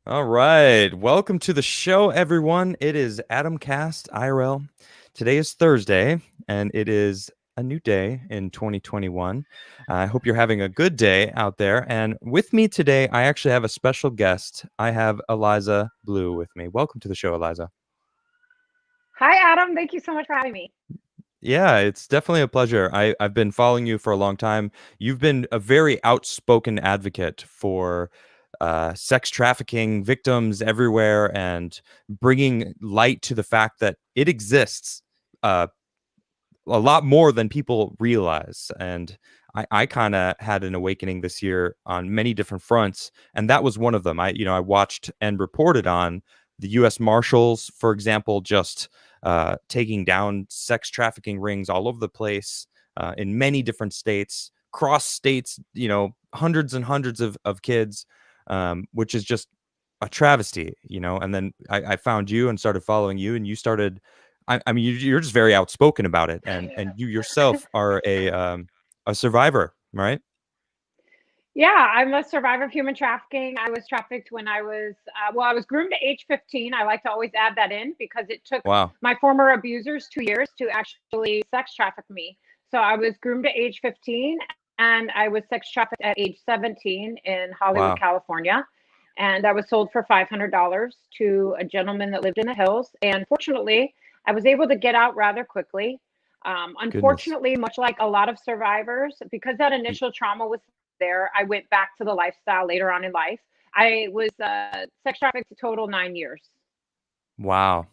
All right. Welcome to the show, everyone. It is Adam Cast IRL. Today is Thursday, and it is a new day in 2021. I hope you're having a good day out there. And with me today, I actually have a special guest. I have Eliza Bleu with me. Welcome to the show, Eliza. Hi, Adam. Thank you so much for having me. Yeah, it's definitely a pleasure. I've been following you for a long time. You've been a very outspoken advocate for sex trafficking victims everywhere and bringing light to the fact that it exists uh, a lot more than people realize. And I kind of had an awakening this year on many different fronts, and that was one of them. I watched and reported on the U.S. Marshals, for example, just taking down sex trafficking rings all over the place in many different states, cross states. Hundreds and hundreds of kids, which is just a travesty. And then I found you and started following you, and you started I mean, you're just very outspoken about it, and you yourself are a survivor, right? Yeah, I'm a survivor of human trafficking. I was trafficked when I was groomed at age 15. I like to always add that in because it took Wow, my former abusers 2 years to actually sex traffic me. So I was groomed at age 15 and I was sex trafficked at age 17 in Hollywood, wow, California. And I was sold for $500 to a gentleman that lived in the hills. And fortunately, I was able to get out rather quickly. goodness. Unfortunately, much like a lot of survivors, because that Y- initial trauma was there, I went back to the lifestyle later on in life. I was sex trafficked a total 9 years. Wow.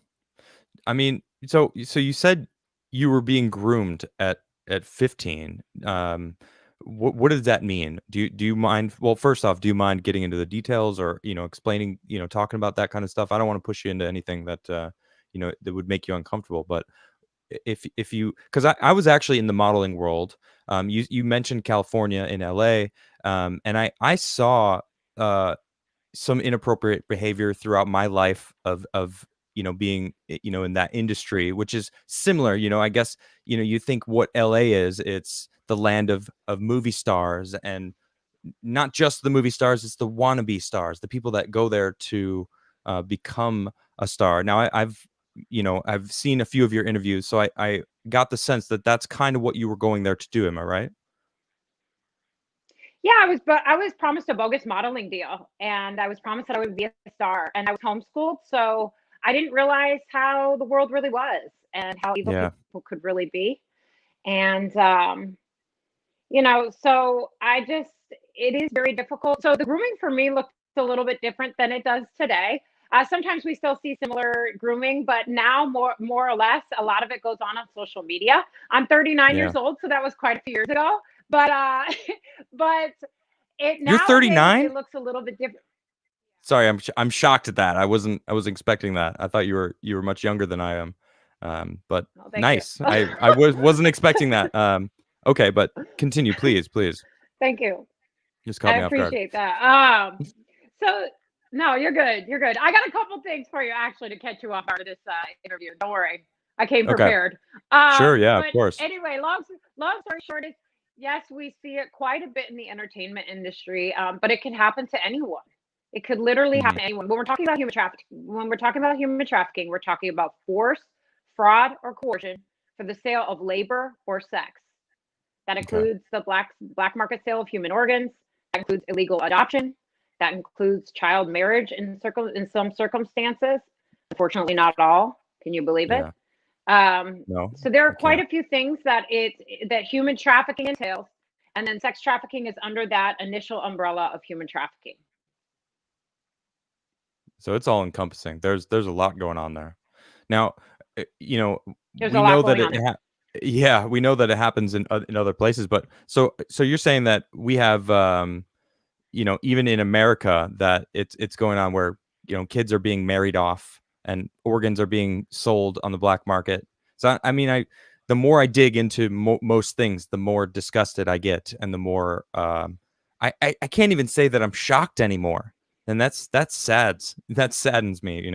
I mean, so you said you were being groomed at 15. What does that mean? Do you mind? Well, first off, do you mind getting into the details, or explaining, talking about that kind of stuff? I don't want to push you into anything that that would make you uncomfortable, but if you, because I was actually in the modeling world. You mentioned California in LA, and I saw some inappropriate behavior throughout my life of being in that industry, which is similar. I guess you think what LA is. It's the land of movie stars, and not just the movie stars. It's the wannabe stars, the people that go there to become a star. Now I've seen a few of your interviews, so I got the sense that that's kind of what you were going there to do. Am I right? Yeah, but I was promised a bogus modeling deal, and I was promised that I would be a star, and I was homeschooled, so I didn't realize how the world really was and how evil Yeah. people could really be. And so it is very difficult. So the grooming for me looks a little bit different than it does today. Sometimes we still see similar grooming, but now more or less, a lot of it goes on social media. I'm 39 Yeah. years old, so that was quite a few years ago. But but it You're nowadays 39. it looks a little bit different. Sorry, I'm shocked at that. I wasn't expecting that. I thought you were much younger than I am. But Oh, thank you. nice. I wasn't expecting that. Okay, but continue, please, please. Thank you. Just caught I me off guard. appreciate that. So no, you're good. You're good. I got a couple things for you actually to catch you off guard of this interview. Don't worry, I came Okay. prepared. Sure. Yeah. Of But course. anyway, long story short is yes, we see it quite a bit in the entertainment industry, but it can happen to anyone. It could literally Hmm. happen to anyone. When we're talking about force, fraud, or coercion for the sale of labor or sex. That Okay. includes the black market sale of human organs. That includes illegal adoption. That includes child marriage in some circumstances. Unfortunately, not all. Can you believe it? Yeah. No, So there are I quite can't. a few things that human trafficking entails, and then sex trafficking is under that initial umbrella of human trafficking. So it's all encompassing. There's a lot going on there. Now, There's a we lot know that going on there. yeah, we know that it happens in other places, but so you're saying that we have even in America, that it's going on where kids are being married off and organs are being sold on the black market. So I mean, the more I dig into most things, the more disgusted I get, and the more I can't even say that I'm shocked anymore. And that's sad. That saddens me.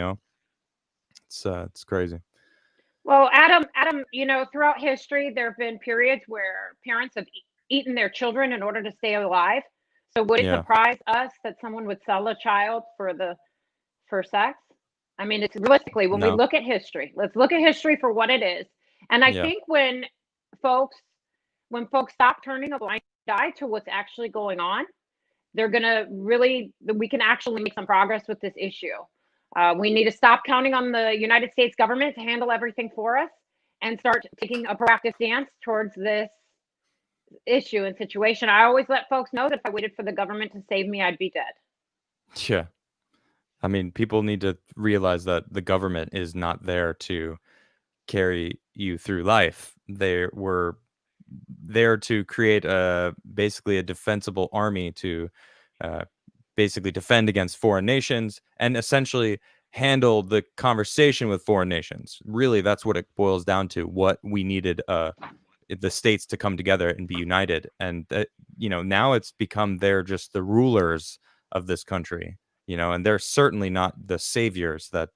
It's crazy. Well, Adam, throughout history, there have been periods where parents have eaten their children in order to stay alive. So would it Yeah. surprise us that someone would sell a child for the for sex. I mean, it's realistically, when we No. look at history, let's look at history for what it is. And I Yeah. think folks folks stop turning a blind eye to what's actually going on, they're gonna really we can actually make some progress with this issue. We need to stop counting on the United States government to handle everything for us and start taking a proactive stance towards this issue and situation. I always let folks know that if I waited for the government to save me, I'd be dead. Yeah. I mean, people need to realize that the government is not there to carry you through life. They were there to create a basically a defensible army to uh, basically defend against foreign nations and essentially handle the conversation with foreign nations. Really, that's what it boils down to. What we needed the states to come together and be united, and now it's become they're just the rulers of this country. And they're certainly not the saviors that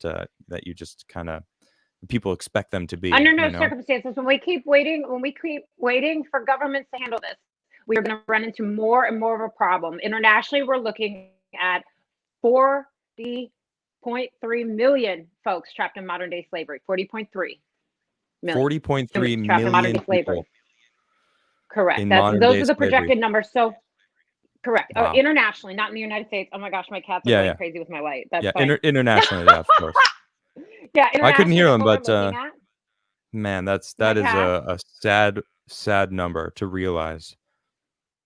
you just kind of people expect them to be. Under no circumstances, when we keep waiting for governments to handle this, we are going to run into more and more of a problem. Internationally, we're looking at 40.3 million folks trapped in modern day slavery. 40.3 million 40.3 humans trapped in modern day million slavery. people Correct. in modern Those day are the slavery. projected numbers. So correct. Oh, Wow. internationally, not in the United States. Oh my gosh, my cats are Yeah, going yeah, crazy with my light. That's yeah. fine. Internationally, yeah, of course. Yeah, I couldn't internationally, hear that's them, what we're but looking at. man, My that is cats. a sad number to realize.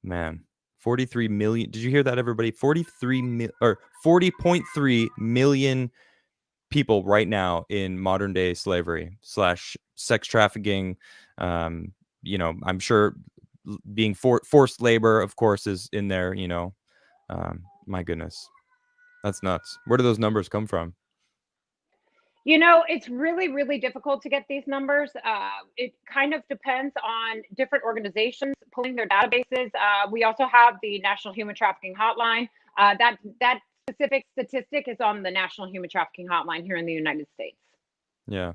Man, 43 million. Did you hear that, everybody? 40.3 million people right now in modern day slavery slash sex trafficking. I'm sure being forced labor, of course, is in there. My goodness, that's nuts. Where do those numbers come from? It's really, really difficult to get these numbers. It kind of depends on different organizations pulling their databases. We also have the National Human Trafficking Hotline. That specific statistic is on the National Human Trafficking Hotline here in the United States. Yeah.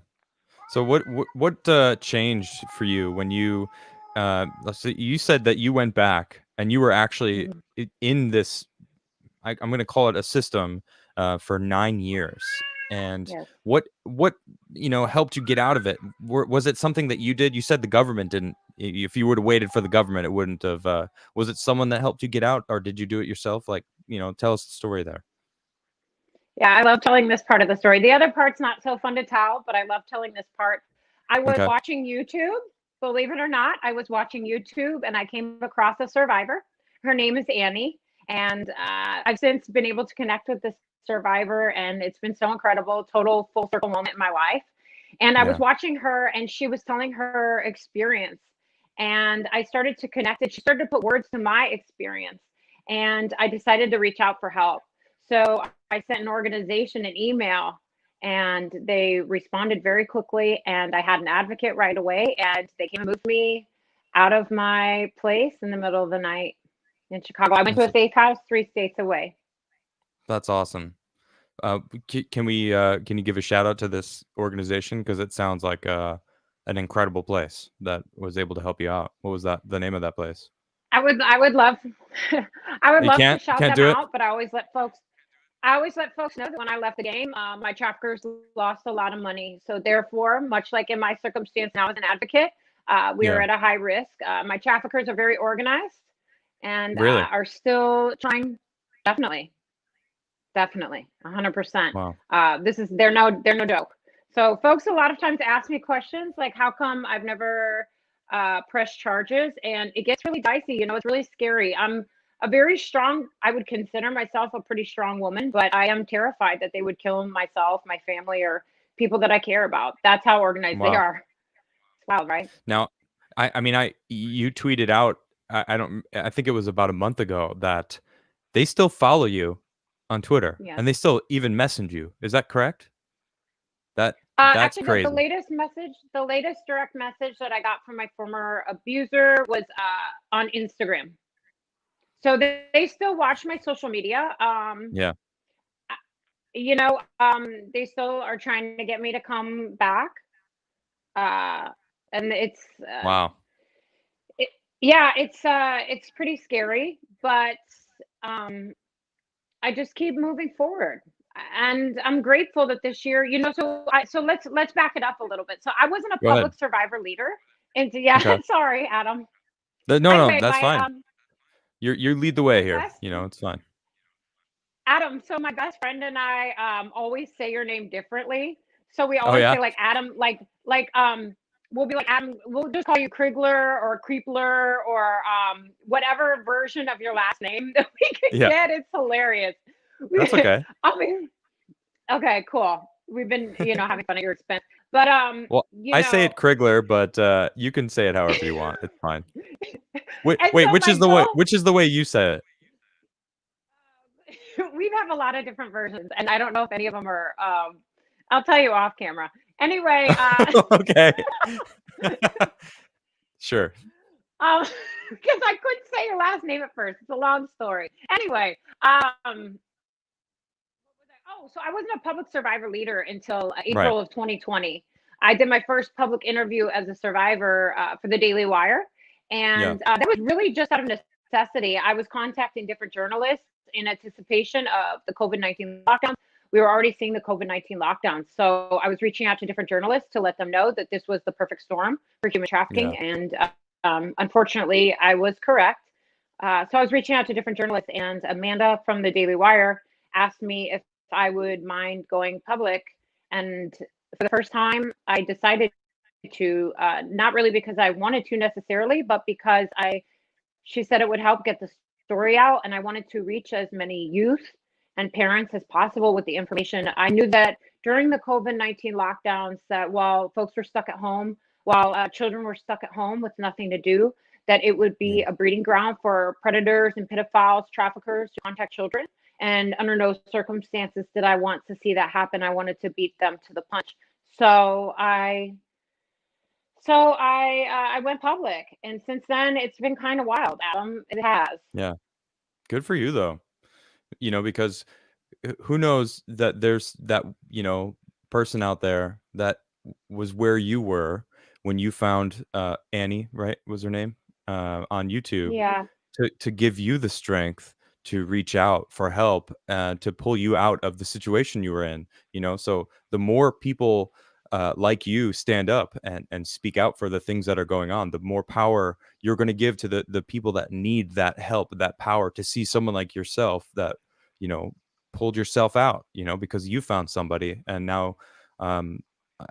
So what changed for you when you let's see, you said that you went back and you were actually Mhm. in this I'm going to call it a system for 9 years. And Yes. what helped you get out of it? Was it something that you did? You said the government didn't. If you would have waited for the government, it wouldn't have. Was it someone that helped you get out, or did you do it yourself? Like, tell us the story there. Yeah, I love telling this part of the story. The other part's not so fun to tell, but I love telling this part. I was Okay. watching YouTube, believe it or not. I was watching YouTube and I came across a survivor. Her name is Annie. And I've since been able to connect with this survivor, and it's been so incredible. Total full circle moment in my life. And I was Yeah. watching her, and she was telling her experience. And I started to connect it. She started to put words to my experience. And I decided to reach out for help. So I sent an organization an email and they responded very quickly. And I had an advocate right away. And they came and moved me out of my place in the middle of the night in Chicago. I went to That's a safe house 3 states away. that's awesome. Can you give a shout out to this organization, because it sounds like an incredible place that was able to help you out? What was the name of that place? I would love, I would You love to can't you shout can't them do it. out, but I always let folks know that when I left the game, my traffickers lost a lot of money. So therefore, much like in my circumstance now as an advocate, we are Yeah. at a high risk. My traffickers are very organized and Really? are still trying. Definitely, definitely, 100%. Wow. They're no joke. So folks a lot of times ask me questions like, how come I've never pressed charges? And it gets really dicey. It's really scary. I'm a very strong. I would consider myself a pretty strong woman, but I am terrified that they would kill myself, my family, or people that I care about. That's how organized they Wow. are. It's wild, right? Now, I mean, you tweeted out, I think it was about a month ago, that they still follow you on Twitter Yes. and they still even message you. Is that correct? That's Actually, no. The crazy. latest message, the latest direct message that I got from my former abuser was on Instagram. So they still watch my social media. Yeah. They still are trying to get me to come back. Uh, and Wow. it, yeah, it's pretty scary, but um, I just keep moving forward. and I'm grateful that this year, so let's back it up a little bit. So I wasn't a Go ahead. public survivor leader, and yeah, Okay. sorry, Adam. No, Anyway, that's my fine. You lead the way my here. best It's fine. Adam, so my best friend and I always say your name differently. So we Oh always yeah. say like Adam, we'll be like Adam, we'll just call you Crigler or Creepler or whatever version of your last name that we can Yeah. get. It's hilarious. That's okay. I mean, okay, cool. We've been, having fun at your expense. But Well, I say it Crigler, but you can say it however you want. It's fine. Wait, and wait, so my goal, which is the way you say it? we have a lot of different versions, and I don't know if any of them are. I'll tell you off camera. Anyway, Okay. Sure. because I couldn't say your last name at first. It's a long story. Anyway, so I wasn't a public survivor leader until Right. April of 2020. I did my first public interview as a survivor for the Daily Wire, Yeah. and that was really just out of necessity. I was contacting different journalists in anticipation of the COVID-19 lockdown. We were already seeing the COVID-19 lockdown, so I was reaching out to different journalists to let them know that this was the perfect storm for human Yeah. trafficking, and unfortunately, I was correct. So I was reaching out to different journalists, and Amanda from the Daily Wire asked me if I would mind going public. And for the first time, I decided to, not really because I wanted to necessarily, but because she said it would help get the story out. And I wanted to reach as many youth and parents as possible with the information. I knew that during the COVID-19 lockdowns, that while folks were stuck at home, while children were stuck at home with nothing to do, that it would Yeah. be a breeding ground for predators and pedophiles, traffickers to contact children. And under no circumstances did I want to see that happen. I wanted to beat them to the punch. So I went public, and since then it's been kind of wild, Adam. It has. Yeah. Good for you though. Because who knows that there's that, person out there that was where you were when you found Annie, right? Was her name? On YouTube Yeah. to give you the strength to reach out for help, to pull you out of the situation you were in. So the more people like you stand up and speak out for the things that are going on, the more power you're going to give to the people that need that help, that power, to see someone like yourself that, you know, pulled yourself out, because you found somebody. And now um,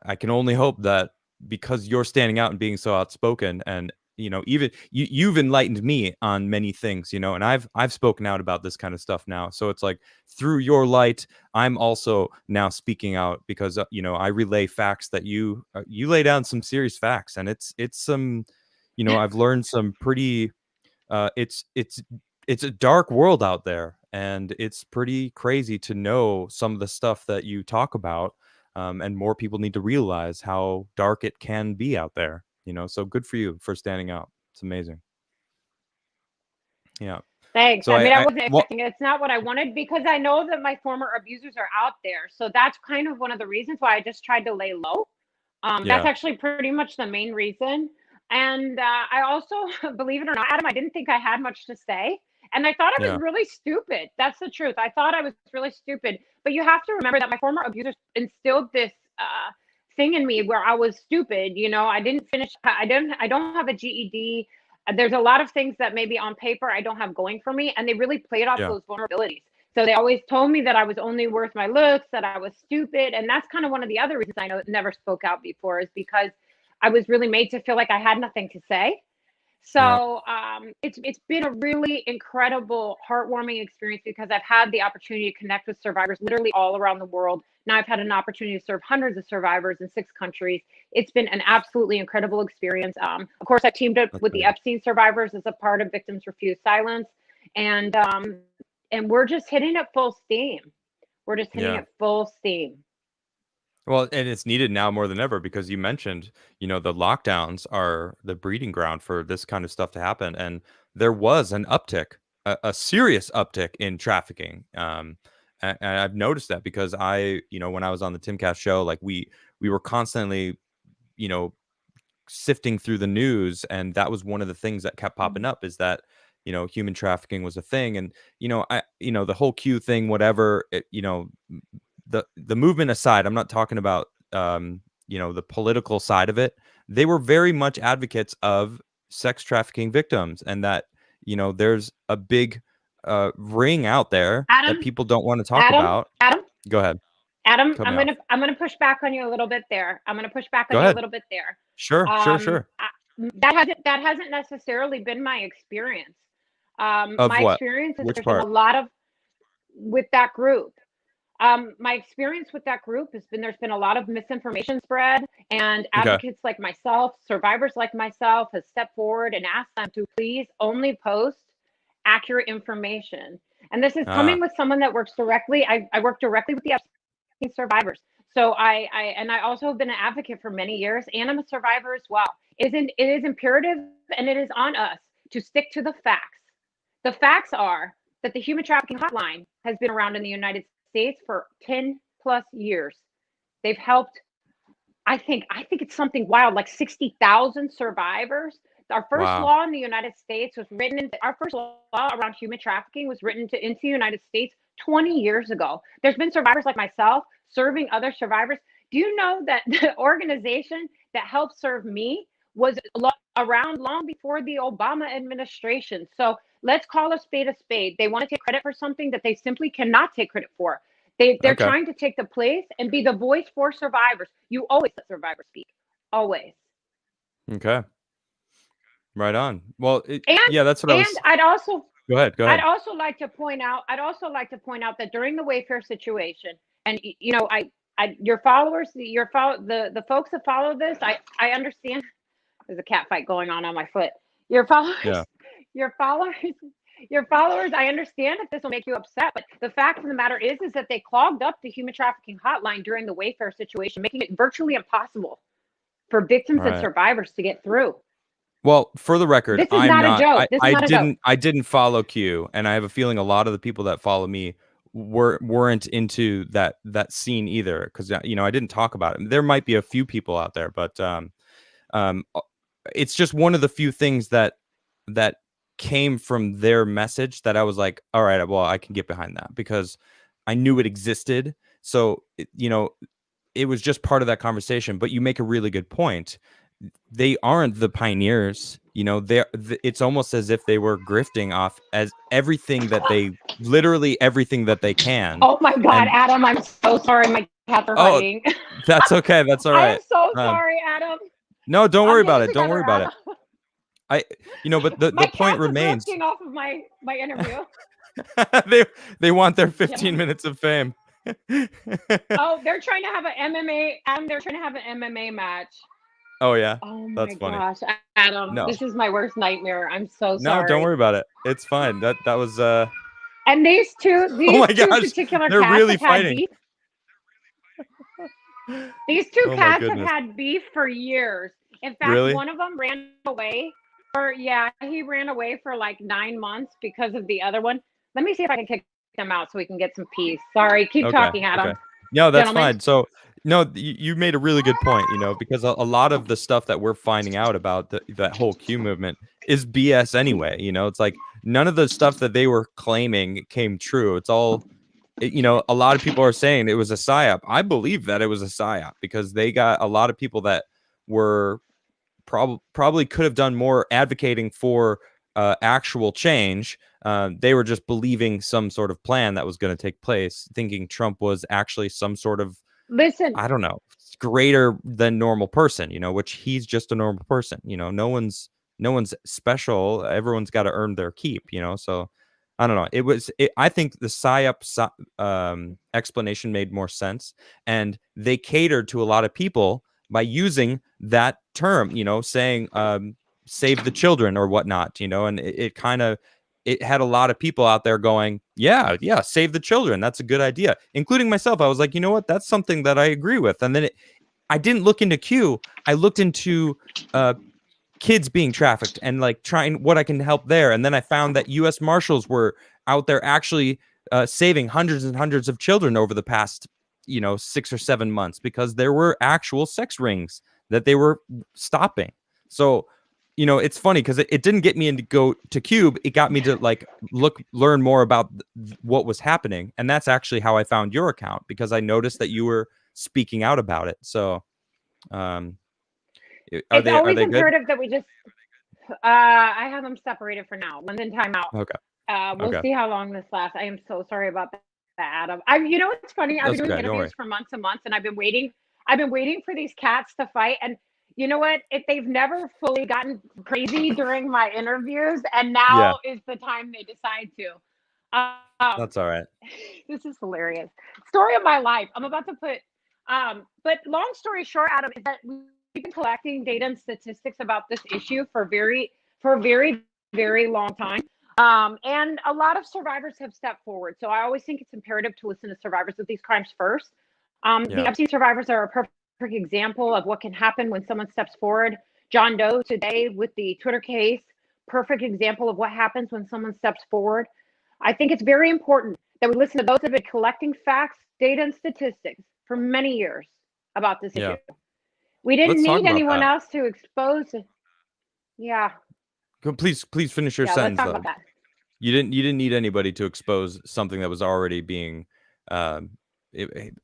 I can only hope that because you're standing out and being so outspoken, and even you've enlightened me on many things, and I've spoken out about this kind of stuff now. So it's like, through your light, I'm also now speaking out, because I relay facts that you lay down some serious facts, and it's some, I've learned some pretty it's a dark world out there, and it's pretty crazy to know some of the stuff that you talk about. And more people need to realize how dark it can be out there. So good for you for standing out. It's amazing. Yeah. Thanks. So I mean, I I wasn't well, expecting it. It's not what I wanted because I know that my former abusers are out there. So that's kind of one of the reasons why I just tried to lay low. That's yeah, actually pretty much the main reason. And I also, believe it or not, Adam, I didn't think I had much to say. And I thought I was yeah, really stupid. That's the truth. I thought I was really stupid. But you have to remember that my former abusers instilled this thing in me where I was stupid. I didn't finish. I don't have a GED. There's a lot of things that maybe on paper I don't have going for me, and they really played off yeah, those vulnerabilities. So they always told me that I was only worth my looks, that I was stupid, and that's kind of one of the other reasons I know never spoke out before, is because I was really made to feel like I had nothing to say. yeah. So it's been a really incredible, heartwarming experience because I've had the opportunity to connect with survivors literally all around the world. Now I've had an opportunity to serve hundreds of survivors in 6 countries. It's been an absolutely incredible experience. Of course, I teamed up That's with the great. Epstein survivors as a part of Victims Refuse Silence, and we're just hitting it full steam. We're just hitting Yeah. it full steam. Well, and it's needed now more than ever, because you mentioned, the lockdowns are the breeding ground for this kind of stuff to happen. And there was an uptick, a serious uptick in trafficking. And I've noticed that because when I was on the Timcast show, like we were constantly, you know, sifting through the news, and that was one of the things that kept popping up, is that human trafficking was a thing. And the whole Q thing, whatever, the movement aside, I'm not talking about the political side of it. They were very much advocates of sex trafficking victims, and that there's a big ring out there that Adam, people don't want to talk Adam, about. Adam, Go ahead, Adam, cut me I'm off. gonna I'm gonna push back on you a little bit there. I'm gonna push back Go on you a ahead. little bit there. Sure, sure, Um, sure. I, that hasn't necessarily been my experience. Of My what? experience is Which there's been a part? lot of with that group. My experience with that group has been there's been a lot of misinformation spread, and Okay. advocates like myself, survivors like myself, have stepped forward and asked them to please only post accurate information. And this is coming Ah, with someone that works directly. I work directly with the survivors. So I also have been an advocate for many years, and I'm a survivor as well. It is imperative and it is on us to stick to the facts. The facts are that the human trafficking hotline has been around in the United States for 10 plus years. They've helped, I think it's something wild, like 60,000 survivors. Our first wow. law in the United States was written into our first law around human trafficking was written into the United States 20 years ago. There's been survivors like myself serving other survivors. Do you know that the organization that helped serve me was around long before the Obama administration? So let's call a spade a spade. They want to take credit for something that they simply cannot take credit for. They're Okay. trying to take the place and be the voice for survivors. You always let survivors speak. Always. Okay. Right on. Well, And yeah, that's what I and was. I'd also Go ahead. Go I'd ahead. also like to point out that during the Wayfair situation, and your followers, the folks that follow this, I understand there's a cat fight going on my foot. Your Yeah. followers, your followers, your followers. I understand if this will make you upset, but the fact of the matter is that they clogged up the human trafficking hotline during the Wayfair situation, making it virtually impossible for victims and Right. survivors to get through. Well, for the record, This is not a joke. This is I not a joke. didn't follow Q, and I have a feeling a lot of the people that follow me weren't into that scene either, because I didn't talk about it. There might be a few people out there, but um, uh, it's just one of the few things that came from their message that I was like, all right, well, I can get behind that because I knew it existed. So it was just part of that conversation. But you make a really good point. They aren't the pioneers. It's almost as if they were grifting off as literally everything that they can. Oh my God, And Adam, I'm so sorry. My cats are oh, fighting. that's okay. That's all I am right. so Um, sorry, Adam. no, don't I'll worry get about it it. Don't together, worry about Adam. it. I, but the My point cats are remains. drifting off of my interview. they want their Yeah. 15 minutes of fame. Oh, they're trying to have an MMA. Adam, they're trying to have an MMA match. Oh yeah, Oh that's my funny. gosh, Adam, No, this is my worst nightmare. I'm so no, don't sorry. worry about it. It's fine. That was And these two, oh these my two gosh, particular they're cats really have had fighting. beef. These two Oh my cats have goodness. had beef for years. In fact, Really? one of them ran away yeah, he ran away for like 9 months because of the other one. Let me see if I can kick him out so we can get some peace. Sorry, keep Okay. talking, Okay. Adam. No, that's Gentlemen. fine. So, no, you made a really good point, because a lot of the stuff that we're finding out about that whole Q movement is BS anyway. It's like none of the stuff that they were claiming came true. It's all, a lot of people are saying it was a psyop. I believe that it was a psyop because they got a lot of people that were probably could have done more advocating for actual change. They were just believing some sort of plan that was going to take place, thinking Trump was actually some sort of, Listen, I don't know, greater than normal person, which he's just a normal person. No one's special. Everyone's got to earn their keep, so I don't know. I think the psyop explanation made more sense, and they catered to a lot of people by using that term, saying save the children or whatnot, and it kind of it had a lot of people out there going, yeah, save the children. That's a good idea, including myself. I was like, you know what? That's something that I agree with. And then I didn't look into Q. I looked into kids being trafficked and like trying what I can help there. And then I found that U.S. Marshals were out there actually saving hundreds and hundreds of children over the past 6 or 7 months because there were actual sex rings that they were stopping. So it's funny because it didn't get me into go to Cube. It got me to like learn more about what was happening. And that's actually how I found your account, because I noticed that you were speaking out about it. So, um, It's are always they good? imperative that we just I have them separated for now. One's in timeout. Okay. We'll Okay. see how long this lasts. I am so sorry about that, Adam. You know what's funny? I've been That's doing okay. Don't interviews worry. for months and months, and I've been waiting. I've been waiting for these cats to fight, and you know what? If they've never fully gotten crazy during my interviews, and Yeah, now is the time they decide to. that's all right. This is hilarious. Story of my life. I'm about to put. But long story short, Adam, is that we've been collecting data and statistics about this issue for a very, very long time. And a lot of survivors have stepped forward. So I always think it's imperative to listen to survivors of these crimes first. The Yeah. Epstein survivors are a perfect example of what can happen when someone steps forward. John Doe today with the Twitter case, perfect example of what happens when someone steps forward. I think it's very important that we listen to those that have been collecting facts, data, and statistics for many years about this issue. Yeah. We didn't Let's talk need about anyone that. else to expose it. Yeah, Please finish your yeah, let's sentence talk about though. that. You didn't need anybody to expose something that was already being um,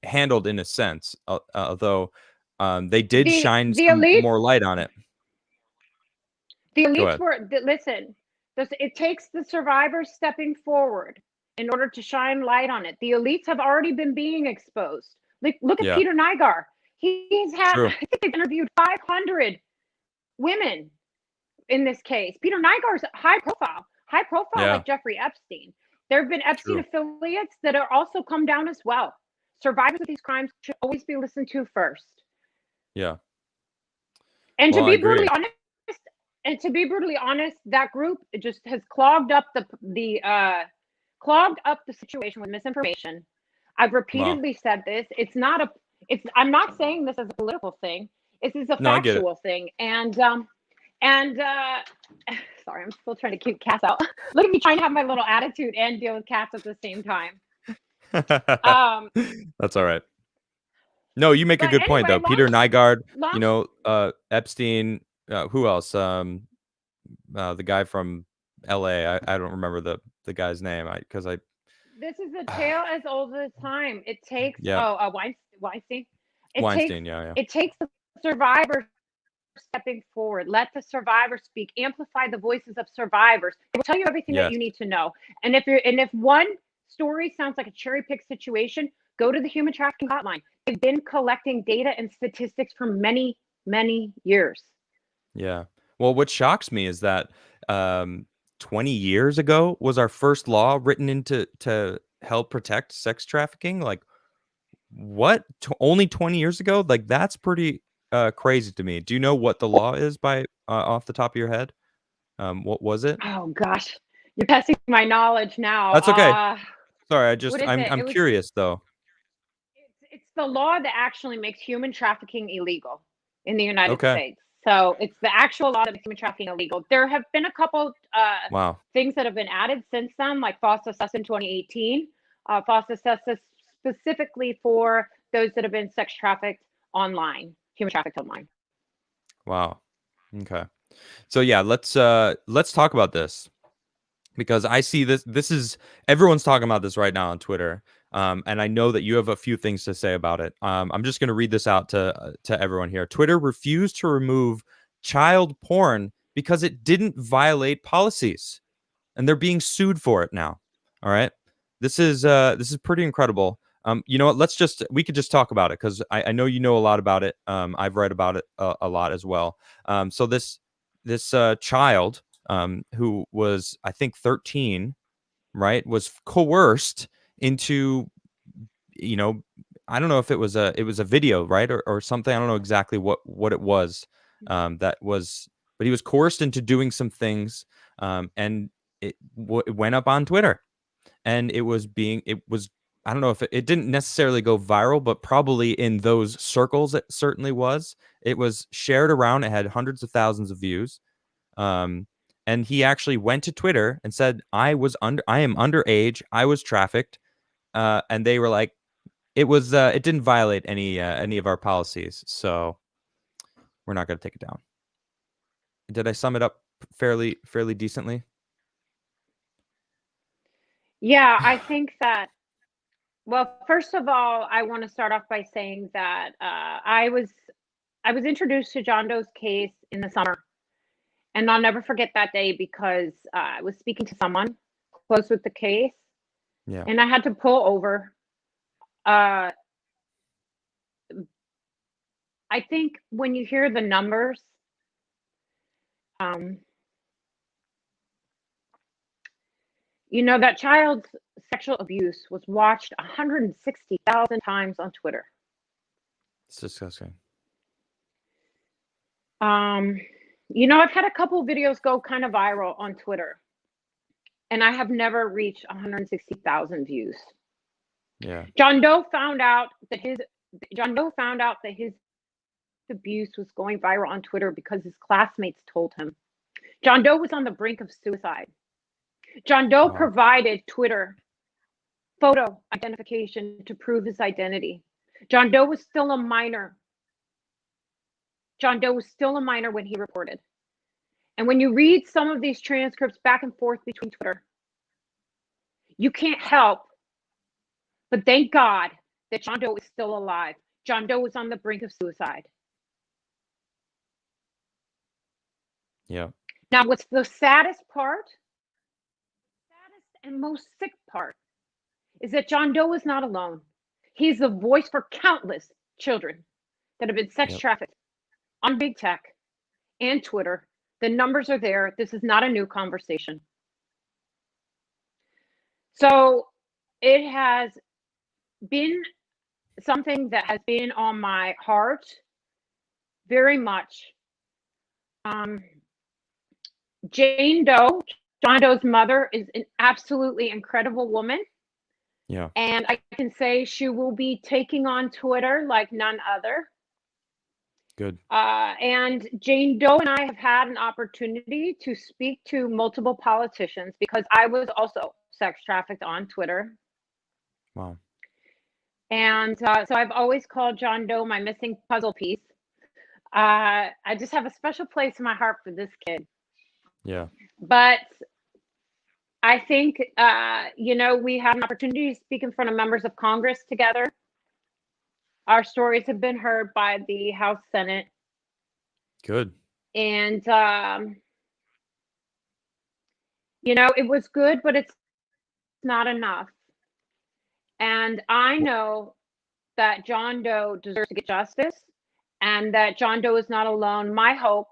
handled in a sense, although they did shine The some elites more light on it. the Go elites ahead. were listen. It takes the survivors stepping forward in order to shine light on it. The elites have already been being exposed. Like, look at Yeah, Peter Nygaard. He's had, I true. think they've interviewed 500 women in this case. Peter Nygaard's high profile Yeah, like Jeffrey Epstein. There have been Epstein true. affiliates that are also come down as well. Survivors of these crimes should always be listened to first. Yeah. And to Well, I be agree. brutally honest, that group just has clogged up the situation with misinformation. I've Well, repeatedly said this. I'm not saying this as a political thing. This is a no, I get it. factual thing. And sorry, I'm still trying to keep cats out. Look at me trying to have my little attitude and deal with cats at the same time. Um, That's all right. No, you make a but good point anyway, though. Peter Nygaard, long, Epstein, who else? The guy from L.A. I don't remember the guy's name. Because I this is a tale as old as time. It takes yeah, Weinstein. It takes Weinstein. Yeah, yeah, the survivors stepping forward. Let the survivors speak. Amplify the voices of survivors. It will tell you everything that yes, you need to know. And if one story sounds like a cherry pick situation, go to the human trafficking hotline. They've been collecting data and statistics for many, many years. yeah. Well, what shocks me is that um, 20 years ago was our first law written into to help protect sex trafficking. Like what? Only 20 years ago? Like that's pretty crazy to me. Do you know what the law is by off the top of your head? What was it? Oh gosh, you're testing my knowledge now. That's okay. Sorry, What is I'm it? I'm curious though. It's the law that actually makes human trafficking illegal in the United Okay. States. So it's the actual law that makes human trafficking illegal. There have been a couple Wow. things that have been added since then, like FOSTA SES in 2018. FOSTA SES is specifically for those that have been sex trafficked online, human trafficked online. Wow. Okay. So yeah, let's talk about this because I see this is everyone's talking about this right now on Twitter. And I know that you have a few things to say about it. I'm just going to read this out to everyone here. Twitter refused to remove child porn because it didn't violate policies, and they're being sued for it now. All right, this is pretty incredible. You know what? We could just talk about it because I know you know a lot about it. I've read about it a lot as well. So this child who was I think 13, right, was coerced into you know I don't know if it was a video, right, or something. I don't know exactly what it was that was, but he was coerced into doing some things, and it went up on Twitter, and it was I don't know if it didn't necessarily go viral, but probably in those circles it certainly was. It was shared around. It had hundreds of thousands of views. Um, and he actually went to Twitter and said, I am underage. I was trafficked." And they were like, it didn't violate any of our policies. So we're not going to take it down. Did I sum it up fairly decently? Yeah, I think that, well, first of all, I want to start off by saying that I was introduced to John Doe's case in the summer, and I'll never forget that day because I was speaking to someone close with the case, Yeah. and I had to pull over. Uh, I think when you hear the numbers, um, that child's sexual abuse was watched 160,000 times on Twitter. It's disgusting. Um, I've had a couple videos go kind of viral on Twitter, and I have never reached 160,000 views. Yeah. John Doe found out that his abuse was going viral on Twitter because his classmates told him. John Doe was on the brink of suicide. John Doe Wow. provided Twitter photo identification to prove his identity. John Doe was still a minor. John Doe was still a minor when he reported. And when you read some of these transcripts back and forth between Twitter, you can't help but thank God that John Doe is still alive. John Doe was on the brink of suicide. Yeah. Now, what's the saddest part, saddest and most sick part, is that John Doe is not alone. He's the voice for countless children that have been sex Yep. trafficked on big tech and Twitter. The numbers are there. This is not a new conversation. So it has been something that has been on my heart very much. Jane Doe, John Doe's mother, is an absolutely incredible woman. Yeah. And I can say she will be taking on Twitter like none other. Good. And Jane Doe and I have had an opportunity to speak to multiple politicians because I was also sex trafficked on Twitter. Wow. And so I've always called John Doe my missing puzzle piece. I just have a special place in my heart for this kid. Yeah. But I think, we had an opportunity to speak in front of members of Congress together. Our stories have been heard by the House Senate. Good. And, it was good, but it's not enough. And I know that John Doe deserves to get justice and that John Doe is not alone. My hope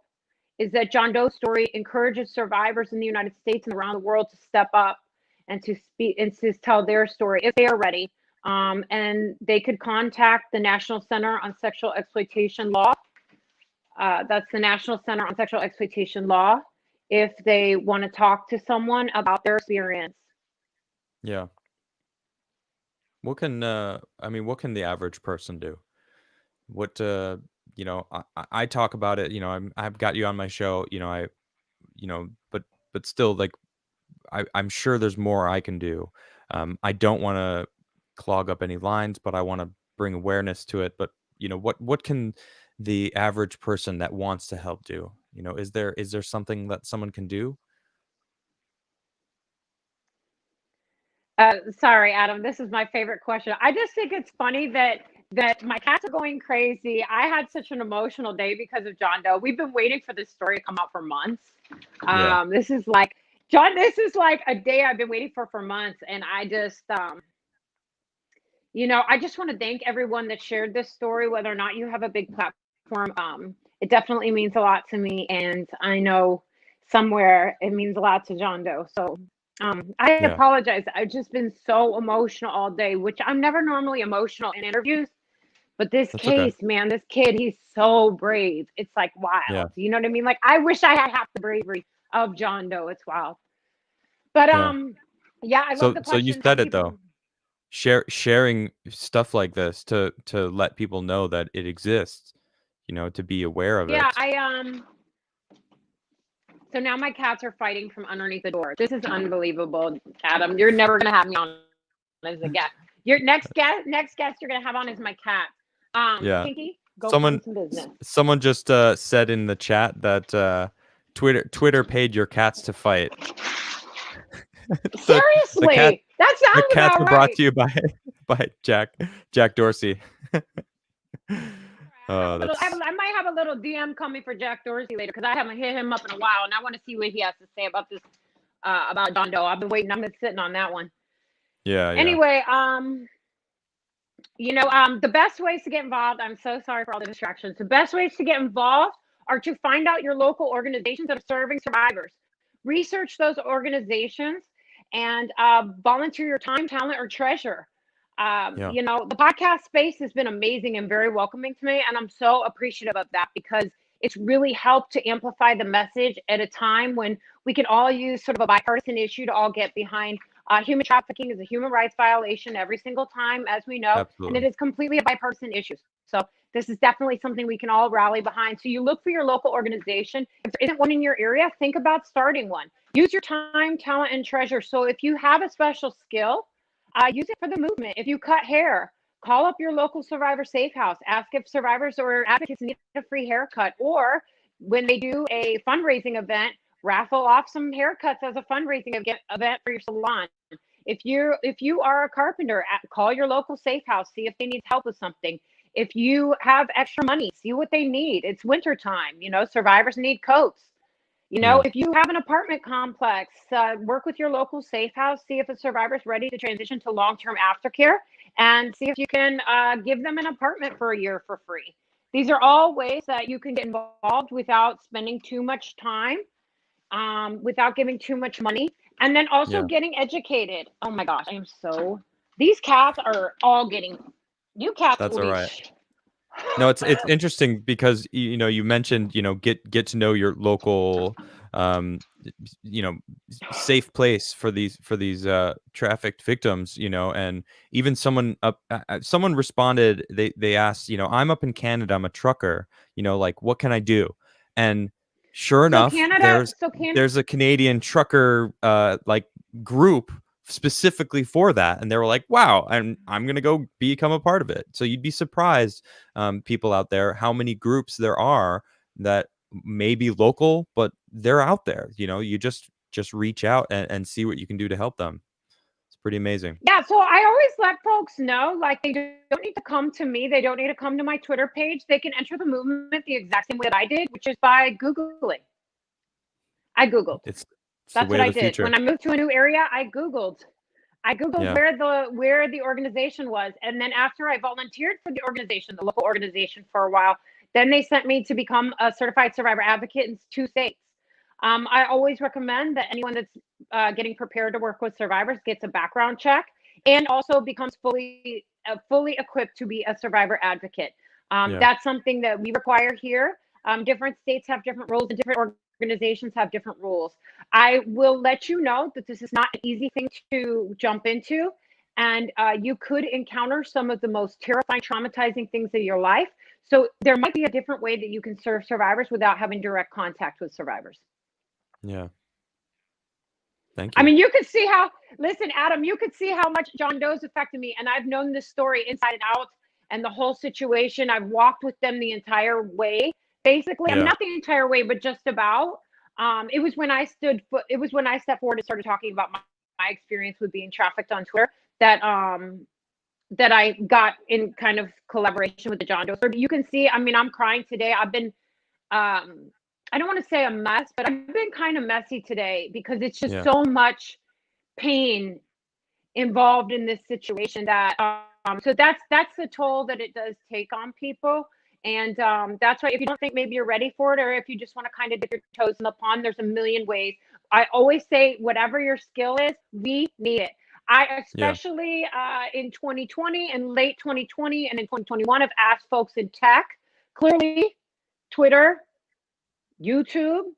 is that John Doe's story encourages survivors in the United States and around the world to step up and to speak and to tell their story if they are ready. And they could contact the National Center on Sexual Exploitation Law. That's the National Center on Sexual Exploitation Law if they want to talk to someone about their experience. Yeah. What can what can the average person do? What I talk about it, I've got you on my show, but still, like, I'm sure there's more I can do. I don't want to clog up any lines, but I want to bring awareness to it. But what can the average person that wants to help do? Is there something that someone can do? Sorry, Adam. This is my favorite question. I just think it's funny that my cats are going crazy. I had such an emotional day because of John Doe. We've been waiting for this story to come out for months. Yeah. This is like John. This is like a day I've been waiting for months, and I just, I just want to thank everyone that shared this story, whether or not you have a big platform. It definitely means a lot to me, and I know somewhere it means a lot to John Doe. So I Yeah. apologize. I've just been so emotional all day, which I'm never normally emotional in interviews. But this That's okay. case, man, this kid, he's so brave. It's like Yeah. wild. You know what I mean? Like I wish I had half the bravery of John Doe. It's wild. But Yeah. yeah, I love the So you question. said Thank it you for though. Sharing stuff like this to let people know that it exists, to be aware of yeah, it. so now my cats are fighting from underneath the door. This is unbelievable, Adam. You're never gonna have me on as a guest. Your next guest you're gonna have on is my cat. Yeah. Pinky, go Someone find some business. someone just said in the chat that Twitter paid your cats to fight. the the cat Seriously, that the sounds cats about are brought right. to you by Jack Dorsey. Oh, that's I might have a little DM coming for Jack Dorsey later because I haven't hit him up in a while, and I want to see what he has to say about this about John Doe. I've been waiting. I've been sitting on that one. yeah. Anyway, the best ways to get involved. I'm so sorry for all the distractions. The best ways to get involved are to find out your local organizations that are serving survivors. Research those organizations and volunteer your time, talent, or treasure. Yeah. The podcast space has been amazing and very welcoming to me, and I'm so appreciative of that because it's really helped to amplify the message at a time when we can all use sort of a bipartisan issue to all get behind. Human trafficking is a human rights violation every single time, as we know, and it Absolutely. is completely a bipartisan issue. So this is definitely something we can all rally behind. So you look for your local organization. If there isn't one in your area, think about starting one. Use your time, talent, and treasure. So if you have a special skill, use it for the movement. If you cut hair, call up your local survivor safe house. Ask if survivors or advocates need a free haircut. Or when they do a fundraising event, raffle off some haircuts as a fundraising event for your salon. If you are a carpenter, call your local safe house. See if they need help with something. If you have extra money, see what they need. It's winter time. Survivors need coats. Yeah. If you have an apartment complex, work with your local safe house, see if a survivor is ready to transition to long-term aftercare, and see if you can give them an apartment for a year for free. These are all ways that you can get involved without spending too much time, without giving too much money, and then also Yeah. getting educated. Oh my gosh, these cats are all getting, you cats That's will all be, right. No, it's interesting because you mentioned get to know your local you know safe place for these trafficked victims, and even someone responded. They asked, I'm up in Canada, I'm a trucker, like what can I do? And sure so enough, Canada, there's a Canadian trucker like group specifically for that, and they were like, wow, I'm gonna go become a part of it. So you'd be surprised, people out there, how many groups there are that may be local, but they're out there. You just reach out and see what you can do to help them. It's pretty amazing. yeah, so I always let folks know, like, they don't need to come to me. They don't need to come to my Twitter page. They can enter the movement the exact same way that I did, which is by Googling. I Googled. It's the That's way what of I the did. When future. I moved to a new area, I Googled. I Googled Yeah. where the organization was. And then after I volunteered for the organization, the local organization, for a while, then they sent me to become a certified survivor advocate in 2 states. I always recommend that anyone that's getting prepared to work with survivors gets a background check and also becomes fully equipped to be a survivor advocate. Yeah. That's something that we require here. Different states have different rules, and different organizations have different rules. I will let you know that this is not an easy thing to jump into, and you could encounter some of the most terrifying, traumatizing things of your life. So there might be a different way that you can serve survivors without having direct contact with survivors. Yeah. Thank I you. mean, you could see how, listen, Adam, you could see how much John Doe's affected me. And I've known this story inside and out and the whole situation. I've walked with them the entire way. Basically, I'm Yeah. not the entire way, but just about. It was when I stepped forward and started talking about my experience with being trafficked on Twitter that I got in kind of collaboration with the John Doe story. But you can see, I mean, I'm crying today. I've been um I don't want to say a mess, but I've been kind of messy today because it's just Yeah. so much pain involved in this situation that so that's the toll that it does take on people. And that's why if you don't think maybe you're ready for it, or if you just want to kind of dip your toes in the pond, there's a million ways. I always say whatever your skill is, we need it. I Yeah. especially in 2020 and late 2020 and in 2021 have asked folks in tech, clearly Twitter, YouTube,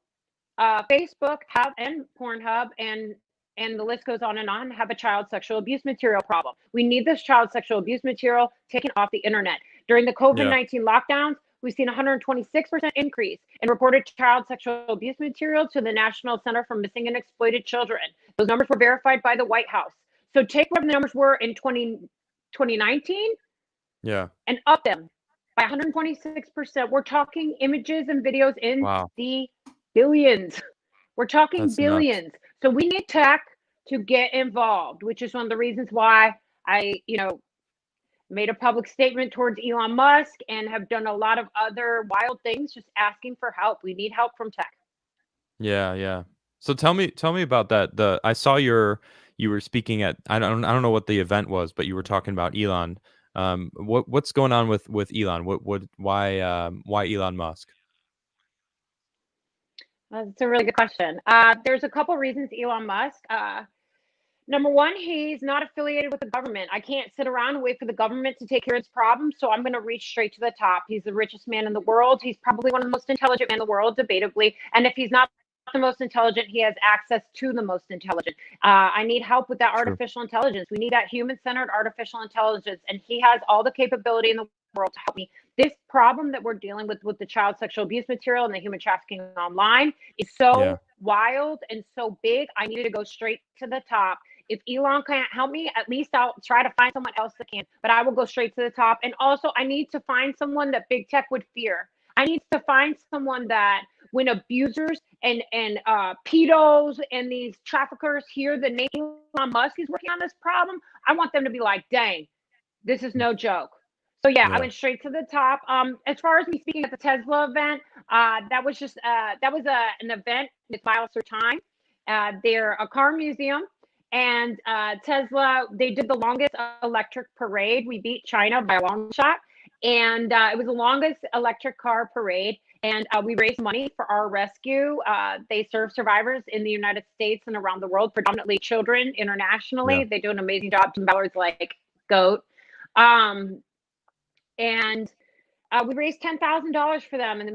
Facebook have, and Pornhub, and the list goes on, have a child sexual abuse material problem. We need this child sexual abuse material taken off the internet. During the COVID Yeah. 19 lockdowns, we've seen 126% increase in reported child sexual abuse material to the National Center for Missing and Exploited Children. Those numbers were verified by the White House. So take what the numbers were in 2019 Yeah. and up them by 126%. We're talking images and videos in Wow. the billions. We're talking That's nuts. billions. So we need tech to get involved, which is one of the reasons why I made a public statement towards Elon Musk and have done a lot of other wild things just asking for help. We need help from tech. Yeah, yeah. So tell me about that. I saw you were speaking at I don't know what the event was, but you were talking about Elon. What's going on with Elon? What why Elon Musk? That's a really good question. There's a couple reasons Elon Musk. Number one, he's not affiliated with the government. I can't sit around and wait for the government to take care of his problems, so I'm going to reach straight to the top. He's the richest man in the world. He's probably one of the most intelligent men in the world, debatably. And if he's not the most intelligent, he has access to the most intelligent. I need help with that True. artificial intelligence. We need that human centered artificial intelligence, and he has all the capability in the world to help me. This problem that we're dealing with the child sexual abuse material and the human trafficking online is Yeah. so wild and so big. I needed to go straight to the top. If Elon can't help me, at least I'll try to find someone else that can. But I will go straight to the top. And also, I need to find someone that big tech would fear. I need to find someone that when abusers and pedos and these traffickers hear the name Elon Musk is working on this problem, I want them to be like, "Dang, this is Mm. no joke." So yeah, I Yeah. went straight to the top. As far as me speaking at the Tesla event, that was an event with Miles Through Time. They're a car museum, and Tesla they did the longest electric parade. We beat China by a long shot, and it was the longest electric car parade. And we raised money for our rescue. They serve survivors in the United States and around the world, predominantly children internationally. Yeah. They do an amazing job. Tim Ballard's like goat. Um, and we raised $10,000 for them in the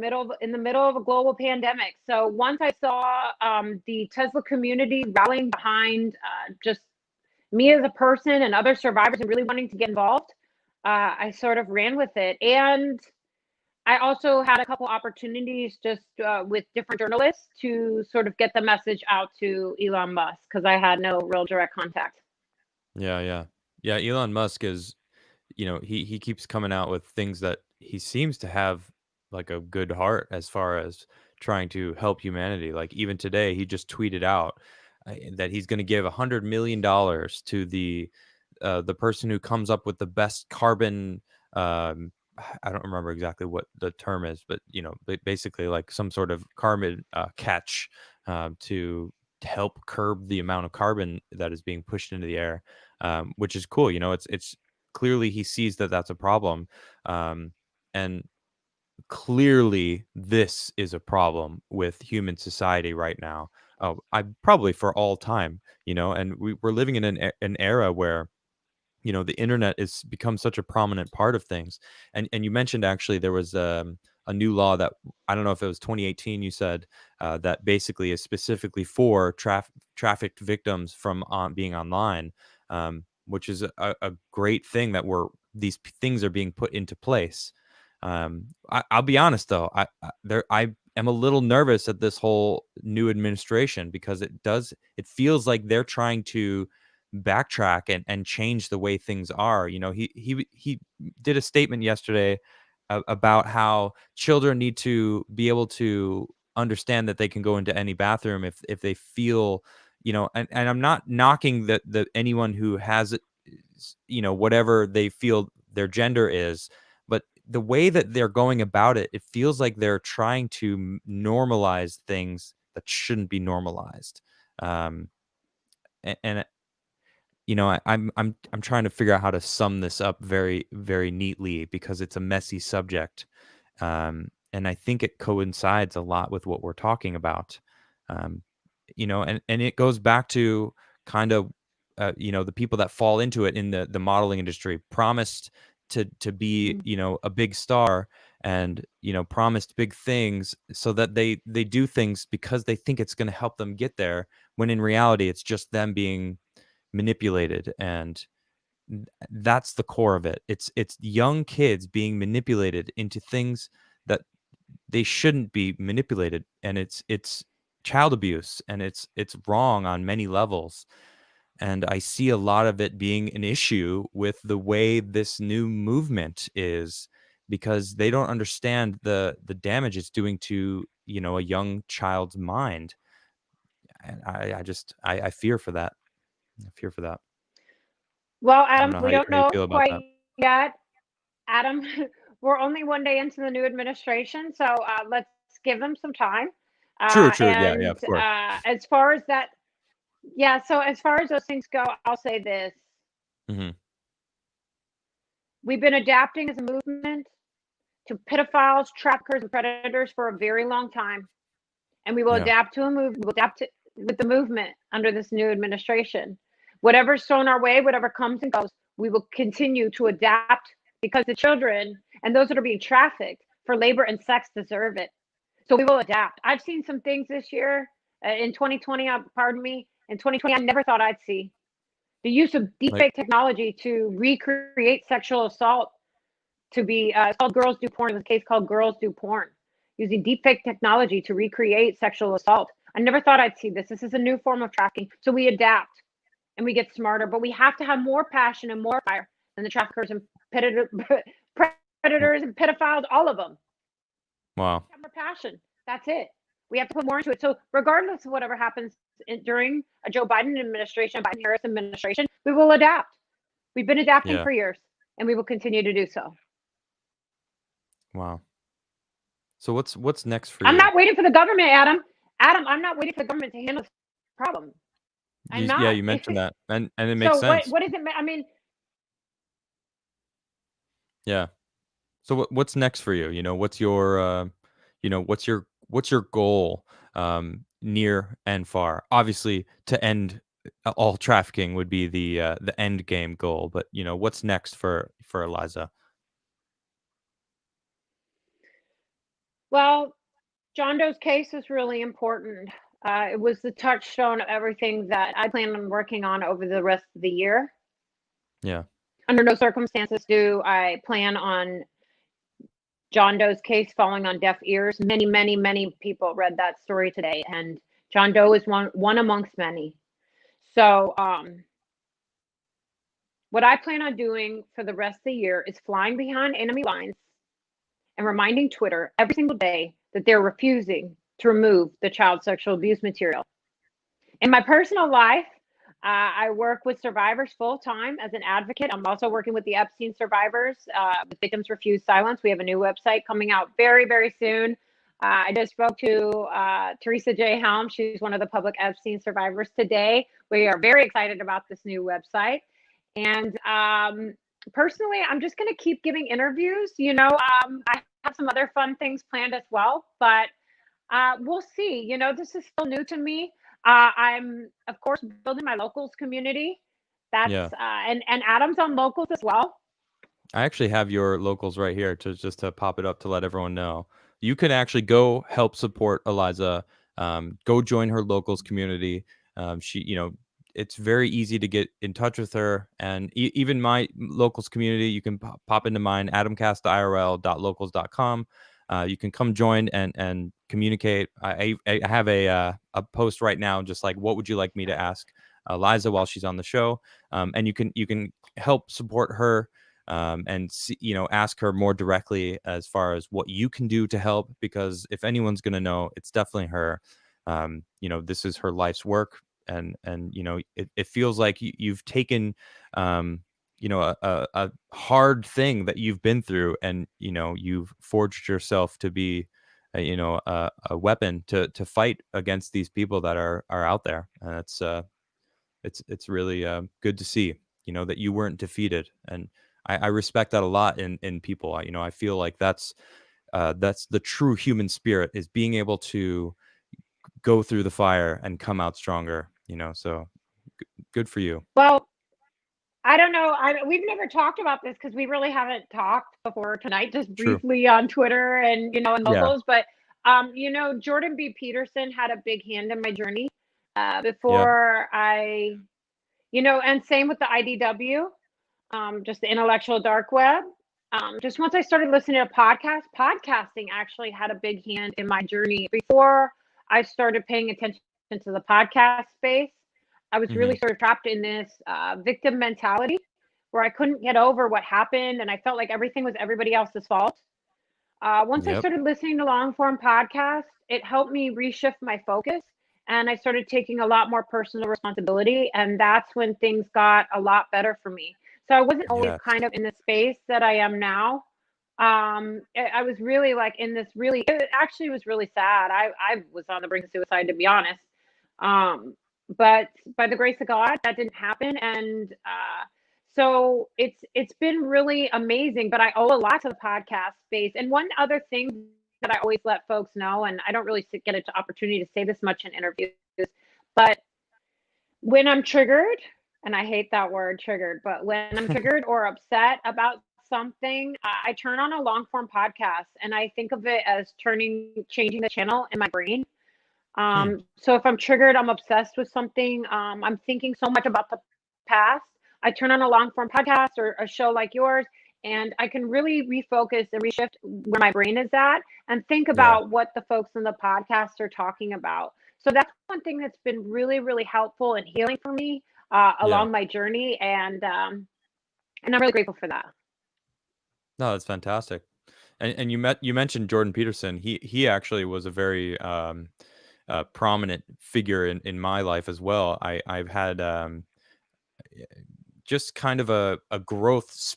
middle of a global pandemic. So once I saw the Tesla community rallying behind just me as a person and other survivors and really wanting to get involved, I sort of ran with it. And I also had a couple opportunities just with different journalists to sort of get the message out to Elon Musk because I had no real direct contact. Yeah, yeah. Yeah, Elon Musk is, he keeps coming out with things that he seems to have like a good heart as far as trying to help humanity. Like even today, he just tweeted out that he's going to give $100 million to the person who comes up with the best carbon. Um, I don't remember exactly what the term is, but basically like some sort of carbon catch to help curb the amount of carbon that is being pushed into the air, which is cool. It's clearly he sees that that's a problem, and clearly this is a problem with human society right now. Oh, I probably for all time, and we're living in an era where the internet has become such a prominent part of things. And you mentioned actually there was a new law that I don't know if it was 2018. You said that basically is specifically for trafficked victims from being online, which is a great thing that these things are being put into place. I'll be honest though, I am a little nervous at this whole new administration because it feels like they're trying to backtrack and change the way things are. He did a statement yesterday about how children need to be able to understand that they can go into any bathroom if they feel, and I'm not knocking the anyone who has it, whatever they feel their gender is, but the way that they're going about it, it feels like they're trying to normalize things that shouldn't be normalized. Um, and I'm trying to figure out how to sum this up very, very neatly because it's a messy subject, and I think it coincides a lot with what we're talking about, um, and it goes back to kind of the people that fall into it in the modeling industry promised to be Mm. a big star and promised big things so that they do things because they think it's going to help them get there when in reality it's just them being manipulated, and that's the core of it. It's young kids being manipulated into things that they shouldn't be manipulated, and it's child abuse, and it's wrong on many levels. And I see a lot of it being an issue with the way this new movement is because they don't understand the damage it's doing to, a young child's mind. And I fear for that. I fear for that. Well, I don't Adam, know we don't how you know feel about quite that. yet. Adam, we're only one day into the new administration, so let's give them some time. True, true. Yeah, yeah, And of course. as far as that, yeah, so as far as those things go, I'll say this. Hmm. We've been adapting as a movement to pedophiles, traffickers, and predators for a very long time. And we will Yeah. adapt to a move, we'll adapt to, with the movement under this new administration. Whatever's thrown our way, whatever comes and goes, we will continue to adapt because the children and those that are being trafficked for labor and sex deserve it. So we will adapt. I've seen some things this year in 2020, pardon me, in 2020, I never thought I'd see the use of Like deepfake technology to recreate sexual assault to be it's called girls do porn. There's a case called girls do porn using deepfake technology to recreate sexual assault. I never thought I'd see this. This is a new form of tracking. So we adapt and we get smarter, but we have to have more passion and more fire than the traffickers and predators and pedophiles, all of them. wow. Have more passion. That's it. We have to put more into it. So regardless of whatever happens during a Joe Biden administration, Biden Harris administration, we will adapt. We've been adapting Yeah. for years, and we will continue to do so. Wow. So what's next for I'm you? not waiting for the government, Adam. Adam, I'm not waiting for the government to handle this problem. I'm Yeah, not. you mentioned that, and it makes So sense. what is it? I mean, Yeah. So what's next for you? What's your what's your goal, near and far? Obviously, to end all trafficking would be the end game goal, but what's next for Eliza? well, John Doe's case is really important. It was the touchstone of everything that I plan on working on over the rest of the year. Yeah. Under no circumstances do I plan on John Doe's case falling on deaf ears. Many, many, many people read that story today, and John Doe is one amongst many. So, what I plan on doing for the rest of the year is flying behind enemy lines and reminding Twitter every single day that they're refusing to remove the child sexual abuse material. In my personal life, I work with survivors full time as an advocate. I'm also working with the Epstein survivors, with Victims Refuse Silence. We have a new website coming out very, very soon. I just spoke to Teresa J. Helm. She's one of the public Epstein survivors today. We are very excited about this new website. And personally, I'm just going to keep giving interviews. I have some other fun things planned as well, but we'll see. This is still new to me. I'm, of course, building my locals community. That's Yeah. and Adam's on locals as well. I actually have your locals right here to pop it up to let everyone know. You can actually go help support Eliza. Go join her locals community. It's very easy to get in touch with her, and even my locals community. You can pop into mine, adamcastirl.locals.com. You can come join and communicate. I have a post right now, just like, what would you like me to ask Eliza while she's on the show? And you can help support her, and see, ask her more directly as far as what you can do to help, because if anyone's going to know, it's definitely her. This is her life's work, and it feels like you've taken, a hard thing that you've been through, and you've forged yourself to be a weapon to fight against these people that are out there. And it's really good to see, that you weren't defeated. And I respect that a lot in people. I feel like that's the true human spirit, is being able to go through the fire and come out stronger. So good for you. Well, I don't know. We've never talked about this because we really haven't talked before tonight, just True. briefly on Twitter and and Yeah. locals. But Jordan B. Peterson had a big hand in my journey Yeah. before and same with the IDW, just the intellectual dark web. Just once I started listening to podcasts, podcasting actually had a big hand in my journey. Before I started paying attention to the podcast space, I was Hmm. really sort of trapped in this victim mentality where I couldn't get over what happened, and I felt like everything was everybody else's fault. Once I Yep. started listening to long form podcasts, it helped me reshift my focus, and I started taking a lot more personal responsibility. And that's when things got a lot better for me. So I wasn't always Yes. kind of in the space that I am now. I was really like in this really, it actually was really sad. I was on the brink of suicide, to be honest. Um, but by the grace of God, that didn't happen. And so it's been really amazing, but I owe a lot to the podcast space. And one other thing that I always let folks know, and I don't really get an opportunity to say this much in interviews, but when I'm triggered, and I hate that word triggered, but when I'm triggered or upset about something, I turn on a long form podcast, and I think of it as changing the channel in my brain. Hmm. So if I'm triggered, I'm obsessed with something, I'm thinking so much about the past, I turn on a long form podcast or a show like yours, and I can really refocus and reshift where my brain is at and think Yeah. about what the folks in the podcast are talking about. So that's one thing that's been really, really helpful and healing for me Yeah. along my journey, and I'm really grateful for that. No, that's fantastic. And you mentioned Jordan Peterson. He actually was a very prominent figure in my life as well. I've had just kind of a growth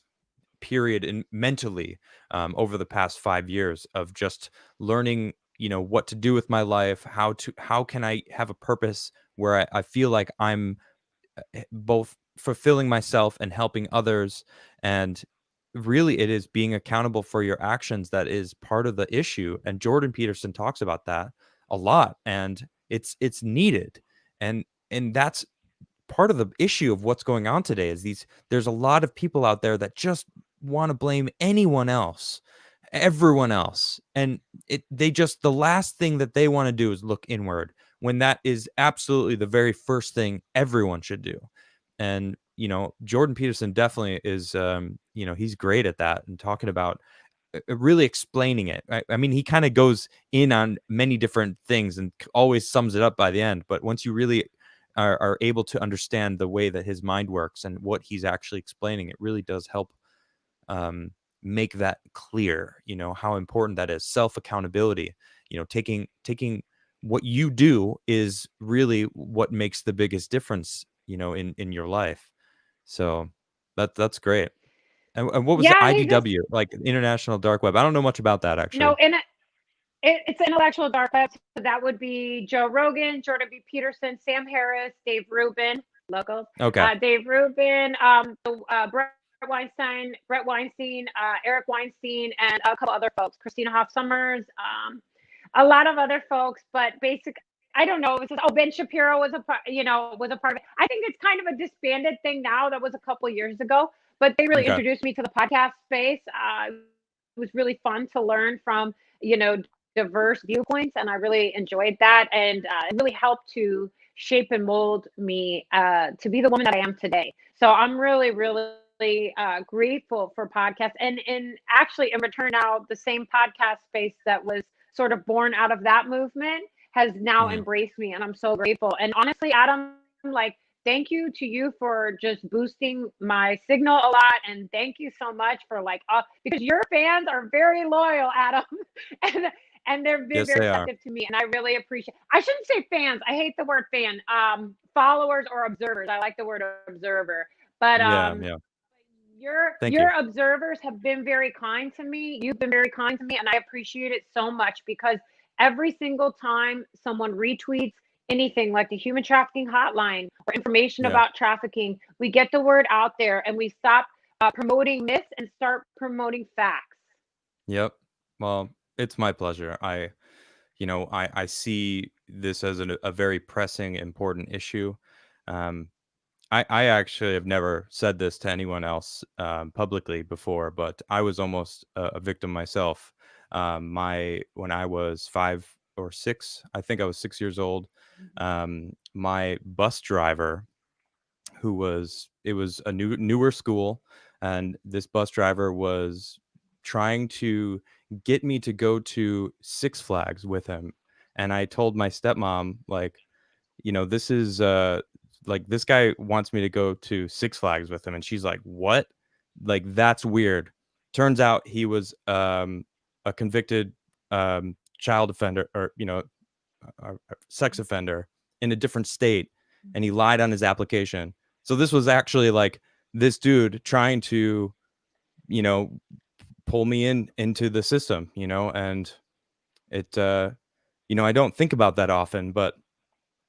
period in mentally over the past 5 years of just learning, what to do with my life, how can I have a purpose where I feel like I'm both fulfilling myself and helping others. And really, it is being accountable for your actions that is part of the issue. And Jordan Peterson talks about that a lot, and it's needed. And that's part of the issue of what's going on today is there's a lot of people out there that just want to blame anyone else, everyone else. And the last thing that they want to do is look inward, when that is absolutely the very first thing everyone should do. And Jordan Peterson definitely is, he's great at that and talking about really explaining it. I mean, he kind of goes in on many different things and always sums it up by the end. But once you really are able to understand the way that his mind works and what he's actually explaining, it really does help um, make that clear. How important that is. Self accountability. Taking what you do is really what makes the biggest difference. In your life. So that's great. And what was the Yeah, they just IDW, like International Dark Web? I don't know much about that no, actually. and it's intellectual dark web. So that would be Joe Rogan, Jordan B. Peterson, Sam Harris, Dave Rubin, locals, Okay. Dave Rubin, Brett Weinstein, Eric Weinstein, and a couple other folks, Christina Hoff Summers, a lot of other folks. But I don't know. It was just, Ben Shapiro was was a part of it. I think it's kind of a disbanded thing now. That was a couple years ago, but they really Okay. introduced me to the podcast space. It was really fun to learn from diverse viewpoints, and I really enjoyed that, and it really helped to shape and mold me to be the woman that I am today. So I'm really, really grateful for podcasts, and actually, in return, now the same podcast space that was sort of born out of that movement has now Mhm. embraced me, and I'm so grateful. And honestly, Adam, like, thank you to you for just boosting my signal a lot, and thank you so much for because your fans are very loyal, Adam, and they've been Yes, very they are. receptive to me, and I really appreciate. I shouldn't say fans. I hate the word fan. Followers or observers. I like the word observer, but Yeah, yeah. Thank your you. observers have been very kind to me. You've been very kind to me, and I appreciate it so much because every single time someone retweets anything like the human trafficking hotline or information Yeah. about trafficking, we get the word out there and we stop promoting myths and start promoting facts. Yep. Well, it's my pleasure. I see this as a very pressing, important issue. Um, I actually have never said this to anyone else publicly before, but I was almost a victim myself. When I was 5 or 6, I think I was 6 years old. My bus driver, it was a newer school, and this bus driver was trying to get me to go to Six Flags with him. And I told my stepmom, like, this is like, this guy wants me to go to Six Flags with him. And she's like, what? Like, that's weird. Turns out he was a convicted child offender, or, a sex offender in a different state. And he lied on his application. So this was actually like this dude trying to, you know, pull me into the system, and it, I don't think about that often, but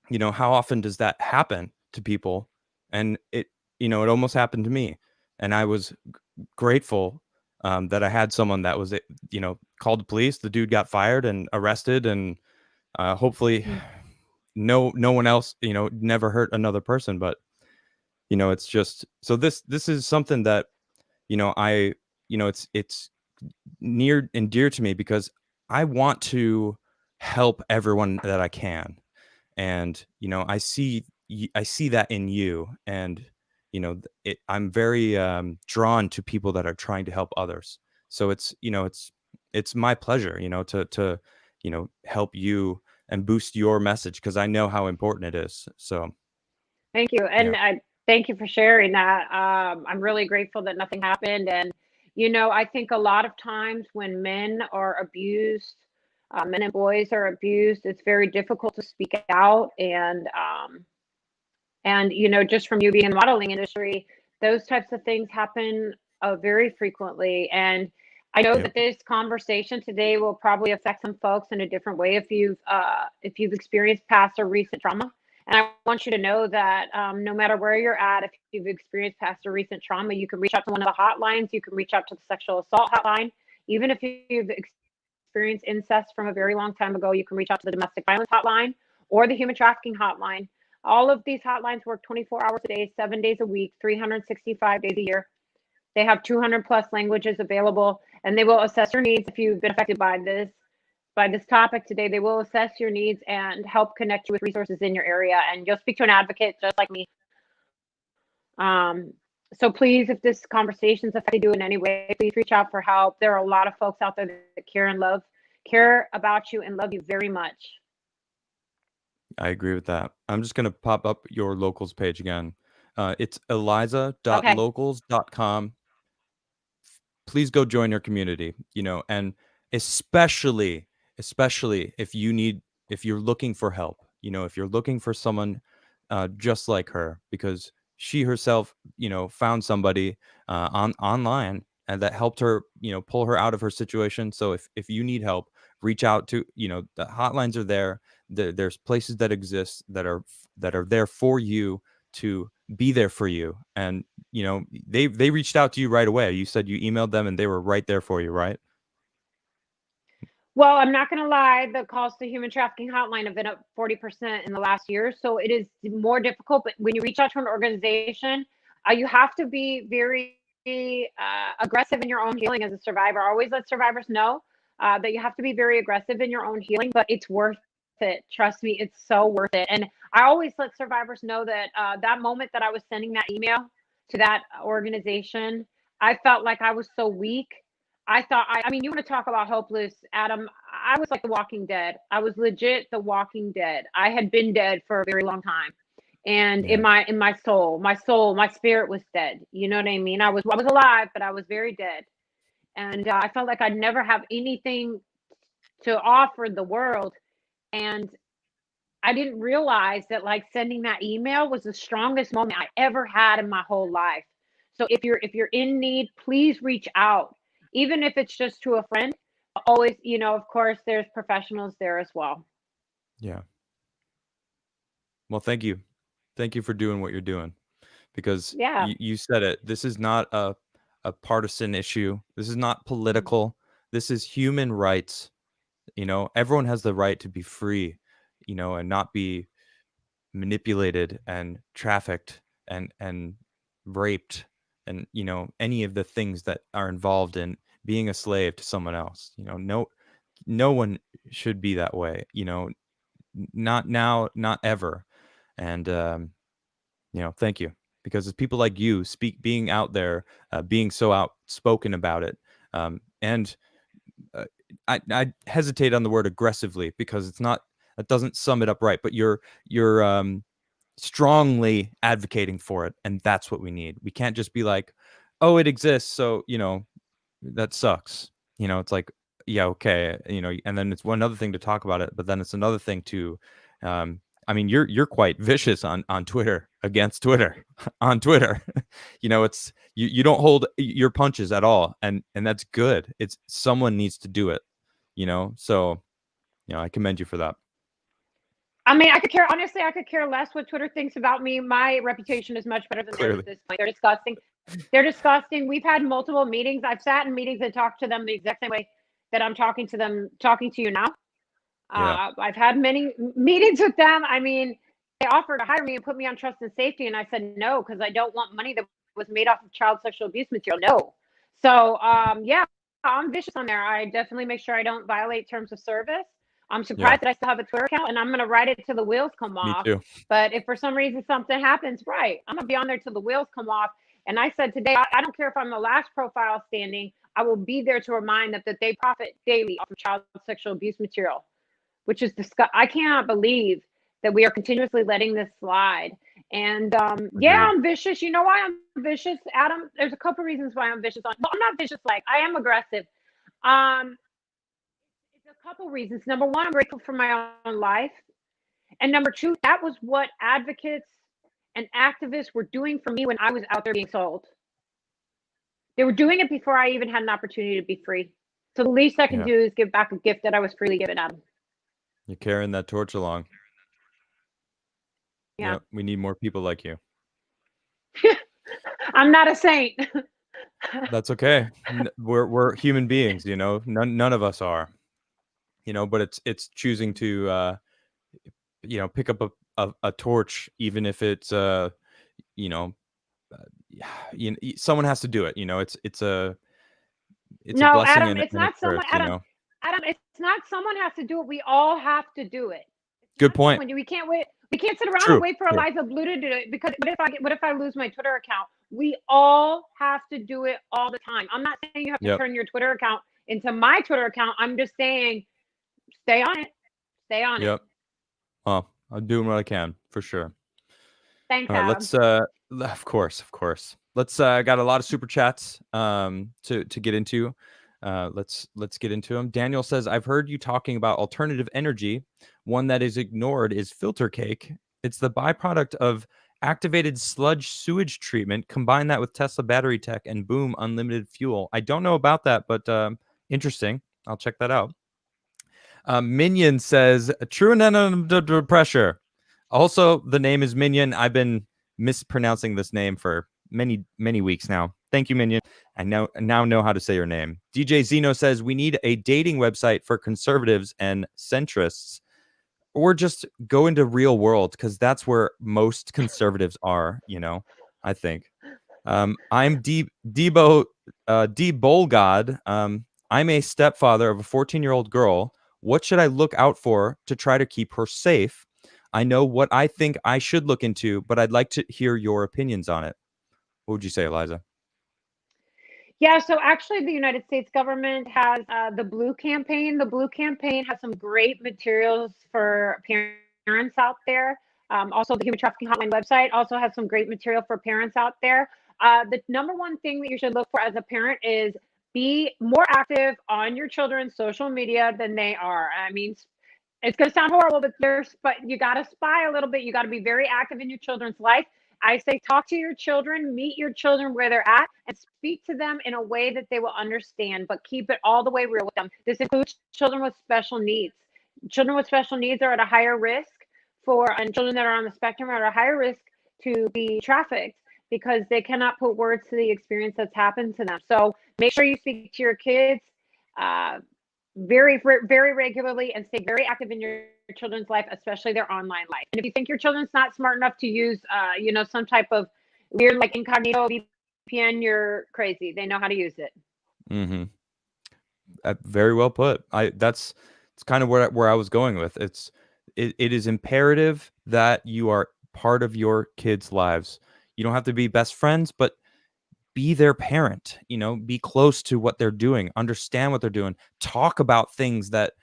how often does that happen to people? And it almost happened to me. And I was grateful that I had someone that was, called the police. The dude got fired and arrested, and hopefully Mm. no one else, never hurt another person. But, it's just, so this is something that, I, it's near and dear to me because I want to help everyone that I can. And I see that in you. And I'm very drawn to people that are trying to help others. So it's my pleasure, to help you and boost your message, because I know how important it is. So Thank you, yeah. and I thank you for sharing that. I'm really grateful that nothing happened, and I think a lot of times when men are abused, men and boys are abused, it's very difficult to speak out, and just from you being in the modeling industry, those types of things happen very frequently. And I know Yep. that this conversation today will probably affect some folks in a different way if you've experienced past or recent trauma. And I want you to know that no matter where you're at, if you've experienced past or recent trauma, you can reach out to one of the hotlines. You can reach out to the sexual assault hotline. Even if you've experienced incest from a very long time ago, you can reach out to the domestic violence hotline or the human trafficking hotline. All of these hotlines work 24 hours a day, 7 days a week, 365 days a year. They have 200 plus languages available, and they will assess your needs if you've been affected by this topic today. They will assess your needs and help connect you with resources in your area, and you'll speak to an advocate just like me. Um, so please, if this conversation's affected you in any way, please reach out for help. There are a lot of folks out there that care about you and love you very much. I agree with that. I'm just going to pop up your locals page again. It's Okay. eliza.locals.com. Please go join your community, and especially if you're looking for help, if you're looking for someone just like her, because she herself, found somebody online, and that helped her, pull her out of her situation. So if you need help, reach out to, the hotlines are there. There's places that exist that are there for you, to be there for you. And they reached out to you right away. You said you emailed them and they were right there for you, right? Well, I'm not going to lie. The calls to human trafficking hotline have been up 40% in the last year. So it is more difficult. But when you reach out to an organization, you have to be very aggressive in your own healing as a survivor. Always let survivors know that you have to be very aggressive in your own healing, but it's worth it. Trust me, it's so worth it. And I always let survivors know that that moment that I was sending that email to that organization, I felt like I was so weak. I mean, you want to talk about hopeless, Adam. I was like the walking dead. I was legit the walking dead. I had been dead for a very long time. And in Yeah. my soul, my spirit was dead. You know what I mean? I was alive, but I was very dead. And I felt like I'd never have anything to offer the world. And I didn't realize that like sending that email was the strongest moment I ever had in my whole life. So if you're in need, please reach out. Even if it's just to a friend. Always, of course, there's professionals there as well. Yeah. Well, thank you for doing what you're doing, because Yeah. you said it. This is not a partisan issue. This is not political. This is human rights. Everyone has the right to be free, and not be manipulated and trafficked and raped, and any of the things that are involved in being a slave to someone else. No one should be that way. Not now, not ever. And thank you, because it's people like you being out there, being so outspoken about it. And uh, I hesitate on the word aggressively, because it's not, that doesn't sum it up right. But you're strongly advocating for it, and that's what we need. We can't just be like, oh, it exists, so that sucks. It's like, yeah, okay, and then it's one other thing to talk about it, but then it's another thing to, I mean, you're quite vicious on Twitter, against Twitter, on Twitter. It's you don't hold your punches at all, and that's good. It's someone needs to do it, so I commend you for that. I mean, honestly, I could care less what Twitter thinks about me. My reputation is much better than theirs Clearly. at this point. They're disgusting. They're disgusting. We've had multiple meetings. I've sat in meetings and talked to them the exact same way that I'm talking to you now. Yeah. I've had many meetings with them. I mean, they offered to hire me and put me on trust and safety, and I said no because I don't want money that was made off of child sexual abuse material. No. So, yeah, I'm vicious on there. I definitely make sure I don't violate terms of service. I'm Yeah. surprised that I still have a Twitter account, and I'm going to write it till the wheels come Me off. too. But if for some reason something happens, right, I'm going to be on there till the wheels come off. And I said today, I don't care if I'm the last profile standing. I will be there to remind them that they profit daily off of child sexual abuse material, which is I cannot believe that we are continuously letting this slide. And yeah, Agreed. I'm vicious. You know why I'm vicious, Adam? There's a couple reasons why I'm vicious. Well, I'm not vicious like I am aggressive. Um, it's a couple reasons. Number one, I'm grateful for my own life, and number two, that was what advocates and activists were doing for me when I was out there being sold. They were doing it before I even had an opportunity to be free. So the least I can Yeah. do is give back a gift that I was freely given, Adam. You're carrying that torch along. Yeah. Yep. We need more people like you. I'm not a saint. That's okay. We're human beings, None of us are. But it's choosing to pick up a torch, even if it's you know someone has to do it. It's a No, blessing Adam, and it's a not curse. someone. Adam, it's not someone has to do it. We all have to do it. It's Good not point. someone. We can't wait. We can't sit around and True. wait for True. Eliza Bleu to do it because what if I lose my Twitter account? We all have to do it all the time. I'm not saying you have to Yep. turn your Twitter account into my Twitter account. I'm just saying stay on it. Stay on it. Yep. Well, I'm doing what I can for sure. Thanks, All right, Adam. let's of course. Let's got a lot of super chats to get into. Let's get into them. Daniel says, I've heard you talking about alternative energy. One that is ignored is filter cake. It's the byproduct of activated sludge sewage treatment. Combine that with Tesla battery tech and boom, unlimited fuel. I don't know about that, but interesting. I'll check that out. Minion says, true and under pressure. Also, the name is Minion. I've been mispronouncing this name for many, many weeks now. Thank you, Minion. I now know how to say your name. DJ Zeno says, we need a dating website for conservatives and centrists, or just go into real world, because that's where most conservatives are, I think. I'm Debo D Bolgod. I'm a stepfather of a 14-year-old girl. What should I look out for to try to keep her safe? I know what I think I should look into, but I'd like to hear your opinions on it. What would you say, Eliza? Yeah, so actually, the United States government has the Blue campaign. The Blue campaign has some great materials for parents out there. Also, the Human Trafficking Hotline website also has some great material for parents out there. The number one thing that you should look for as a parent is be more active on your children's social media than they are. I mean, it's going to sound horrible, but you got to spy a little bit. You got to be very active in your children's life. I say talk to your children, meet your children where they're at, and speak to them in a way that they will understand, but keep it all the way real with them. This includes children with special needs. Children with special needs are at a higher risk and children that are on the spectrum are at a higher risk to be trafficked because they cannot put words to the experience that's happened to them. So make sure you speak to your kids very, very regularly and stay very active in your children's life, especially their online life. And if you think your children's not smart enough to use, some type of weird like incognito VPN, you're crazy. They know how to use it. Mm-hmm. Very well put. It's kind of where I was going with. It is imperative that you are part of your kids' lives. You don't have to be best friends, but be their parent, be close to what they're doing, understand what they're doing, talk about things that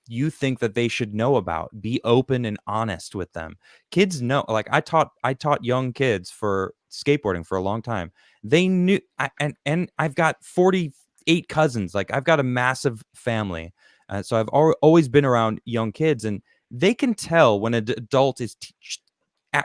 you think that they should know about. Be open and honest with them. Kids know, like I taught young kids for skateboarding for a long time. They knew, and I've got 48 cousins. Like I've got a massive family. So I've always been around young kids, and they can tell when an adult is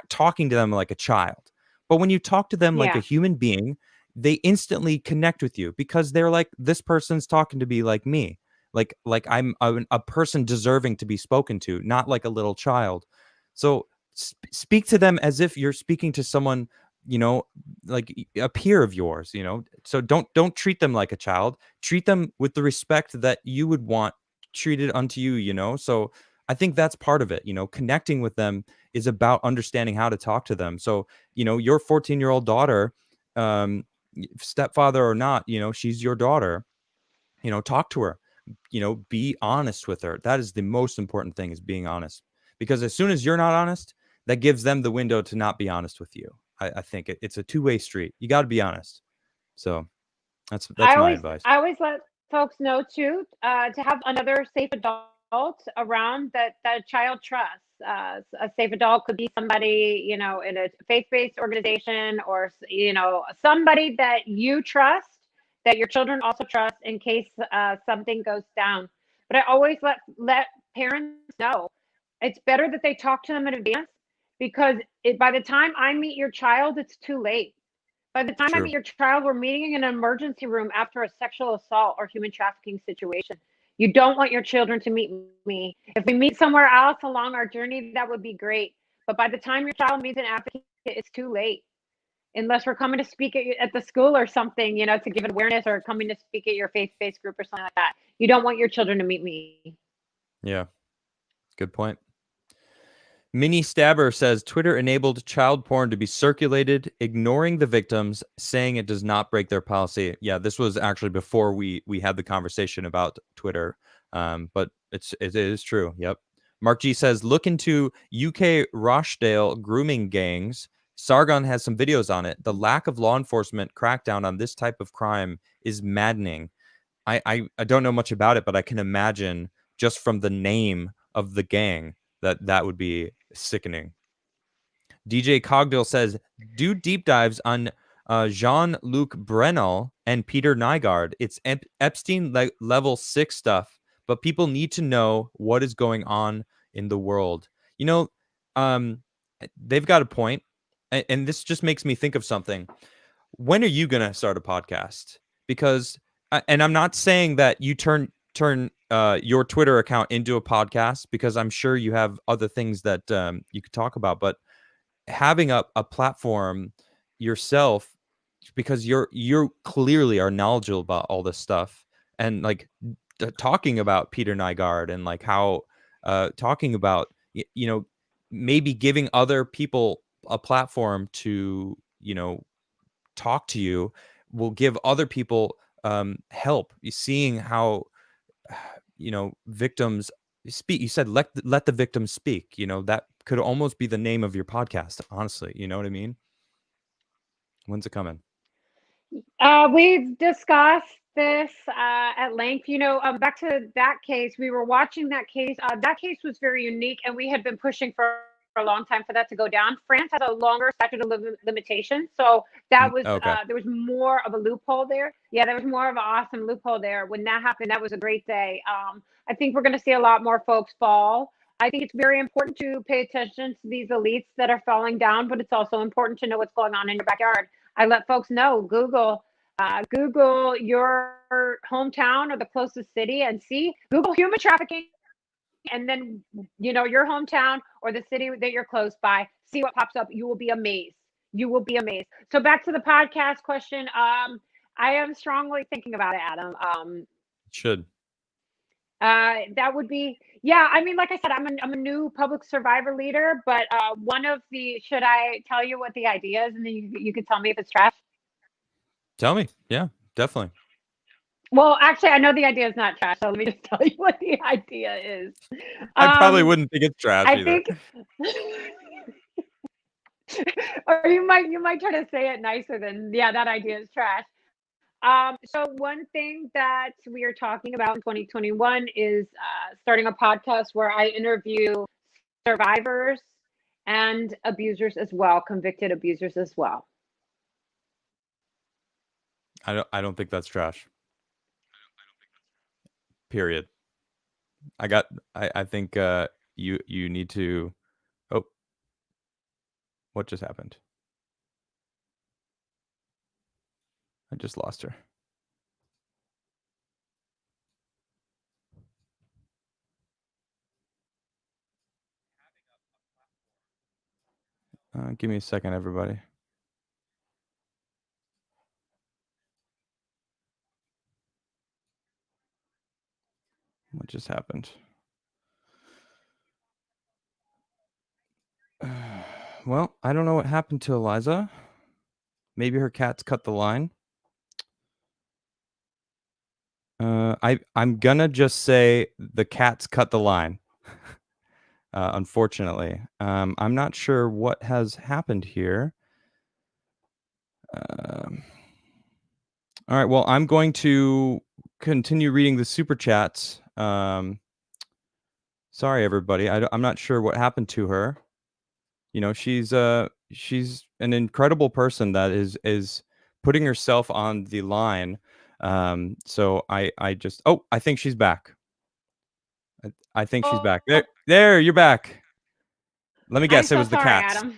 talking to them like a child. But when you talk to them like a Yeah. human being, they instantly connect with you because they're like, this person's talking to me like me. Like I'm a person deserving to be spoken to, not like a little child. So speak to them as if you're speaking to someone, you know, like a peer of yours, you know. So don't treat them like a child. Treat them with the respect that you would want treated unto you, you know. So I think that's part of it, you know. Connecting with them is about understanding how to talk to them. So, you know, your 14-year-old daughter, um, stepfather or not, you know, she's your daughter. You know, talk to her. You know, be honest with her. That is the most important thing, is being honest. Because as soon as you're not honest, that gives them the window to not be honest with you. I think it's a two-way street. You got to be honest. So that's I my always advice. I always let folks know too, to have another safe adult around that a child trusts. A safe adult could be somebody, you know, in a faith-based organization, or you know, somebody that you trust, that your children also trust in case something goes down. But I always let parents know it's better that they talk to them in advance, because by the time I meet your child, it's too late. By the time I True. meet your child, we're meeting in an emergency room after a sexual assault or human trafficking situation. You don't want your children to meet me. If we meet somewhere else along our journey, that would be great. But by the time your child meets an advocate, it's too late. Unless we're coming to speak at the school or something, you know, to give an awareness, or coming to speak at your faith-based group or something like that. You don't want your children to meet me. Yeah. Good point. Mini Stabber says Twitter enabled child porn to be circulated, ignoring the victims, saying it does not break their policy. Yeah, this was actually before we had the conversation about Twitter, but it is true. Yep. Mark G says look into UK Rochdale grooming gangs. Sargon has some videos on it. The lack of law enforcement crackdown on this type of crime is maddening. I don't know much about it, but I can imagine just from the name of the gang that would be sickening. DJ Cogdill says, do deep dives on Jean-Luc Brunel and Peter Nygaard. It's Epstein level 6 stuff, but people need to know what is going on in the world. You know, um, they've got a point, and this just makes me think of something. When are you going to start a podcast? Because, and I'm not saying that you turn your Twitter account into a podcast, because I'm sure you have other things that you could talk about, but having a platform yourself, because you're clearly are knowledgeable about all this stuff, and like talking about Peter Nygaard, and like how talking about you know, maybe giving other people a platform to, you know, talk to you, will give other people help. You seeing how you know, victims speak. You said let the victims speak. You know, that could almost be the name of your podcast, honestly. You know what I mean? When's it coming? We've discussed this at length. You know, back to that case, we were watching that case. That case was very unique, and we had been pushing for a long time for that to go down. France has a longer statute of limitation, so that was Okay. there was more of a loophole there. Yeah, there was more of an awesome loophole there. When that happened, that was a great day. I think we're going to see a lot more folks fall. I think it's very important to pay attention to these elites that are falling down, but it's also important to know what's going on in your backyard. I let folks know. Google your hometown or the closest city and see. Google human trafficking, and then you know your hometown or the city that you're close by. See what pops up. You will be amazed. You will be amazed. So back to the podcast question. I am strongly thinking about it, Adam. Should. That would be, yeah. I mean, like I said, I'm a new public survivor leader, but one of the, should I tell you what the idea is, and then you could tell me if it's trash? Tell me. Yeah, definitely. Well, actually, I know the idea is not trash, so let me just tell you what the idea is. I probably Um, wouldn't think it's trash I either. think, or you might try to say it nicer than, yeah, that idea is trash. So one thing that we are talking about in 2021 is starting a podcast where I interview survivors and abusers as well, convicted abusers as well. I don't think that's trash. Period. I think you need to. Oh, what just happened? I just lost her. Give me a second, everybody. What just happened? Well, I don't know what happened to Eliza. Maybe her cat's cut the line. I'm gonna just say the cat's cut the line. Unfortunately, I'm not sure what has happened here. All right. Well, I'm going to continue reading the super chats. Sorry, everybody. I'm not sure what happened to her. You know, she's an incredible person that is putting herself on the line. So I just I think she's back. I think she's back. Oh, There, you're back. Let me I'm guess, it so was the sorry, cats. Adam.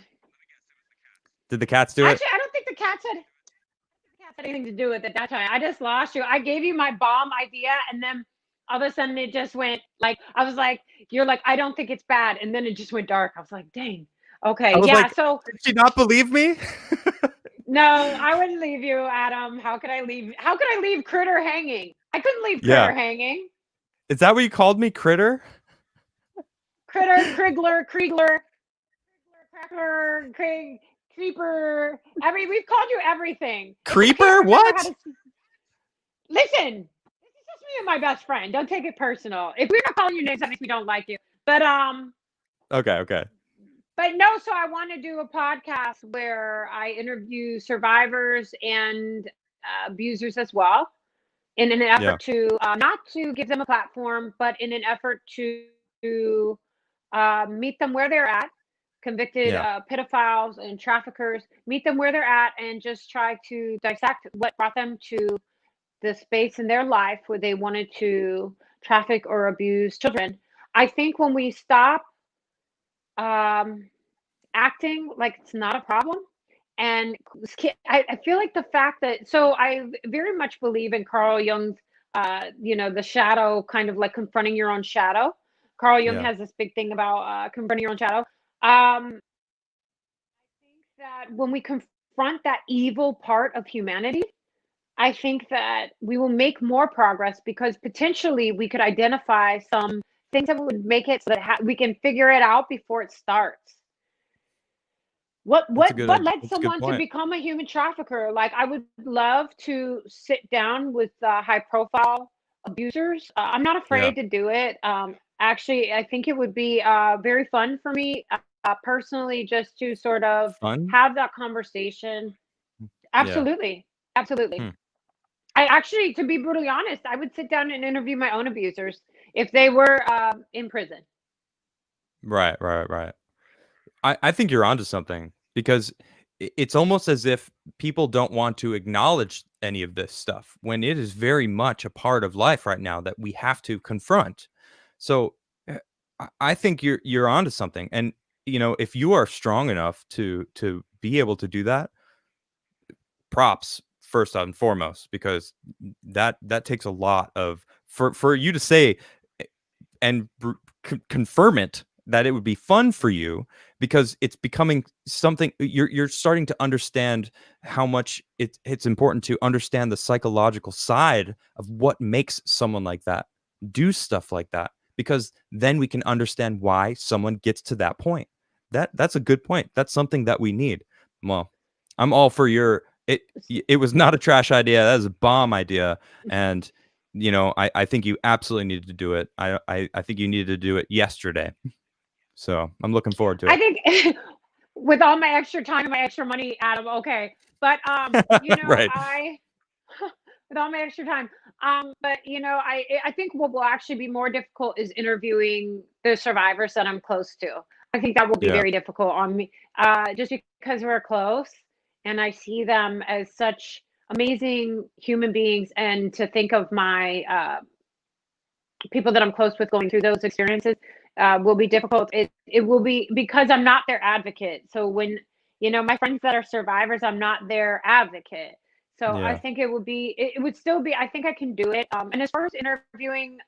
Did the cats do it? Actually, I don't think the cats had anything to do with it that time. I just lost you. I gave you my bomb idea, and then all of a sudden it just went like I was like, "You're like, I don't think it's bad," and then it just went dark. I was like, "Dang, I okay, was yeah." like, So did she not believe me? no, I wouldn't leave you, Adam. How could I leave? How could I leave Critter hanging? I couldn't leave Yeah. Critter hanging. Is that what you called me, Critter? Critter, Crigler, Cracker, Craig, Creeper. We've called you everything. If you Creeper? can't remember how What? to listen, this is just me and my best friend. Don't take it personal. If we're not calling you names, that means we don't like you. Okay. But no. So I want to do a podcast where I interview survivors and abusers as well, in an Yeah. effort to not to give them a platform, but in an effort to meet them where they're at, convicted Yeah. pedophiles and traffickers, meet them where they're at, and just try to dissect what brought them to the space in their life where they wanted to traffic or abuse children. I think when we stop um, acting like it's not a problem, and I feel like the fact that so I very much believe in Carl Jung's, the shadow, kind of like confronting your own shadow. Carl Jung Yeah. has this big thing about confronting your own shadow. I think that when we confront that evil part of humanity, I think that we will make more progress because potentially we could identify some things that would make it so that we can figure it out before it starts. What led That's a good someone to point. become a human trafficker? Like, I would love to sit down with high profile abusers. I'm not Yeah. afraid to do it. Actually, I think it would be very fun for me personally, just to sort of Fun? have that conversation. Yeah. Absolutely, absolutely. Hmm. I actually, to be brutally honest, I would sit down and interview my own abusers if they were in prison. Right. I think you're onto something because it's almost as if people don't want to acknowledge any of this stuff when it is very much a part of life right now that we have to confront. So eh, I think you're onto something, and you know, if you are strong enough to be able to do that, props first and foremost, because that takes a lot of for you to say and confirm it that it would be fun for you, because it's becoming something you're starting to understand how much it's important to understand the psychological side of what makes someone like that do stuff like that, because then we can understand why someone gets to that point. That's a good point. That's something that we need. Well, I'm all for your it was not a trash idea. That was a bomb idea. And you know, I think you absolutely needed to do it. I think you needed to do it yesterday. So I'm looking forward to I it. think with all my extra time and my extra money, Adam, okay. But Right. with all my extra time. But I think what will actually be more difficult is interviewing the survivors that I'm close to. I think that will be Yeah. very difficult on me, just because we're close, and I see them as such amazing human beings, and to think of my people that I'm close with going through those experiences will be difficult. It will be because I'm not their advocate. So when my friends that are survivors, I'm not their advocate. So I Yeah. think it would still be. I think I can do it. And as far as interviewing,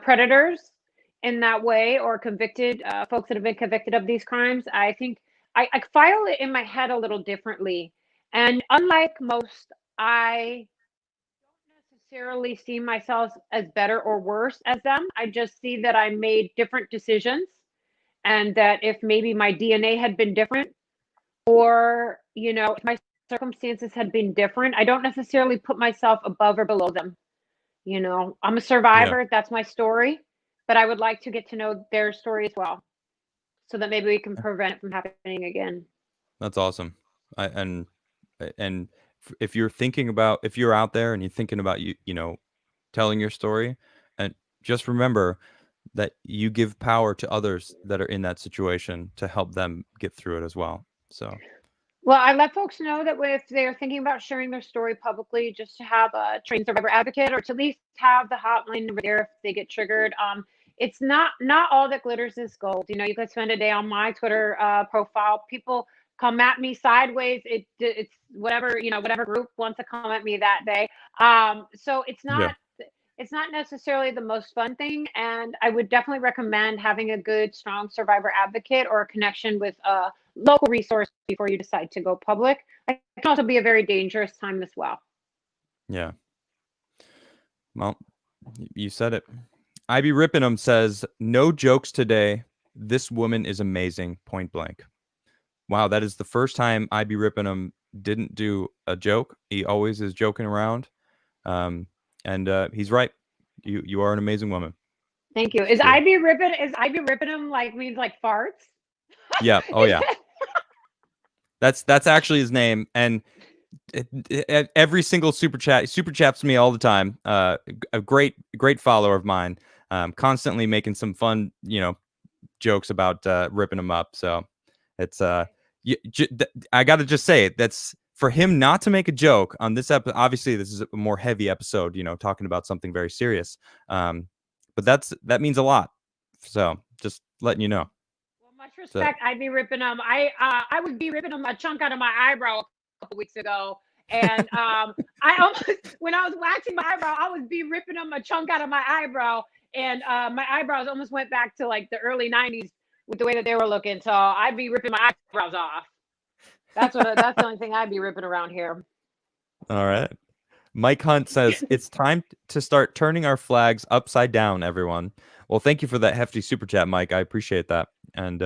predators in that way, or convicted folks that have been convicted of these crimes, I think I file it in my head a little differently. And unlike most, I necessarily see myself as better or worse as them. I just see that I made different decisions, and that if maybe my DNA had been different, or if my circumstances had been different, I don't necessarily put myself above or below them. I'm a Yeah. survivor, that's my story, but I would like to get to know their story as well, so that maybe we can prevent it from happening again. That's awesome. And if you're thinking about, if you're out there and you're thinking about telling your story, and just remember that you give power to others that are in that situation to help them get through it as well. So, Well, I let folks know that if they're thinking about sharing their story publicly, just to have a trained survivor advocate, or to at least have the hotline number there if they get triggered. It's not all that glitters is gold. You could spend a day on my Twitter profile. People come at me sideways. It's whatever whatever group wants to come at me that day. So yeah. it's not necessarily the most fun thing, and I would definitely recommend having a good, strong survivor advocate, or a connection with a local resource before you decide to go public. It can also be a very dangerous time as well. Yeah. Well, you said it. Ivy Rippenham says, "No jokes today. This woman is amazing, point blank." Wow, that is the first time Ivy Rippenham didn't do a joke. He always is joking around. Um, and he's right. You are an amazing woman. Thank you. For sure. Is Ivy Rippenham like means like farts? Yeah. Oh Is yeah. that That's actually his name. And every single super chats me all the time. A great follower of mine. Constantly making some fun, jokes about ripping him up. So it's I got to just say, that's for him not to make a joke on this episode. Obviously, this is a more heavy episode, talking about something very serious. But that means a lot. So just letting you know. well, much So respect, Ivy Rippenham. I would be ripping him a chunk out of my eyebrow a couple weeks ago. And I almost when I was waxing my eyebrow, I was be ripping him a chunk out of my eyebrow. And my eyebrows almost went back to like the early '90s with the way that they were looking. So I'd be ripping my eyebrows off. That's the only thing I'd be ripping around here. all right. Mike Hunt says, "It's time to start turning our flags upside down, everyone." Well, thank you for that hefty super chat, Mike. I appreciate that. And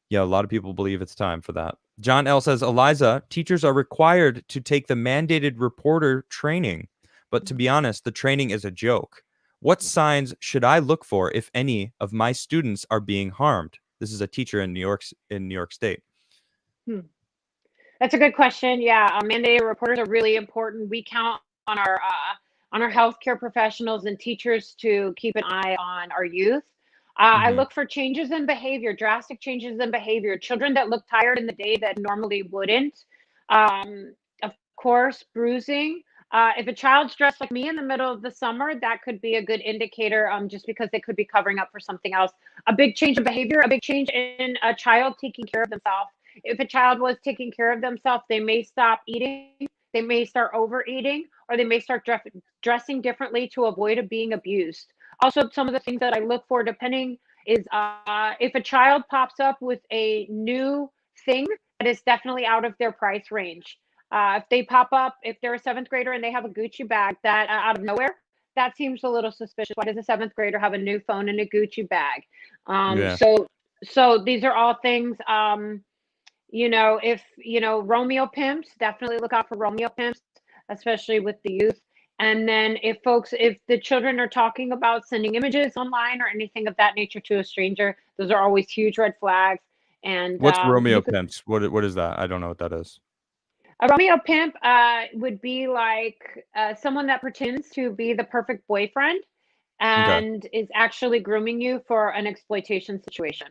yeah, a lot of people believe it's time for that. John L says, "Eliza, teachers are required to take the mandated reporter training, but to be honest, the training is a joke. What signs should I look for if any of my students are being harmed?" This is a teacher in New York State. Hmm. That's a good question. Yeah, mandated reporters are really important. We count on our healthcare professionals and teachers to keep an eye on our youth. I Hmm. look for changes in behavior, drastic changes in behavior. Children that look tired in the day that normally wouldn't. Of course, bruising. If a child's dressed like me in the middle of the summer, that could be a good indicator, just because they could be covering up for something else. A big change in behavior, a big change in a child taking care of themselves. If a child was taking care of themselves, they may stop eating, they may start overeating, or they may start dressing differently to avoid being abused. Also, some of the things that I look for, depending, is if a child pops up with a new thing that is definitely out of their price range. If they pop up, if they're a seventh grader and they have a Gucci bag that out of nowhere, that seems a little suspicious. Why does a seventh grader have a new phone and a Gucci bag? Um, Yeah. so, so these are all things. If Romeo pimps, definitely look out for Romeo pimps, especially with the youth. And then if the children are talking about sending images online or anything of that nature to a stranger, those are always huge red flags. And What's you Romeo could Pimps? What is that? I don't know what that is. A Romeo pimp would be like someone that pretends to be the perfect boyfriend Okay. and is actually grooming you for an exploitation situation.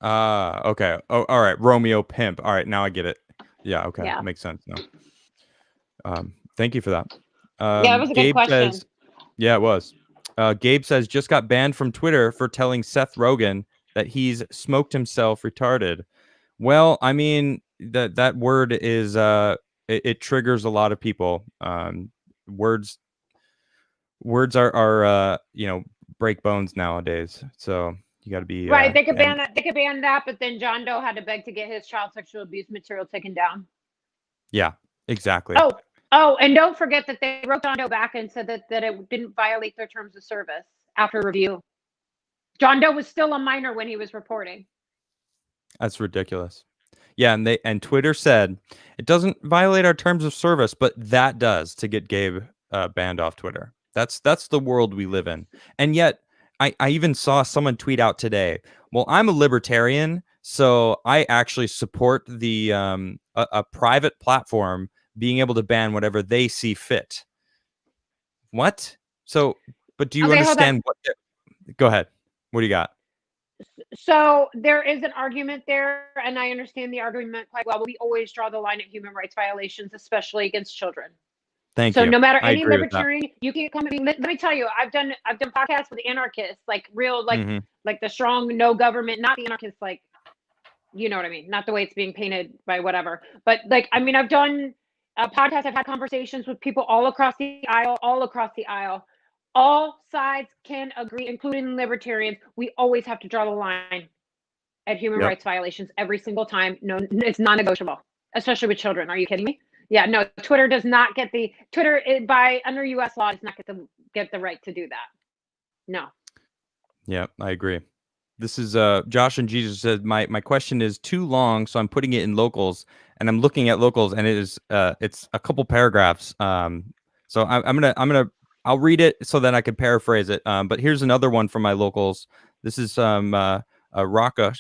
Okay. Oh, all right. Romeo pimp. All right, now I get it. Yeah, okay. Yeah. Makes sense now. Thank you for that. Yeah, it was a good Gabe question. says, yeah, it was. Gabe says just got banned from Twitter for telling Seth Rogen that he's smoked himself retarded. Well, I mean, that word is it triggers a lot of people. Words words are break bones nowadays. So you got to be Right, they could ban and that. They could ban that, but then John Doe had to beg to get his child sexual abuse material taken down. yeah, exactly. Oh, oh, and don't forget that they wrote John Doe back and said that it didn't violate their terms of service after review. John Doe was still a minor when he was reporting. That's ridiculous. Yeah, and Twitter said it doesn't violate our terms of service, but that does to get Gabe banned off Twitter. That's the world we live in. And yet, I even saw someone tweet out today. Well, I'm a libertarian, so I actually support the a private platform being able to ban whatever they see fit. What? So, but do you Okay, hold on. understand what? Go ahead. What do you got? So there is an argument there, and I understand the argument quite well. But we always draw the line at human rights violations, especially against children. Thank So you. no matter I any agree with that. libertarian, you can't come. I mean, let me tell you, I've done podcasts with anarchists, like real, Hmm. like the strong no government, not the anarchists, like you know what I mean, not the way it's being painted by whatever. But like, I mean, I've done a podcast. I've had conversations with people all across the aisle, all across the aisle. All sides can agree, including libertarians. We always have to draw the line at human Yep. rights violations every single time. No, it's non-negotiable, especially with children. Are you kidding me? Yeah, no. Twitter does not get the Twitter by under U.S. law does not get the right to do that. No. Yeah, I agree. This is Josh and Jesus said my question is too long, so I'm putting it in locals, and I'm looking at locals, and it's a couple paragraphs. So I'll read it so that I can paraphrase it. But here's another one from my locals. This is Rockusk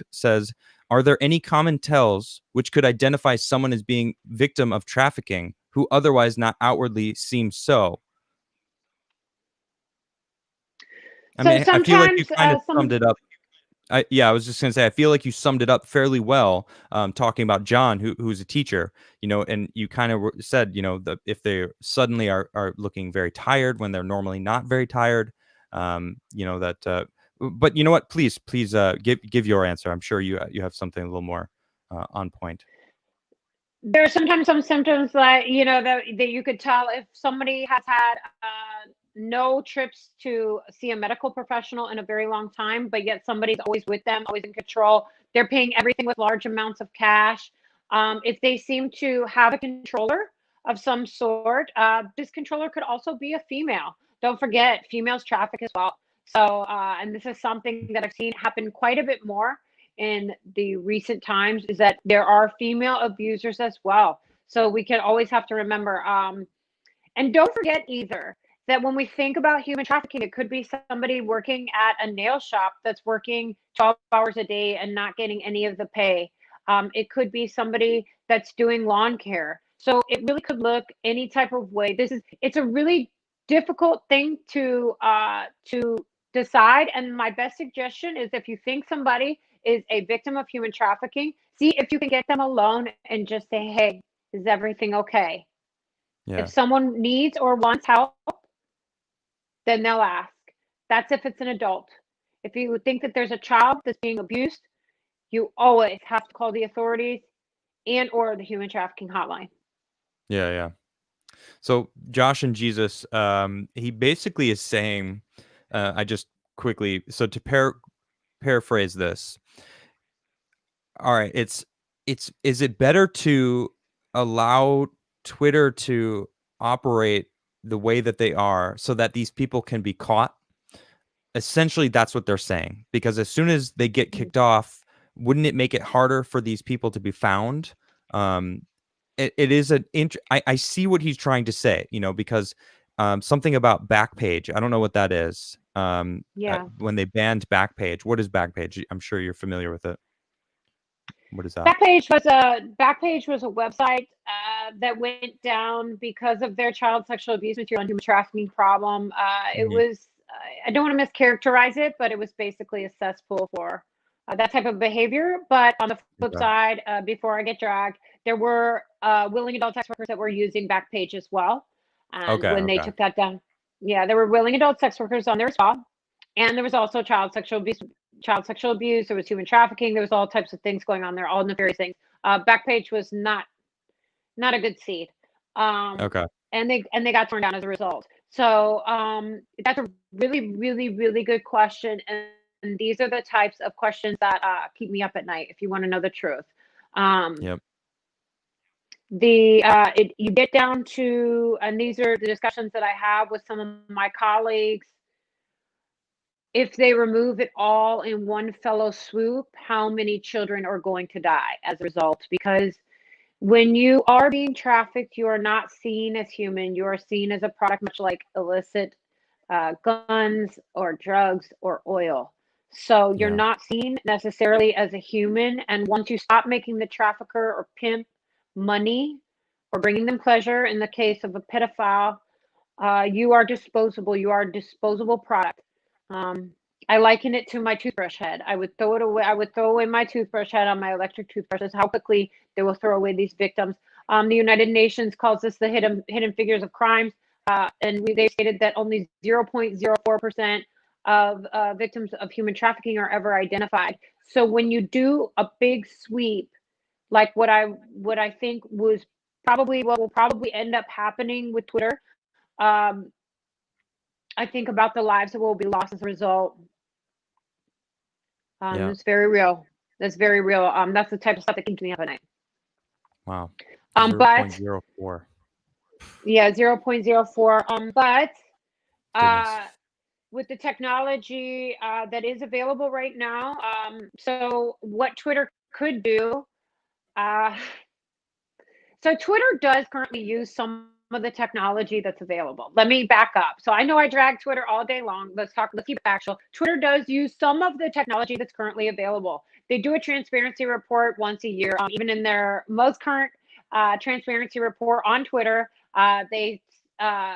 says, are there any common tells which could identify someone as being victim of trafficking who otherwise not outwardly seems so? I So mean, I feel like you sometimes kind of summed some it up. I was just gonna say, I feel like you summed it up fairly well, talking about John, who's a teacher, and you kind of said, if they suddenly are looking very tired when they're normally not very tired, that. But you know what? Please, give your answer. I'm sure you have something a little more on point. there's sometimes some symptoms that that you could tell if somebody has had no trips to see a medical professional in a very long time, but yet somebody's always with them, always in control. They're paying everything with large amounts of cash. If they seem to have a controller of some sort, this controller could also be a female. Don't forget, females traffic as well. So, and this is something that I've seen happen quite a bit more in the recent times, is that there are female abusers as well. So we can always have to remember. And don't forget either that when we think about human trafficking, it could be somebody working at a nail shop that's working 12 hours a day and not getting any of the pay. It could be somebody that's doing lawn care. So it really could look any type of way. It's a really difficult thing to decide. And my best suggestion is, if you think somebody is a victim of human trafficking, see if you can get them alone and just say, hey, is everything okay? If Yeah. someone needs or wants help, then they'll ask. That's if it's an adult. If you think that there's a child that's being abused, you always have to call the authorities and or the human trafficking hotline. Yeah. Yeah. So Josh and Jesus, he basically is saying, I just quickly, so to paraphrase this, all right, is it better to allow Twitter to operate the way that they are so that these people can be caught? Essentially, that's what they're saying, because as soon as they get kicked off, wouldn't it make it harder for these people to be found? Um, it is I see what he's trying to say, because something about Backpage, I don't know what that is. Yeah. When they banned Backpage, what is Backpage? I'm sure you're familiar with it. What is that? Backpage was a website that went down because of their child sexual abuse material and human trafficking problem. It Mhm. was I don't want to mischaracterize it, but it was basically a cesspool for that type of behavior. But on the flip Okay. side, before I get dragged, there were willing adult sex workers that were using Backpage as well. And Okay. when they Okay. took that down, yeah, there were willing adult sex workers on there as well. And there was also child sexual abuse. There was human trafficking. There was all types of things going on there, all nefarious things. Backpage was not a good seed, um, Okay. and they got torn down as a result. So that's a really, really, really good question, and these are the types of questions that keep me up at night. If you want to know the truth, um, Yep. you get down to, and these are the discussions that I have with some of my colleagues. If they remove it all in one fellow swoop, how many children are going to die as a result? Because when you are being trafficked, you are not seen as human. You are seen as a product, much like illicit guns or drugs or oil. So you're Yeah. not seen necessarily as a human. And once you stop making the trafficker or pimp money or bringing them pleasure, in the case of a pedophile, you are disposable. You are a disposable product. Um, I liken it to my toothbrush head. I would throw it away. I would throw away my toothbrush head on my electric toothbrushes. How quickly they will throw away these victims. The United Nations calls this the hidden figures of crimes, and they stated that only 0.04% of victims of human trafficking are ever identified. So when you do a big sweep, like what I think was probably what will probably end up happening with Twitter, um, I think about the lives that will be lost as a result. Yeah. It's very real. That's very real. That's the type of stuff that keeps me up at night. Wow. But 0.04. yeah, 0.04. But Goodness. uh, with the technology that is available right now, so what Twitter could do, uh, so Twitter does currently use some of the technology that's available. Let me back up. So I know I drag Twitter all day long. Let's keep it factual. Twitter does use some of the technology that's currently available. They do a transparency report once a year. Even in their most current transparency report on Twitter, they uh,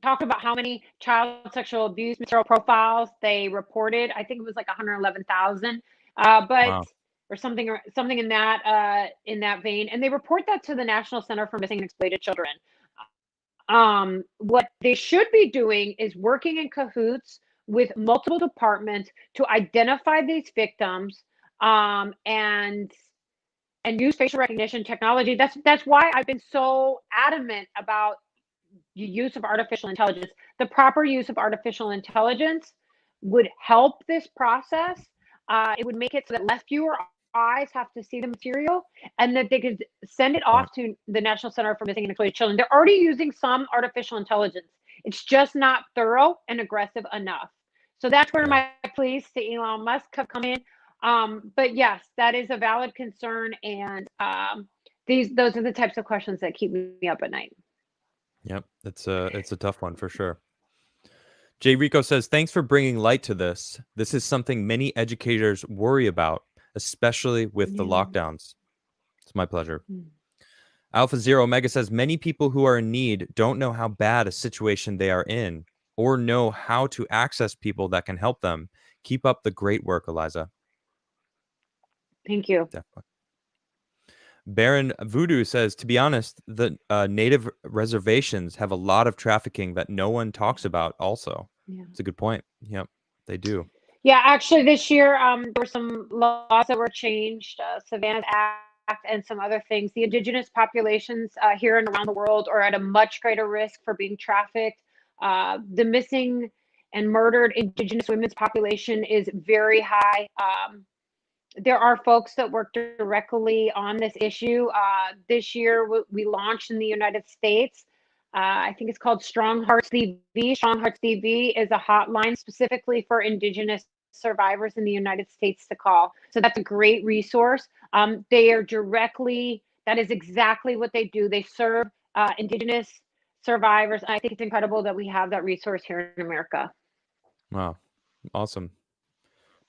talk about how many child sexual abuse material profiles they reported. I think it was like 111,000. But Wow. or something in that vein, and they report that to the National Center for Missing and Exploited Children. What they should be doing is working in cahoots with multiple departments to identify these victims, and use facial recognition technology. That's why I've been so adamant about the use of artificial intelligence. The proper use of artificial intelligence would help this process. It would make it so that less fewer eyes have to see the material, and that they could send it Good point. off to the National Center for Missing and Exploited Children. They're already using some artificial intelligence. It's just not thorough and aggressive enough. So that's where Yeah. my pleas to Elon Musk have come in. But yes, that is a valid concern, and those are the types of questions that keep me up at night. Yep. It's a tough one for sure. Jay Rico says, "Thanks for bringing light to this. This is something many educators worry about, especially with the Yeah. lockdowns." It's my pleasure. Mm. Alpha Zero Omega says, "Many people who are in need don't know how bad a situation they are in or know how to access people that can help them. Keep up the great work, Eliza." Thank you. Definitely. Baron Voodoo says, "To be honest, the native reservations have a lot of trafficking that no one talks about also." Yeah. It's a good point. Yep, they do. Yeah, actually, this year there were some laws that were changed, Savannah Act, and some other things. The indigenous populations here and around the world are at a much greater risk for being trafficked. The missing and murdered indigenous women's population is very high. There are folks that work directly on this issue. This year, we launched in the United States. I think it's called Strong Hearts TV. Strong Hearts TV is a hotline specifically for Indigenous survivors in the United States to call. So that's a great resource. They are directly, that is exactly what they do. They serve Indigenous survivors. And I think it's incredible that we have that resource here in America. Wow, awesome.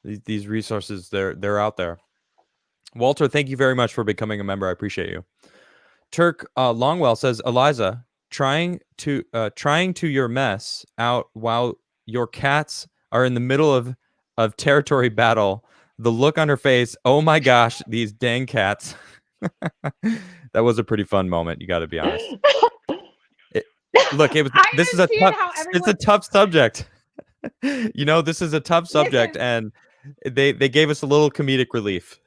These resources, they're out there. Walter, thank you very much for becoming a member. I appreciate you. Turk Longwell says, Eliza, trying to your mess out while your cats are in the middle of territory battle. The look on her face, oh my gosh, these dang cats. That was a pretty fun moment. You got to be honest. It, look, it was. I This is a understand tough. how It's everyone a tough subject. This is a tough subject, listen. and they gave us a little comedic relief.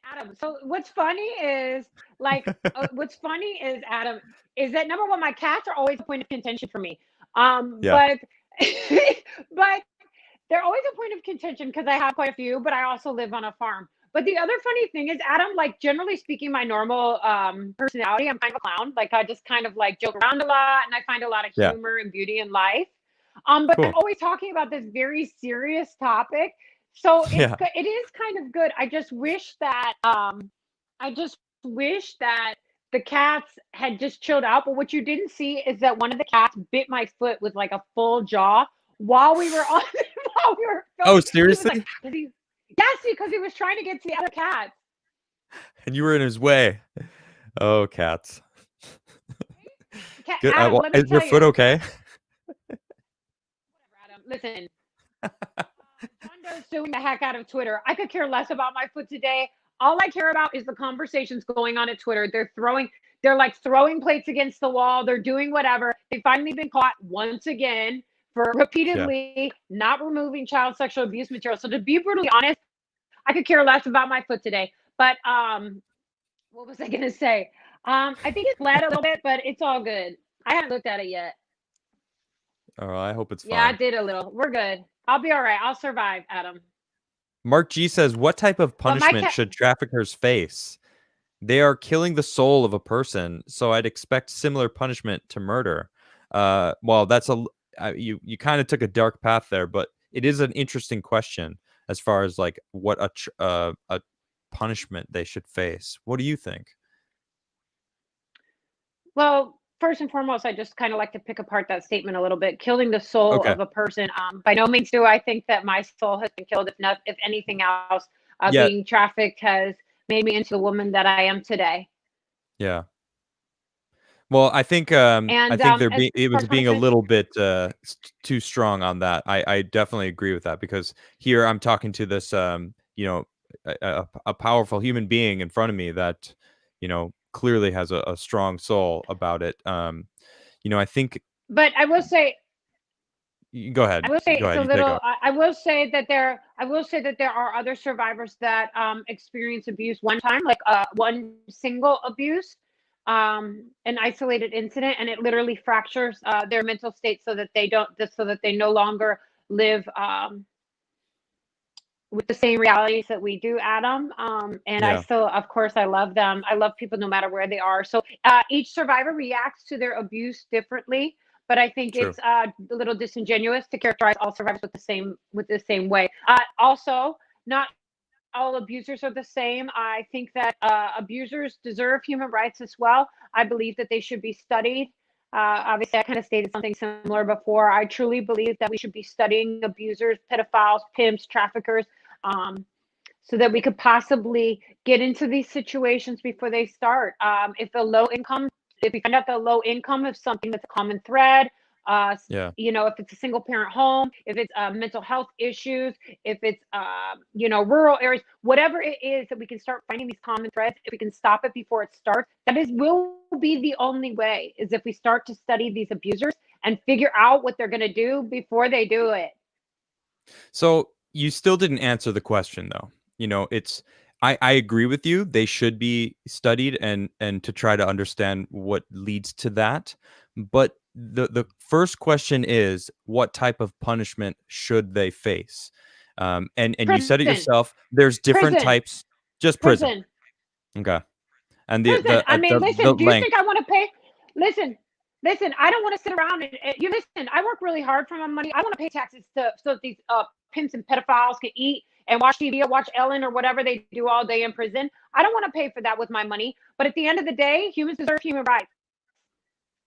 Adam. So what's funny is Adam is that number one, my cats are always a point of contention for me. Yeah, But but they're always a point of contention because I have quite a few, but I also live on a farm. But the other funny thing is, Adam, like generally speaking, my normal personality, I'm kind of a clown. Like I just kind of like joke around a lot and I find a lot of yeah, humor and beauty in life. But I'm cool. always talking about this very serious topic. So Yeah, it is kind of good. I just wish that the cats had just chilled out. But what you didn't see is that one of the cats bit my foot with like a full jaw while we were on while we were oh, filming. He was like, seriously? yes, because he was trying to get to the other cats. And you were in his way. Oh, cats. Good. Adam, Well, let me is your tell foot you, okay? Adam, listen. Honda's suing the heck out of Twitter. I could care less about my foot today. All I care about is the conversations going on at Twitter. They're like throwing plates against the wall. They're doing whatever. They've finally been caught once again for Yeah. repeatedly not removing child sexual abuse material. So to be brutally honest, I could care less about my foot today. But what was I gonna say? I think it bled a little bit, but it's all good. I haven't looked at it yet. Oh, I hope it's Yeah, I fine. did a little. We're good. I'll be all right. I'll survive, Adam. Mark G says, "What type of But my punishment cat. should traffickers face? They are killing the soul of a person, so I'd expect similar punishment to murder." Well, you kind of took a dark path there, but it is an interesting question as far as like what a punishment they should face. What do you think? Well, first and foremost, I just kind of like to pick apart that statement a little bit. Killing the soul Okay. of a person. By no means do I think that my soul has been killed. If anything else, Yeah. being trafficked has made me into the woman that I am today. Yeah. Well, I And think as it far was as being a punishment, little bit too strong on that. I definitely agree with that because here I'm talking to this a powerful human being in front of me that clearly has a strong soul about it. I think but go I ahead. will say Go it's ahead. a You take little. over. I will say that there are other survivors that experience abuse one time, like one single abuse, an isolated incident, and it literally fractures their mental state so that they don't, so that they no longer live with the same realities that we do, Adam. And I Yeah, still, of course, I love them. I love people no matter where they are. So each survivor reacts to their abuse differently. But I think true. it's a little disingenuous to characterize all survivors with the same way. Also, not all abusers are the same. I think that abusers deserve human rights as well. I believe that they should be studied. Obviously, I kind of stated something similar before. I truly believe that we should be studying abusers, pedophiles, pimps, traffickers, um, so that we could possibly get into these situations before they start. If we find out that low income is something that's a common thread, Yeah. if it's a single parent home, if it's mental health issues, if it's rural areas, whatever it is, that we can start finding these common threads. If we can stop it before it starts, that is will be the only way. Is if we start to study these abusers and figure out what they're going to do before they do it. So you still didn't answer the question though. I agree with you. They should be studied and to try to understand what leads to that. But the first question is what type of punishment should they face? And you said it Prison, yourself. There's different prison, types. Just prison. prison. Okay. And Prison. I mean, the listen, do you length. think I want to pay? Listen, listen, I don't want to sit around you listen. I work really hard for my money. I want to pay taxes so that these pimps and pedophiles can eat and watch TV or watch Ellen or whatever they do all day in prison. I don't want to pay for that with my money. But at the end of the day, humans deserve human rights.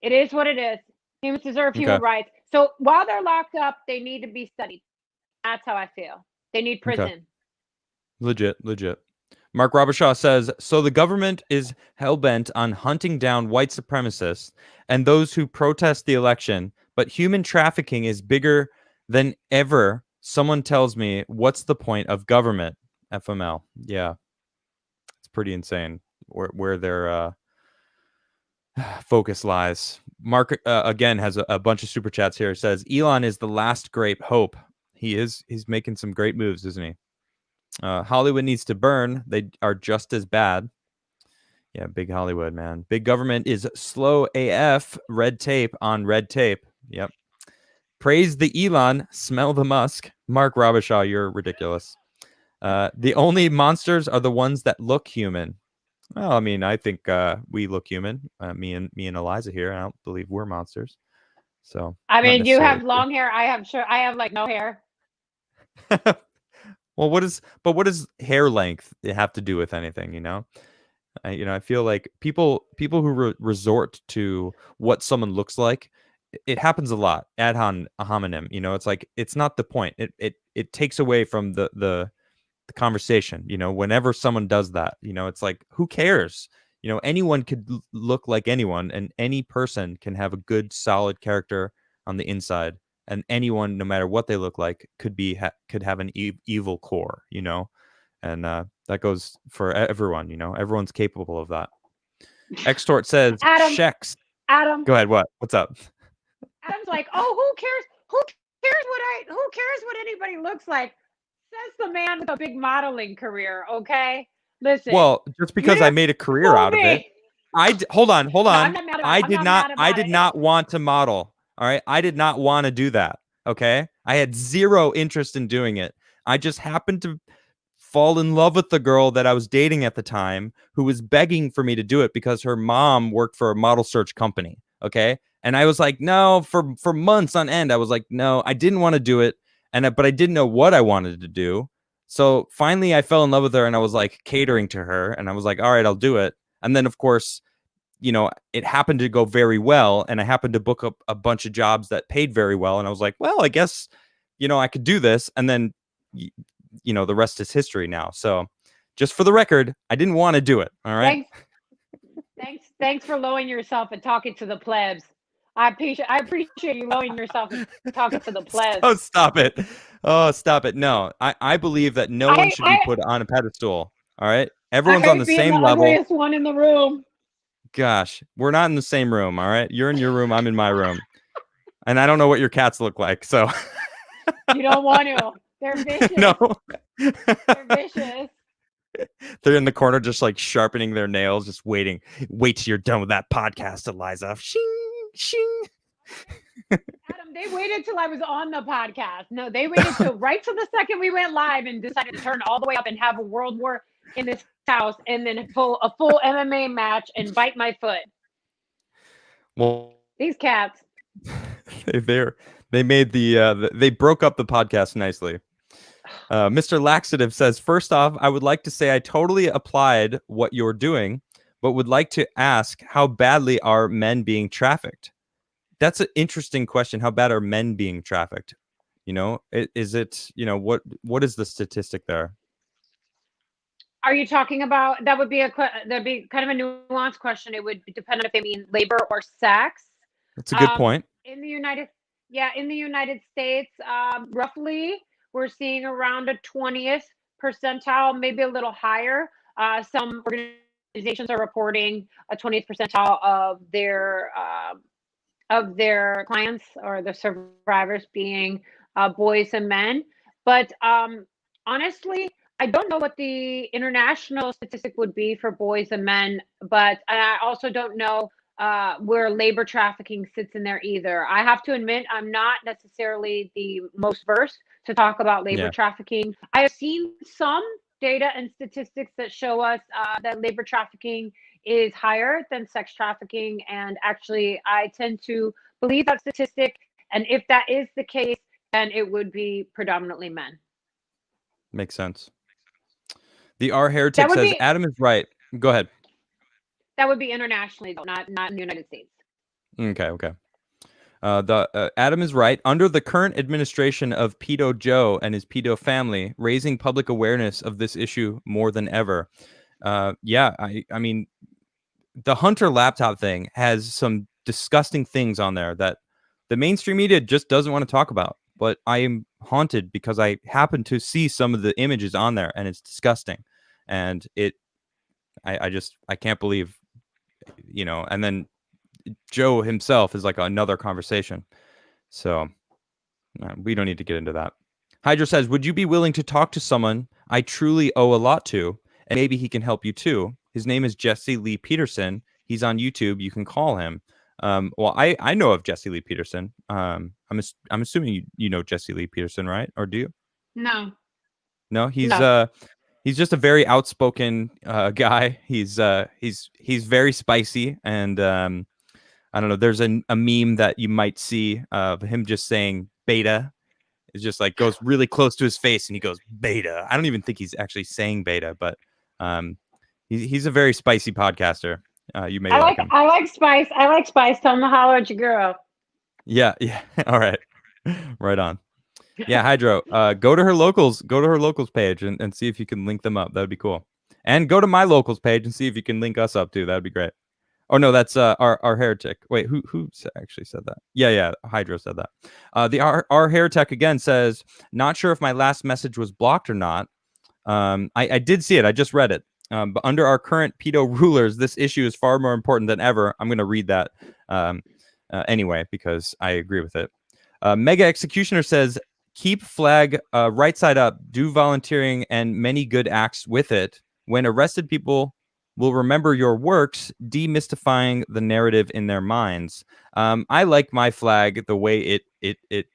It is what it is. Humans deserve Okay. human rights. So while they're locked up, they need to be studied. That's how I feel. They need Okay. prison. Legit. Mark Robershaw says, so the government is hell-bent on hunting down white supremacists and those who protest the election, but human trafficking is bigger than ever. Someone tells me, what's the point of government? FML. Yeah, it's pretty insane where their focus lies. Mark, again, has a bunch of super chats here. Says, Elon is the last great hope. He's making some great moves, isn't he? Hollywood needs to burn. They are just as bad. Yeah, big Hollywood, man. Big government is slow AF. Red tape on red tape. Yep. Praise the Elon. Smell the Musk. Mark Robershaw, you're ridiculous. The only monsters are the ones that look human. Well, I mean, I think we look human. Me and Eliza here. I don't believe we're monsters. So I not mean, you necessarily have long hair. I have like no hair. Well, what does hair length have to do with anything? I feel like people who resort to what someone looks like, it happens a lot. Ad hominem. It's like it's not the point. It takes away from the conversation. Whenever someone does that, it's like, who cares? Anyone could look like anyone, and any person can have a good, solid character on the inside. And anyone, no matter what they look like, could have an evil core. And that goes for everyone. Everyone's capable of that. Extort says, Adam, Shex. Adam, Go ahead. What's up? Adam's like, oh, who cares? Who cares what anybody looks like? Says the man with a big modeling career. Okay, listen, Well, just you because I didn't made a career fool out of it. me. Hold on. No, I'm not mad about it. I'm not mad I about did it. not want to model. All right. I did not want to do that. Okay. I had zero interest in doing it. I just happened to fall in love with the girl that I was dating at the time, who was begging for me to do it because her mom worked for a model search company. Okay. And I was like, no, for months on end. I was like, no, I didn't want to do it. But I didn't know what I wanted to do. So finally I fell in love with her, and I was like catering to her, and I was like, all right, I'll do it. And then, of course, it happened to go very well, and I happened to book up a bunch of jobs that paid very well. And I was like, well, I guess, I could do this. And then, the rest is history now. So just for the record, I didn't want to do it. All right. Thanks for lowering yourself and talking to the plebs. I appreciate you lowering yourself and talking to the plebs. Oh, stop it. Oh, stop it. No, I believe that no one should be I put on a pedestal. All right. I Everyone's on the hate being the same level. ugliest one in the room. Gosh, we're not in the same room. All right. You're in your room. I'm in my room. And I don't know what your cats look like. So You don't want to. They're vicious. no. They're vicious. They're in the corner just like sharpening their nails, just waiting. Wait till you're done with that podcast, Eliza. Shing, shing. Adam, they waited till I was on the podcast. No, they waited till the second we went live and decided to turn all the way up and have a world war in this house, and then a full MMA match and bite my foot. Well, These cats. they made they broke up the podcast nicely. Mr. Laxative says, first off, I would like to say I totally applied what you're doing, but would like to ask, how badly are men being trafficked? That's an interesting question. How bad are men being trafficked? Is it, what is the statistic there? Are you talking about, that'd be kind of a nuanced question. It would depend on if they mean labor or sex. That's a good point. In the United States, roughly, we're seeing around a 20th percentile, maybe a little higher. Some organizations are reporting a 20th percentile of their clients or the survivors being boys and men. But honestly, I don't know what the international statistic would be for boys and men, but I also don't know where labor trafficking sits in there either. I have to admit, I'm not necessarily the most versed to talk about labor trafficking. I have seen some data and statistics that show us that labor trafficking is higher than sex trafficking. And actually, I tend to believe that statistic. And if that is the case, then it would be predominantly men. Makes sense. The R Heretic says, Adam is right. Go ahead. That would be internationally, though, not in the United States. Okay. Adam is right. Under the current administration of Pedo Joe and his pedo family, raising public awareness of this issue more than ever. Yeah, I mean, the Hunter laptop thing has some disgusting things on there that the mainstream media just doesn't want to talk about. But I am haunted because I happen to see some of the images on there, and it's disgusting. And I can't believe, and then Joe himself is like another conversation. So we don't need to get into that. Hydra says, would you be willing to talk to someone I truly owe a lot to, and maybe he can help you too? His name is Jesse Lee Peterson. He's on YouTube. You can call him. Well, I know of Jesse Lee Peterson. I'm assuming you know Jesse Lee Peterson, right? Or do you? No. No, No. He's just a very outspoken guy. He's very spicy, and I don't know. There's a meme that you might see of him just saying beta. It's just like goes really close to his face, and he goes beta. I don't even think he's actually saying beta, but he's a very spicy podcaster. You may like him. I like spice. I like spice. Tell him to holler at your girl. Yeah. All right. Right on. Yeah, Hydro. Go to her locals page and see if you can link them up. That would be cool. And go to my locals page and see if you can link us up too. That would be great. Oh no, that's our heretic. Wait, who actually said that? Yeah, Hydro said that. Our heretic again says, not sure if my last message was blocked or not. I did see it. I just read it. But under our current pedo rulers, this issue is far more important than ever. I'm going to read that anyway because I agree with it. Mega Executioner says, keep flag right side up, do volunteering and many good acts with it. When arrested people will remember your works, demystifying the narrative in their minds. I like my flag the way it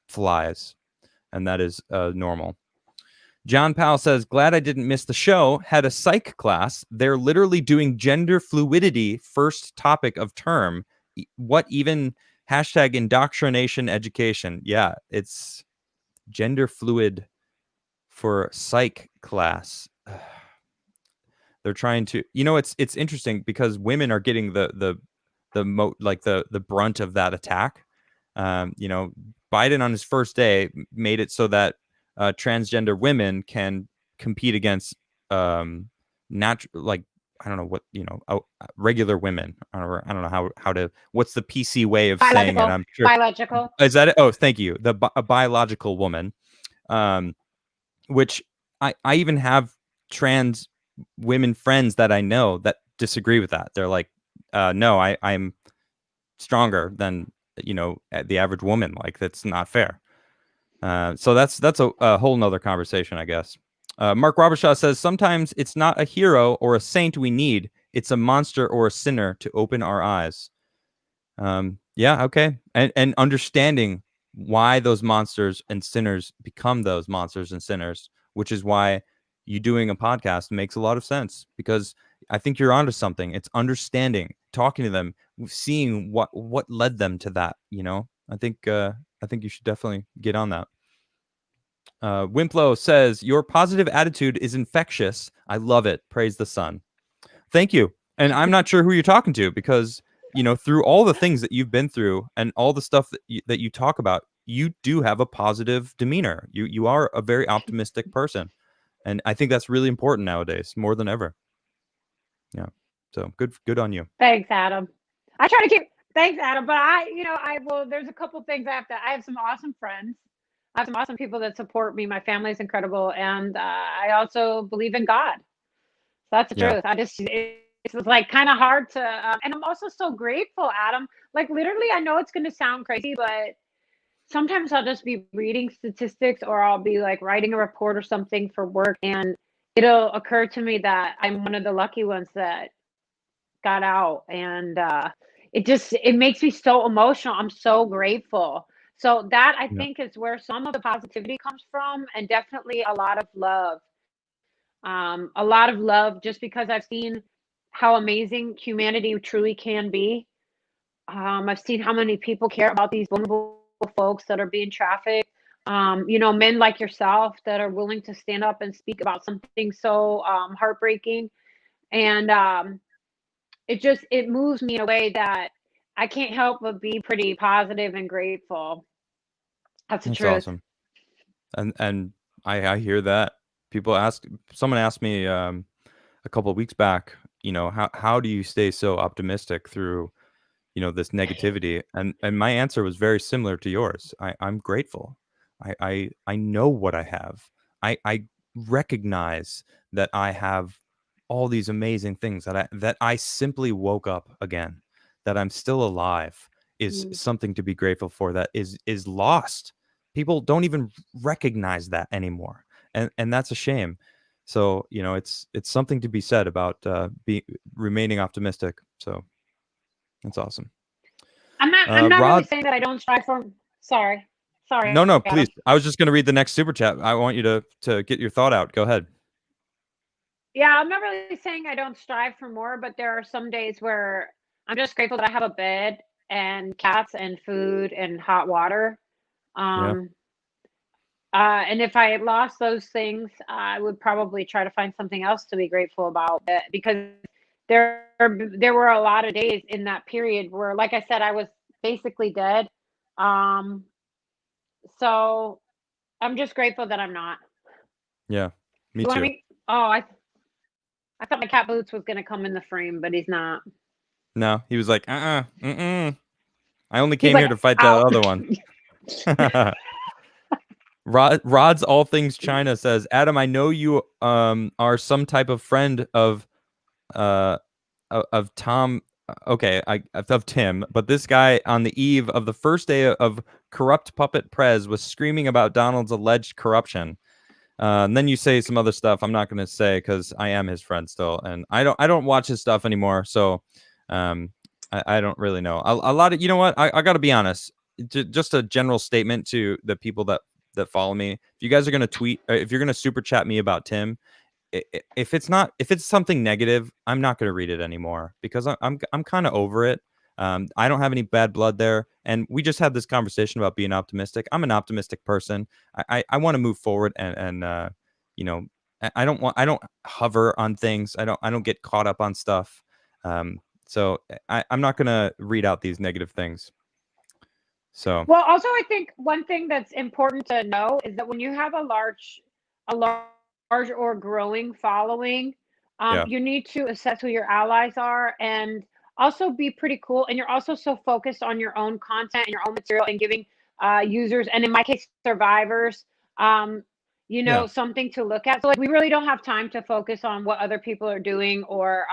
flies, and that is normal. John Powell says, glad I didn't miss the show. Had a psych class. They're literally doing gender fluidity first topic of term. What even hashtag indoctrination education? Yeah, it's gender fluid for psych class. They're trying to, it's interesting because women are getting the brunt of that attack. Biden on his first day made it so that transgender women can compete against I don't know what, regular women. I don't know how to, what's the PC way of saying it? I'm sure. Biological. Is that it? Oh, thank you. A biological woman, which I even have trans women friends that I know that disagree with that. They're like, no, I'm stronger than, the average woman. Like, that's not fair. So that's a whole nother conversation, I guess. Mark Robershaw says, sometimes it's not a hero or a saint we need. It's a monster or a sinner to open our eyes. Yeah, okay. And understanding why those monsters and sinners become those monsters and sinners, which is why you doing a podcast makes a lot of sense, because I think you're onto something. It's understanding, talking to them, seeing what led them to that. I think you should definitely get on that. Wimplo says, your positive attitude is infectious. I love it. Praise the sun. Thank you. And I'm not sure who you're talking to, because through all the things that you've been through and all the stuff that you talk about, you do have a positive demeanor. You are a very optimistic person. And I think that's really important nowadays, more than ever. Yeah. So good on you. Thanks, Adam. I try to keep, thanks, Adam. But there's a couple things I have some awesome friends. I have some awesome people that support me. My family is incredible. And I also believe in God. So that's the truth. It's like kind of hard to, and I'm also so grateful, Adam. Like, literally, I know it's going to sound crazy, but sometimes I'll just be reading statistics, or I'll be like writing a report or something for work, and it'll occur to me that I'm one of the lucky ones that got out. And it makes me so emotional. I'm so grateful. So that, I think, is where some of the positivity comes from, and definitely a lot of love. A lot of love, just because I've seen how amazing humanity truly can be. I've seen how many people care about these vulnerable folks that are being trafficked. Men like yourself that are willing to stand up and speak about something so heartbreaking. And it moves me in a way that I can't help but be pretty positive and grateful. That's the That's truth. awesome. And I hear that. Someone asked me a couple of weeks back, how do you stay so optimistic through, this negativity? And my answer was very similar to yours. I'm grateful. I know what I have. I recognize that I have all these amazing things that I simply woke up again, that I'm still alive is Mm. something to be grateful for, that is lost. People don't even recognize that anymore. And that's a shame. So, it's something to be said about remaining optimistic. So that's awesome. I'm not really Rod, saying that I don't strive for. Sorry, sorry, no, no, Adam. please. I was just going to read the next super chat. I want you to get your thought out. Go ahead. Yeah, I'm not really saying I don't strive for more, but there are some days where I'm just grateful that I have a bed and cats and food and hot water. Yeah, Um, and if I lost those things, I would probably try to find something else to be grateful about. Because there were a lot of days in that period where, like I said, I was basically dead. Um, so I'm just grateful that I'm not. yeah, me You want too. me? Oh, I thought my cat Boots was gonna come in the frame, but he's not. No, he was like, I only He's came like here to fight that out. other one. Rod's All Things China says, Adam, I know you are some type of friend uh of Tom. Okay, of Tim, but this guy on the eve of the first day of corrupt puppet Prez was screaming about Donald's alleged corruption. And then you say some other stuff I'm not going to say because I am his friend still, and I don't watch his stuff anymore. So, I don't really know a lot of. You know what? I got to be honest. Just a general statement to the people that follow me. If you guys are going to tweet, if you're going to super chat me about Tim, if it's something negative, I'm not going to read it anymore because I'm kind of over it. I don't have any bad blood there, and we just had this conversation about being optimistic. I'm an optimistic person. I want to move forward, and you know, I don't hover on things. I don't get caught up on stuff. So I'm not going to read out these negative things. So Well, also, I think one thing that's important to know is that when you have a large or growing following, yeah, you need to assess who your allies are and also be pretty cool. And you're also so focused on your own content and your own material and giving users, and in my case, survivors, um, yeah, something to look at. So, like, we really don't have time to focus on what other people are doing or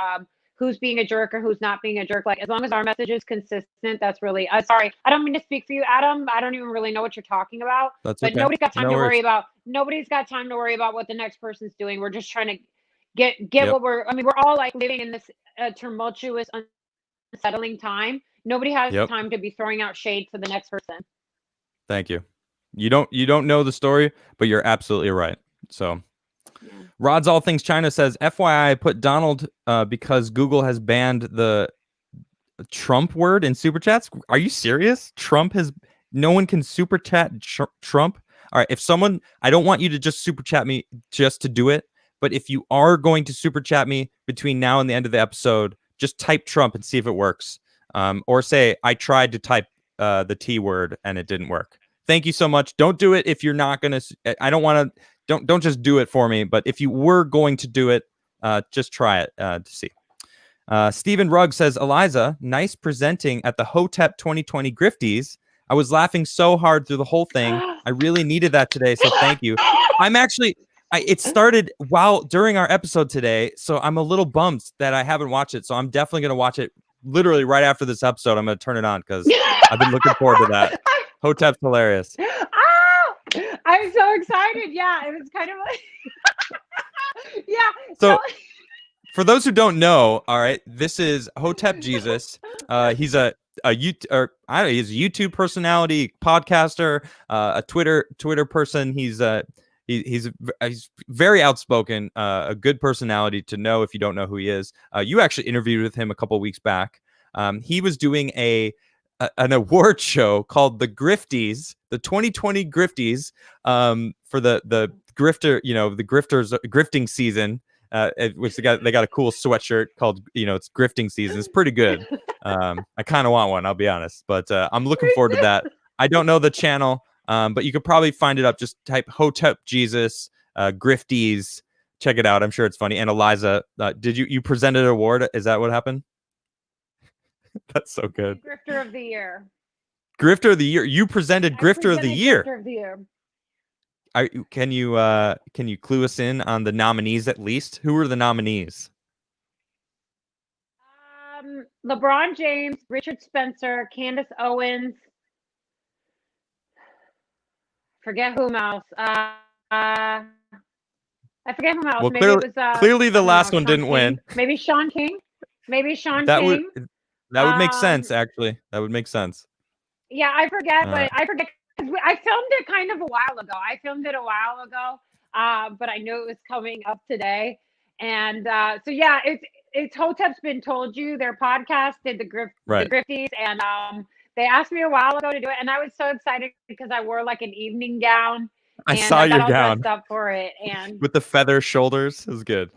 who's being a jerk or who's not being a jerk. Like, as long as our message is consistent, that's really sorry. I don't mean to speak for you, Adam. I don't even really know what you're talking about. that's But okay. No worries. nobody's got time to worry about what the next person's doing. We're just trying to get Yep, what we're. I mean, we're all like living in this tumultuous, unsettling time. Nobody has yep. time to be throwing out shade to the next person. Thank you. You don't know the story, but you're absolutely right. So Yeah. Rod's All Things China says, FYI, I put Donald because Google has banned the Trump word in super chats. Are you serious? No one can super chat Trump. All right, I don't want you to just super chat me just to do it, but if you are going to super chat me between now and the end of the episode, just type Trump and see if it works. Or say, I tried to type the T word and it didn't work. Thank you so much. Don't do it if you're not going to. I don't want to. Don't just do it for me. But if you were going to do it, just try it to see. Stephen Rugg says, Eliza, nice presenting at the Hotep 2020 Grifties. I was laughing so hard through the whole thing. I really needed that today, so thank you. I'm actually, it started during our episode today, so I'm a little bummed that I haven't watched it. So I'm definitely going to watch it literally right after this episode. I'm going to turn it on because I've been looking forward to that. Hotep's hilarious. Ah! I'm so excited. Yeah, it was kind of like, yeah. So, So for those who don't know, all right, this is Hotep Jesus. He's he's a YouTube personality, podcaster, a Twitter person. He's very outspoken, a good personality to know if you don't know who he is. You actually interviewed with him a couple weeks back. He was doing an award show called the Grifties, the 2020 Grifties, for the grifter, the grifters grifting season. which they got a cool sweatshirt called, it's grifting season. It's pretty good. I kind of want one, I'll be honest, but I'm looking forward to that. I don't know the channel, but you could probably find it up. Just type Hotep Jesus Grifties. Check it out. I'm sure it's funny. And Eliza, did you presented an award? Is that what happened? That's so good. Grifter of the year. Grifter of the year. You presented Grifter of the year. Grifter of the year. Can you clue us in on the nominees at least? Who were the nominees? LeBron James, Richard Spencer, Candace Owens. Forget who else. I forget who else. Well, Maybe it was clearly the last one didn't win. Maybe Sean King. That would make sense, actually. That would make sense. Yeah, I forget, but I forget because I filmed it kind of a while ago. But I knew it was coming up today, and so yeah, it's Hotep's Been Told You. Their podcast did the Grifties, and they asked me a while ago to do it, and I was so excited because I wore like an evening gown. I saw your gown. Dressed up for it, and with the feather shoulders, it was good.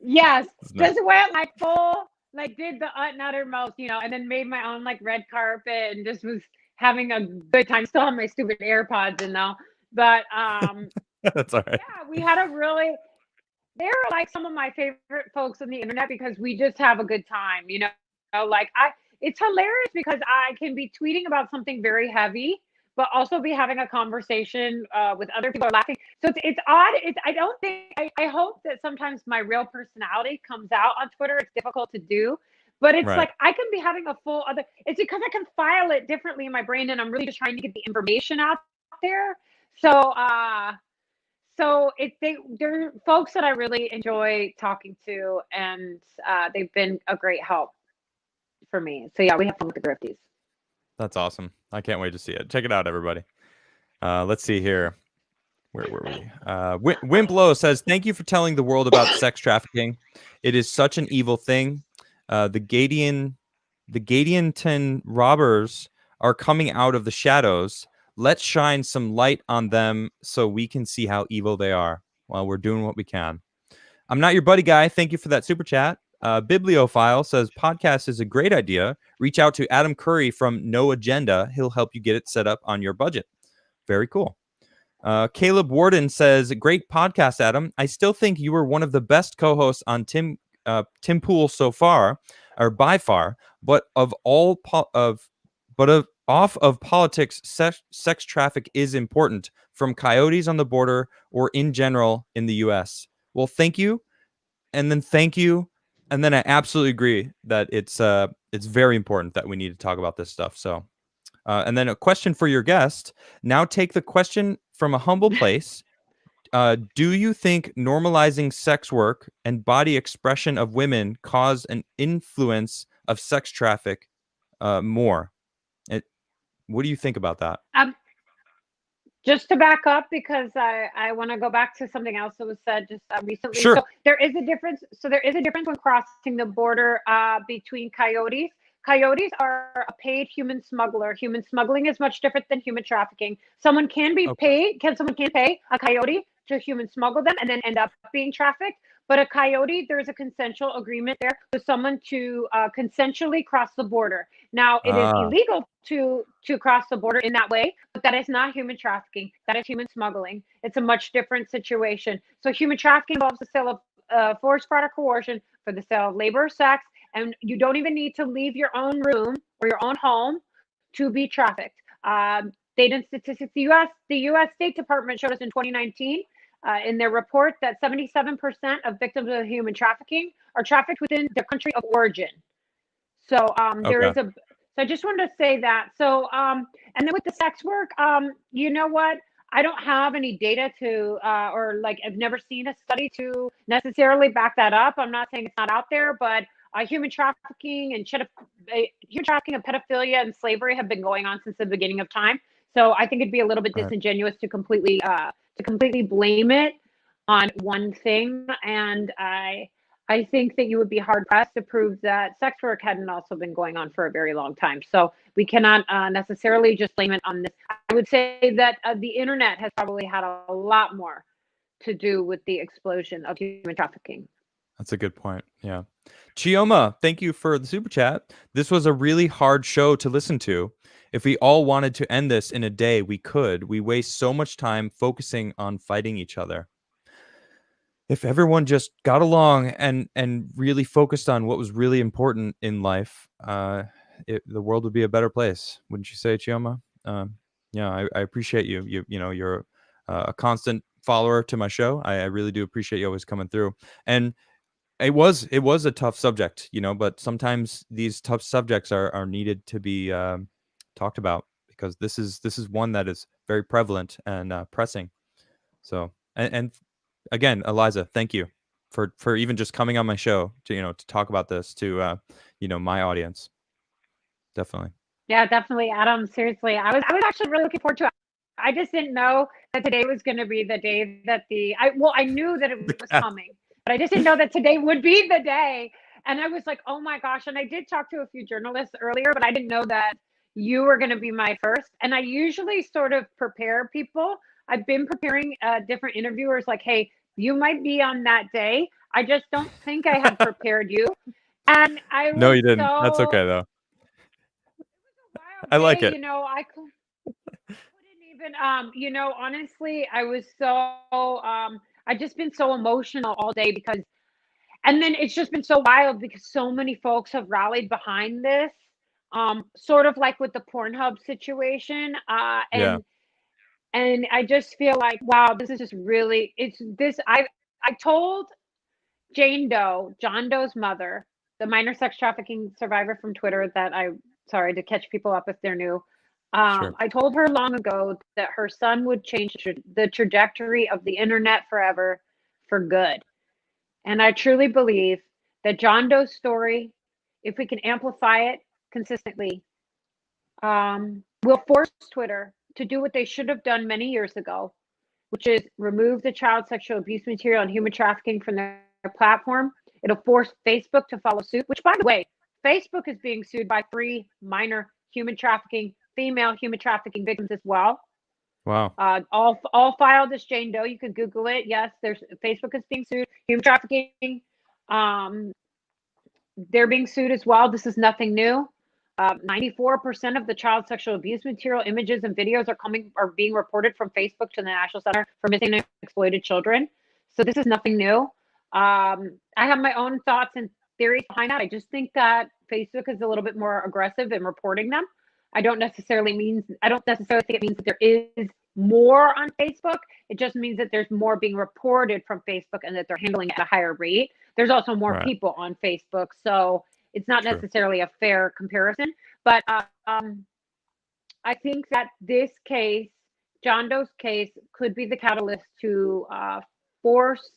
Yes, just went like full, like did the uttermost, and then made my own like red carpet, and just was having a good time. Still have my stupid AirPods in though, but that's all right. Yeah, we had they're like some of my favorite folks on the internet because we just have a good time, like it's hilarious because I can be tweeting about something very heavy, but also be having a conversation with other people are laughing. So it's odd. I hope that sometimes my real personality comes out on Twitter. It's difficult to do, but it's like I can be having a full other. It's because I can file it differently in my brain, and I'm really just trying to get the information out there. So they're folks that I really enjoy talking to, and they've been a great help for me. So yeah, we have fun with the Grifties. That's awesome. I can't wait to see it. Check it out, everybody. Let's see here. Where were we? Wimplow says, "Thank you for telling the world about sex trafficking. It is such an evil thing. The Gadianton robbers are coming out of the shadows. Let's shine some light on them so we can see how evil they are. Well, we're doing what we can. I'm not your buddy guy. Thank you for that super chat. Bibliophile says, podcast is a great idea. Reach out to Adam Curry from No Agenda. He'll help you get it set up on your budget. Very cool. Caleb Warden says, great podcast, Adam. I still think you were one of the best co-hosts on Tim Pool so far, or by far, but off of politics, sex traffic is important, from coyotes on the border or in general in the U.S. Well, thank you. And then thank you. And then I absolutely agree that it's very important that we need to talk about this stuff. So, and then a question for your guest. Now take the question from a humble place. Do you think normalizing sex work and body expression of women cause an influence of sex traffic more? What do you think about that? Just to back up, because I want to go back to something else that was said just recently. Sure. So there is a difference. When crossing the border between coyotes. Coyotes are a paid human smuggler. Human smuggling is much different than human trafficking. Someone can be paid. Someone can pay a coyote to human smuggle them and then end up being trafficked. But a coyote, there's a consensual agreement there for someone to consensually cross the border. Now, it is illegal to cross the border in that way, but that is not human trafficking. That is human smuggling. It's a much different situation. So human trafficking involves the sale of forced product coercion for the sale of labor or sex, and you don't even need to leave your own room or your own home to be trafficked. Data and statistics, the U.S. State Department showed us in 2019 in their report that 77% of victims of human trafficking are trafficked within their country of origin. So there is so I just wanted to say that. So and then with the sex work, you know what? I don't have any data to or like I've never seen a study to necessarily back that up. I'm not saying it's not out there, but human trafficking and pedophilia and slavery have been going on since the beginning of time. So I think it'd be a little bit disingenuous to completely blame it on one thing. And I think that you would be hard pressed to prove that sex work hadn't also been going on for a very long time. So we cannot necessarily just blame it on this. I would say that the internet has probably had a lot more to do with the explosion of human trafficking. That's a good point. Yeah. Chioma, thank you for the super chat. This was a really hard show to listen to. If we all wanted to end this in a day, we could. We waste so much time focusing on fighting each other. If everyone just got along and really focused on what was really important in life, the world would be a better place. Wouldn't you say, Chioma? Yeah, I appreciate you. You're a constant follower to my show. I really do appreciate you always coming through. And it was a tough subject, but sometimes these tough subjects are needed to be talked about, because this is one that is very prevalent and pressing. So and again, Eliza, thank you for even just coming on my show to talk about this to my audience. Definitely. Yeah, definitely, Adam. Seriously, I was actually really looking forward to it. I just didn't know that today was going to be the day that I knew that it The was cat. coming, but I just didn't know that today would be the day. And I was like, oh my gosh. And I did talk to a few journalists earlier, but I didn't know that you were going to be my first. And I usually sort of prepare people. I've been preparing different interviewers like, hey, you might be on that day. I just don't think I had prepared you. And I No, was you didn't. That's so okay though. a wild I like day, it. couldn't even honestly, I was I just been so emotional all day because and then it's just been so wild because so many folks have rallied behind this. Sort of like with the Pornhub situation. Yeah, And I just feel like, wow, this is just really it's this I told Jane Doe, John Doe's mother, the minor sex trafficking survivor from Twitter that I sorry to catch people up if they're new. sure. I told her long ago that her son would change the trajectory of the internet forever for good. And I truly believe that John Doe's story, if we can amplify it consistently, will force Twitter to do what they should have done many years ago, which is remove the child sexual abuse material and human trafficking from their platform. It'll force Facebook to follow suit, which, by the way, Facebook is being sued by 3 minor female human trafficking victims as well. Wow. All filed as Jane Doe. You can Google it. Yes, there's Facebook is being sued. Human trafficking, um, they're being sued as well. This is nothing new. 94% of the child sexual abuse material, images, and videos are being reported from Facebook to the National Center for Missing and Exploited Children. So this is nothing new. I have my own thoughts and theories behind that. I just think that Facebook is a little bit more aggressive in reporting them. I don't necessarily think it means that there is more on Facebook. It just means that there's more being reported from Facebook and that they're handling it at a higher rate. There's also more Right. people on Facebook, so it's not True. necessarily a fair comparison. But I think that this case, John Doe's case, could be the catalyst to force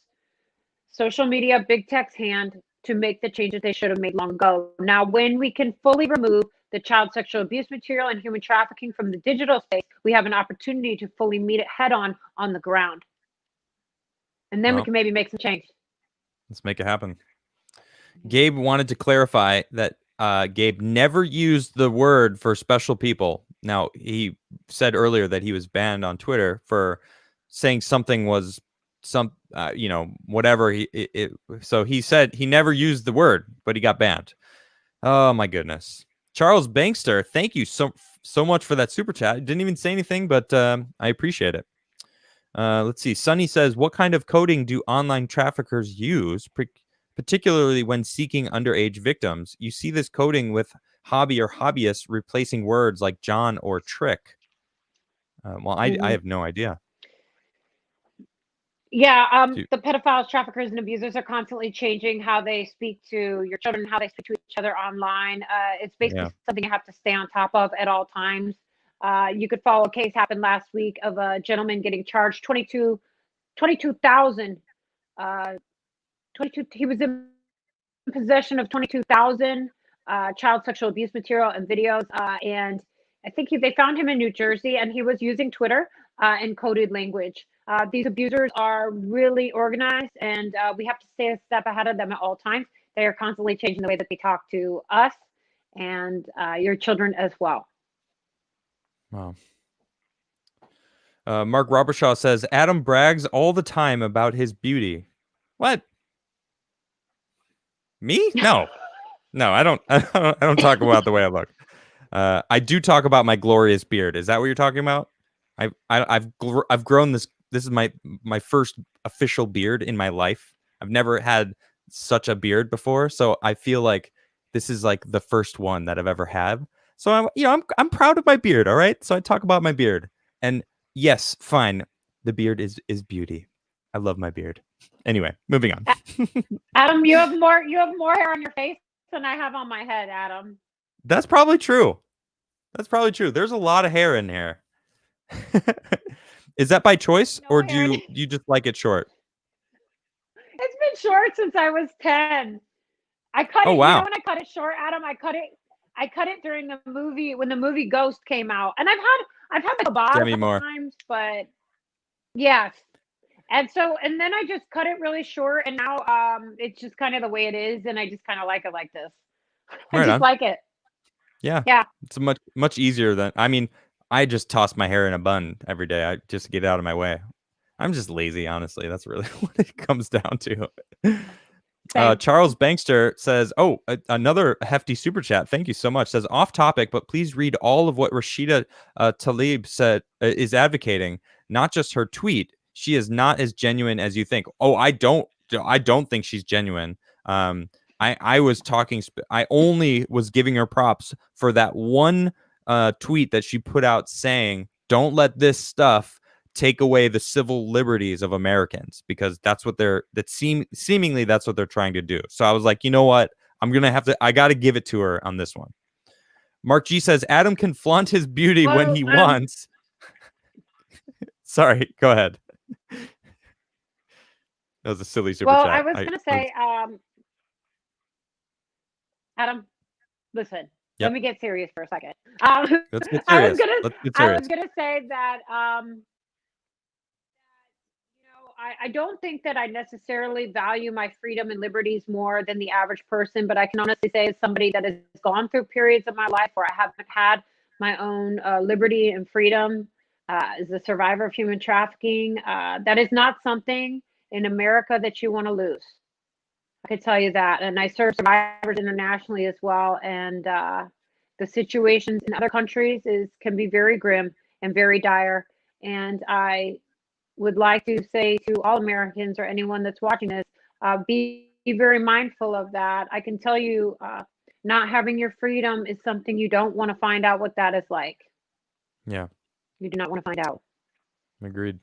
social media, big tech's hand to make the changes they should have made long ago. Now, when we can fully remove the child sexual abuse material and human trafficking from the digital space, we have an opportunity to fully meet it head on the ground. And then we Well, can maybe make some change. let's make it happen. Gabe wanted to clarify that Gabe never used the word for special people. Now, he said earlier that he was banned on Twitter for saying something was whatever. So he said he never used the word, but he got banned. Oh my goodness. Charles Bankster, thank you so much for that super chat. Didn't even say anything, but I appreciate it. Let's see. Sunny says, what kind of coding do online traffickers use, particularly when seeking underage victims? You see this coding with hobby or hobbyists replacing words like John or trick. I have no idea. Yeah, Do, the pedophiles, traffickers, and abusers are constantly changing how they speak to your children, how they speak to each other online. It's yeah. basically something you have to stay on top of at all times. You could follow a case happened last week of a gentleman getting charged 22,000. 22. He was in possession of 22,000 child sexual abuse material and videos, and I think they found him in New Jersey, and he was using Twitter in coded language. These abusers are really organized, and we have to stay a step ahead of them at all times. They are constantly changing the way that they talk to us and your children as well. Wow. Mark Robershaw says Adam brags all the time about his beauty. What? Me? No. No, I don't I don't talk about the way I look. I do talk about my glorious beard. Is that what you're talking about? I've grown this. This is my first official beard in my life. I've never had such a beard before, so I feel like this is like the first one that I've ever had. So I'm proud of my beard. All right, so I talk about my beard, and yes, fine, the beard is beauty. I love my beard. Anyway, moving on. Adam, you have more hair on your face than I have on my head, Adam. That's probably true. That's probably true. There's a lot of hair in here. Is that by choice, No or hair. do you just like it short? It's been short since I was 10. I cut Oh it. You know wow, when I cut it short, Adam? I cut it. I cut it during the movie when the movie Ghost came out, and I've had like a bob a Demi couple Moore. times, but yes. And then I just cut it really short, and now it's just kind of the way it is, and I just kind of like it like this. I Right just on. like it. Yeah, Yeah, it's much easier than. I mean, I just toss my hair in a bun every day. I just get it out of my way. I'm just lazy, honestly. That's really what it comes down to. same. Charles Bankster says, "Oh, another hefty super chat. Thank you so much." Says off topic, but please read all of what Rashida Tlaib said is advocating, not just her tweet. She is not as genuine as you think. Oh, I don't think she's genuine. I was talking. I only was giving her props for that one tweet that she put out saying, "Don't let this stuff take away the civil liberties of Americans," because seemingly that's what they're trying to do. So I was like, you know what? I got to give it to her on this one. Mark G says Adam can flaunt his beauty when Well, he wants. Sorry, go ahead. That was a silly super well, I chat. was gonna say, Adam, listen. Let Yep. me get serious for a second. Let's get I was serious. gonna, Let's get I serious. was gonna say that, I don't think that I necessarily value my freedom and liberties more than the average person, but I can honestly say, as somebody that has gone through periods of my life where I haven't had my own liberty and freedom, as a survivor of human trafficking, that is not something in America that you want to lose. I could tell you that. And I serve survivors internationally as well. And the situations in other countries can be very grim and very dire. And I would like to say to all Americans or anyone that's watching this, be very mindful of that. I can tell you, not having your freedom is something you don't want to find out what that is like. Yeah, You do not want to find out. agreed.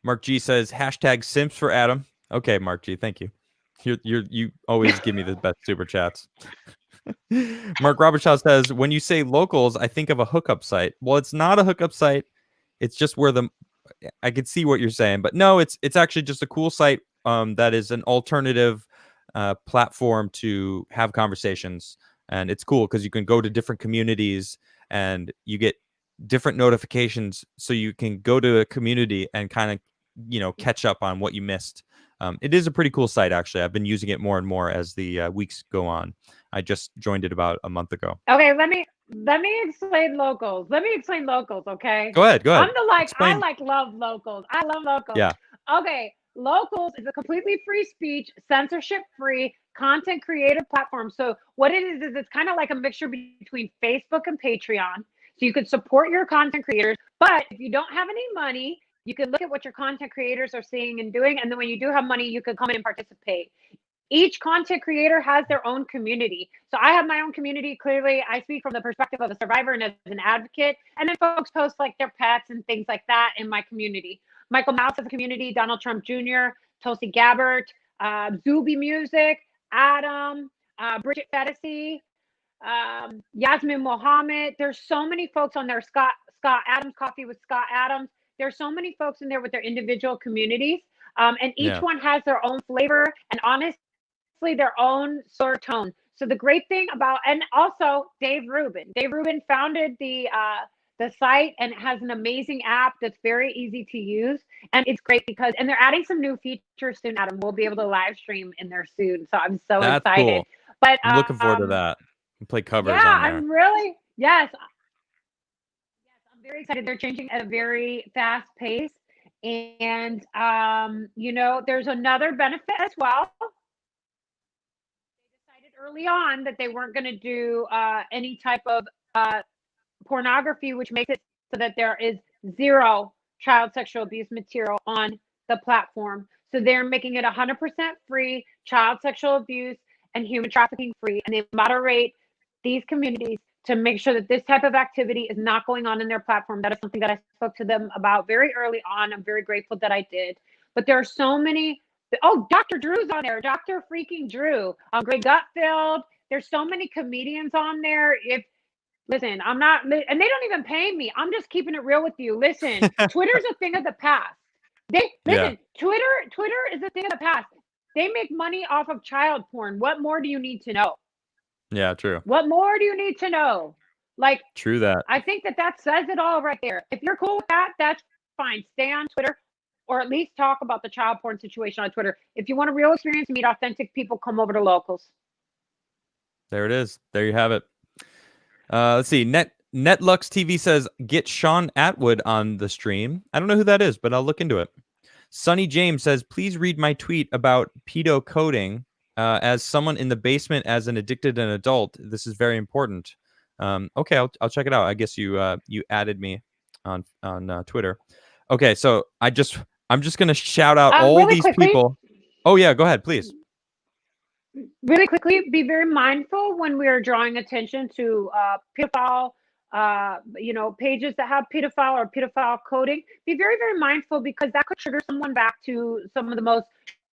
Mark G says hashtag Simps for Adam. Okay, Mark G, thank you. You always give me the best super chats. Mark Robertshaw says, when you say locals, I think of a hookup site. Well, it's not a hookup site. It's just where I could see what you're saying, but no, it's actually just a cool site that is an alternative platform to have conversations, and it's cool because you can go to different communities and you get different notifications, so you can go to a community and kind of catch up on what you missed. It is a pretty cool site, actually. I've been using it more and more as the weeks go on. I just joined it about a month ago. Okay, let me explain locals. Let me explain locals, okay? Go ahead. Go I'm ahead. the like I Explain. like love locals. I love locals. Yeah. Okay, locals is a completely free speech, censorship free content creative platform. So what it is it's kind of like a mixture between Facebook and Patreon. So you could support your content creators, but if you don't have any money, you can look at what your content creators are seeing and doing, and then when you do have money, you can come in and participate. Each content creator has their own community. So I have my own community. Clearly, I speak from the perspective of a survivor and as an advocate. And then folks post like their pets and things like that in my community. Michael Mouse has a community, Donald Trump Jr., Tulsi Gabbard, Zuby Music, Adam, Bridget Fetisi, Yasmin Mohammed. There's so many folks on there. Scott Adams, Coffee with Scott Adams. There's so many folks in there with their individual communities. And each Yeah. one has their own flavor. And honestly, their own sort of tone. So the great thing about, and also Dave Rubin. Dave Rubin founded the site, and it has an amazing app that's very easy to use. And it's great because, and they're adding some new features soon, Adam. We'll be able to live stream in there soon. So I'm so That's excited. cool. But I'm looking forward to that. Play covers yeah, on there. I'm really, yes, I'm very excited. They're changing at a very fast pace. And there's another benefit as well. early on that they weren't going to do any type of pornography, which makes it so that there is zero child sexual abuse material on the platform. So they're making it 100% free, child sexual abuse and human trafficking free, and they moderate these communities to make sure that this type of activity is not going on in their platform. That is something that I spoke to them about very early on. I'm very grateful that I did. But there are so many. Oh, Dr. Drew's on there. Dr. freaking Drew. Greg Gutfeld. There's so many comedians on there. If Listen, I'm not, and they don't even pay me. I'm just keeping it real with you. Listen, Twitter's a thing of the past. Yeah. Twitter is a thing of the past. They make money off of child porn. What more do you need to know? Yeah, true. What more do you need to know? Like, True that. I think that says it all right there. If you're cool with that, that's fine. Stay on Twitter, or at least talk about the child porn situation on Twitter. If you want a real experience, meet authentic people, come over to Locals. There it is. There you have it. Let's see. Netlux TV says, get Sean Atwood on the stream. I don't know who that is, but I'll look into it. Sonny James says, please read my tweet about pedo coding. As someone in the basement as an addicted an adult, this is very important. Okay, I'll check it out. I guess you added me on Twitter. Okay, so I'm just gonna shout out all really these quickly, people. Oh yeah, go ahead, please. Really quickly, be very mindful when we are drawing attention to pedophile, pages that have pedophile or pedophile coding. Be very, very mindful, because that could trigger someone back to some of the most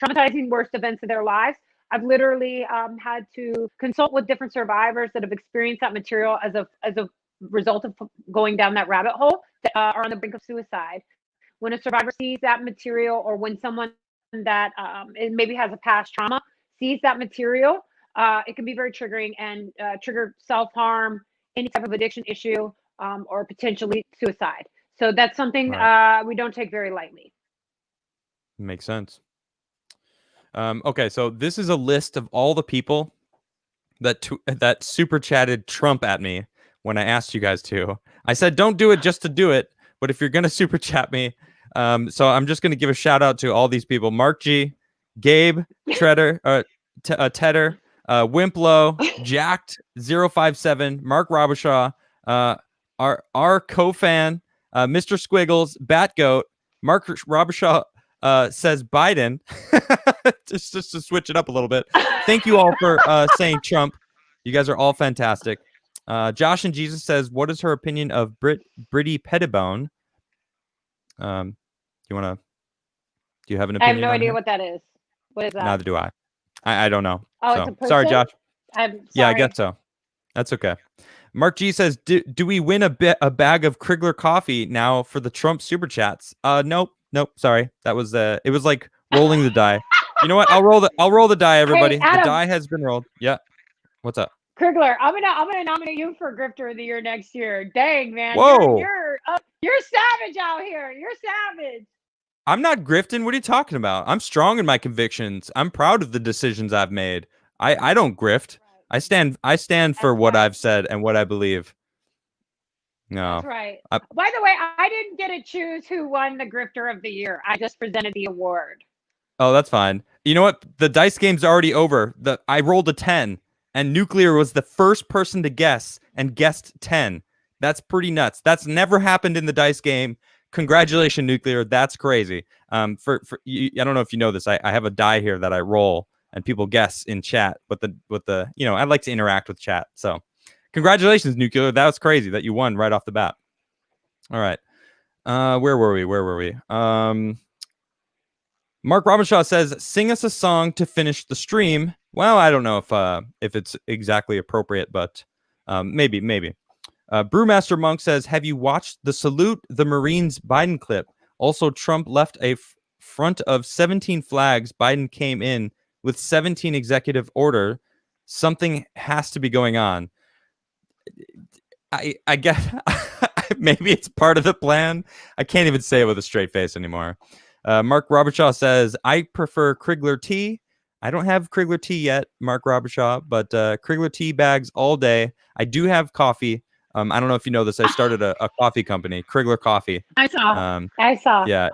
traumatizing, worst events of their lives. I've literally had to consult with different survivors that have experienced that material as a result of going down that rabbit hole, that are on the brink of suicide. When a survivor sees that material, or when someone that maybe has a past trauma sees that material, it can be very triggering and trigger self-harm, any type of addiction issue, or potentially suicide. So that's something we don't take very lightly. Makes sense. Okay, so this is a list of all the people that super chatted Trump at me when I asked you guys to. I said don't do it just to do it, but if you're gonna super chat me, so I'm just gonna give a shout out to all these people: Mark G, Gabe, Tedder, Wimplo, Jacked 057, Mark Robichaud, our co-fan, Mr. Squiggles, Batgoat, Mark Robichaud says Biden, just to switch it up a little bit. Thank you all for saying Trump. You guys are all fantastic. Josh and Jesus says, what is her opinion of Britty Pettibone? Do you have an opinion? I have no idea what that is. What is that? Neither do I. I don't know. Oh, so. it's a person? Sorry, Josh. I'm sorry. Yeah, I guess so. That's okay. Mark G says, do we win a bag of Crigler coffee now for the Trump super chats? Nope. Sorry, that was it was like rolling the die. You know what? I'll roll the die, everybody. Hey, Adam, the die has been rolled. Yeah. What's up? Crigler, I'm gonna nominate you for Grifter of the Year next year. Dang, man. Whoa. You're savage out here. You're savage. I'm not grifting. What are you talking about? I'm strong in my convictions. I'm proud of the decisions I've made. I don't grift. Right. I stand for what I've said and what I believe. No. That's right. By the way, I didn't get to choose who won the Grifter of the Year. I just presented the award. Oh, that's fine. You know what? The dice game's already over. I rolled a 10, and Nuclear was the first person to guess and guessed 10. That's pretty nuts. That's never happened in the dice game. Congratulations, Nuclear. That's crazy. I don't know if you know this. I have a die here that I roll, and people guess in chat. But I like to interact with chat. So, congratulations, Nuclear. That was crazy that you won right off the bat. All right. Where were we? Mark Robinshaw says, "Sing us a song to finish the stream." Well, I don't know if it's exactly appropriate, but maybe. Brewmaster Monk says, "Have you watched the Salute the Marines Biden clip? Also, Trump left a front of 17 flags. Biden came in with 17 executive order. Something has to be going on." I guess maybe it's part of the plan. I can't even say it with a straight face anymore. Mark Robichaud says, "I prefer Crigler tea." I don't have Crigler tea yet, Mark Robichaud, but Crigler tea bags all day. I do have coffee. I don't know if you know this. I started a coffee company, Crigler Coffee. I saw. Yeah.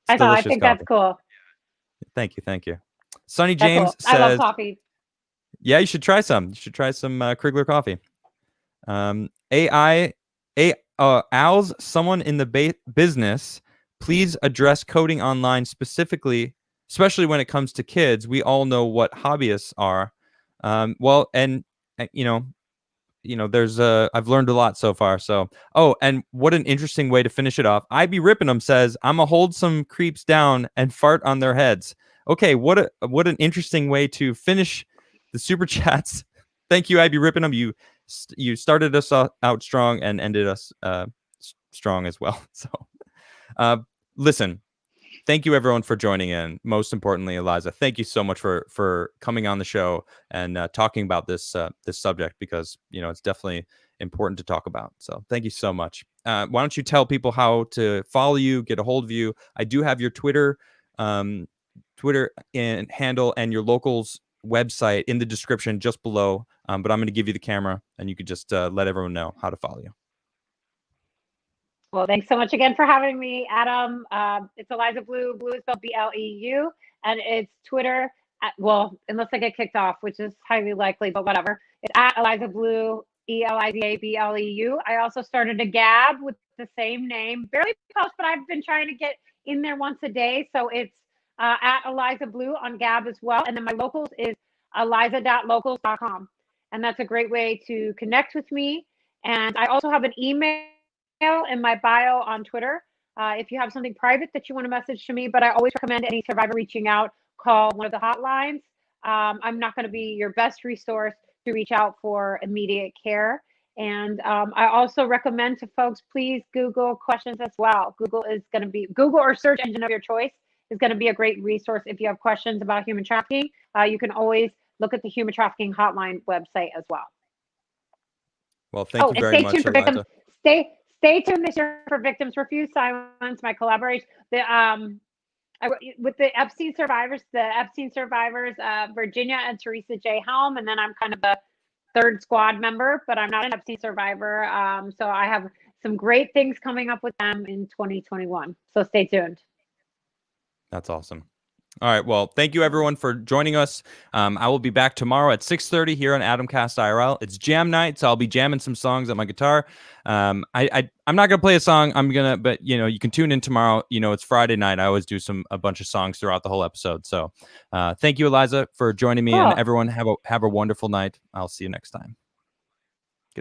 I think coffee. That's cool. Thank you. Sonny James says, I love coffee. Yeah, you should try some. You should try some Crigler coffee. AI, Al's someone in the business. Please address coding online specifically, especially when it comes to kids. We all know what hobbyists are. Well, and there's I've learned a lot so far. So, and what an interesting way to finish it off. IB Rippenham says, "I'ma hold some creeps down and fart on their heads." Okay, what an interesting way to finish the super chats. Thank you, IB Rippenham. You started us out strong and ended us strong as well. So, listen. Thank you everyone for joining in. Most importantly, Eliza, thank you so much for coming on the show and talking about this subject, because it's definitely important to talk about. So thank you so much. Why don't you tell people how to follow you, get a hold of you? I do have your Twitter and handle and your local's website in the description just below. But I'm going to give you the camera, and you could just let everyone know how to follow you. Well, thanks so much again for having me, Adam. It's Eliza Bleu. Blue is spelled Bleu, and it's Twitter. Unless I get kicked off, which is highly likely, but whatever. It's at Eliza Bleu, ELIZABLEU. I also started a Gab with the same name. Barely post, but I've been trying to get in there once a day. So it's at Eliza Bleu on Gab as well. And then my locals is eliza.locals.com. And that's a great way to connect with me. And I also have an email in my bio on Twitter if you have something private that you want to message to me. But I always recommend any survivor reaching out, call one of the hotlines. I'm not going to be your best resource to reach out for immediate care. And I also recommend to folks, please Google questions as well. Google or search engine of your choice is going to be a great resource if you have questions about human trafficking. You can always look at the human trafficking hotline website as well. Well, thank you very much, tuned for Eliza. Victims. Stay tuned this year for Victims Refuse Silence, my collaboration. With the Epstein survivors, Virginia and Teresa J. Helm, and then I'm kind of the third squad member, but I'm not an Epstein survivor. So I have some great things coming up with them in 2021. So stay tuned. That's awesome. All right. Well, thank you everyone for joining us. I will be back tomorrow at 6:30 here on Adamcast IRL. It's jam night, so I'll be jamming some songs at my guitar. I'm not gonna play a song. But you can tune in tomorrow. It's Friday night. I always do a bunch of songs throughout the whole episode. So, thank you, Eliza, for joining me, and everyone have a wonderful night. I'll see you next time.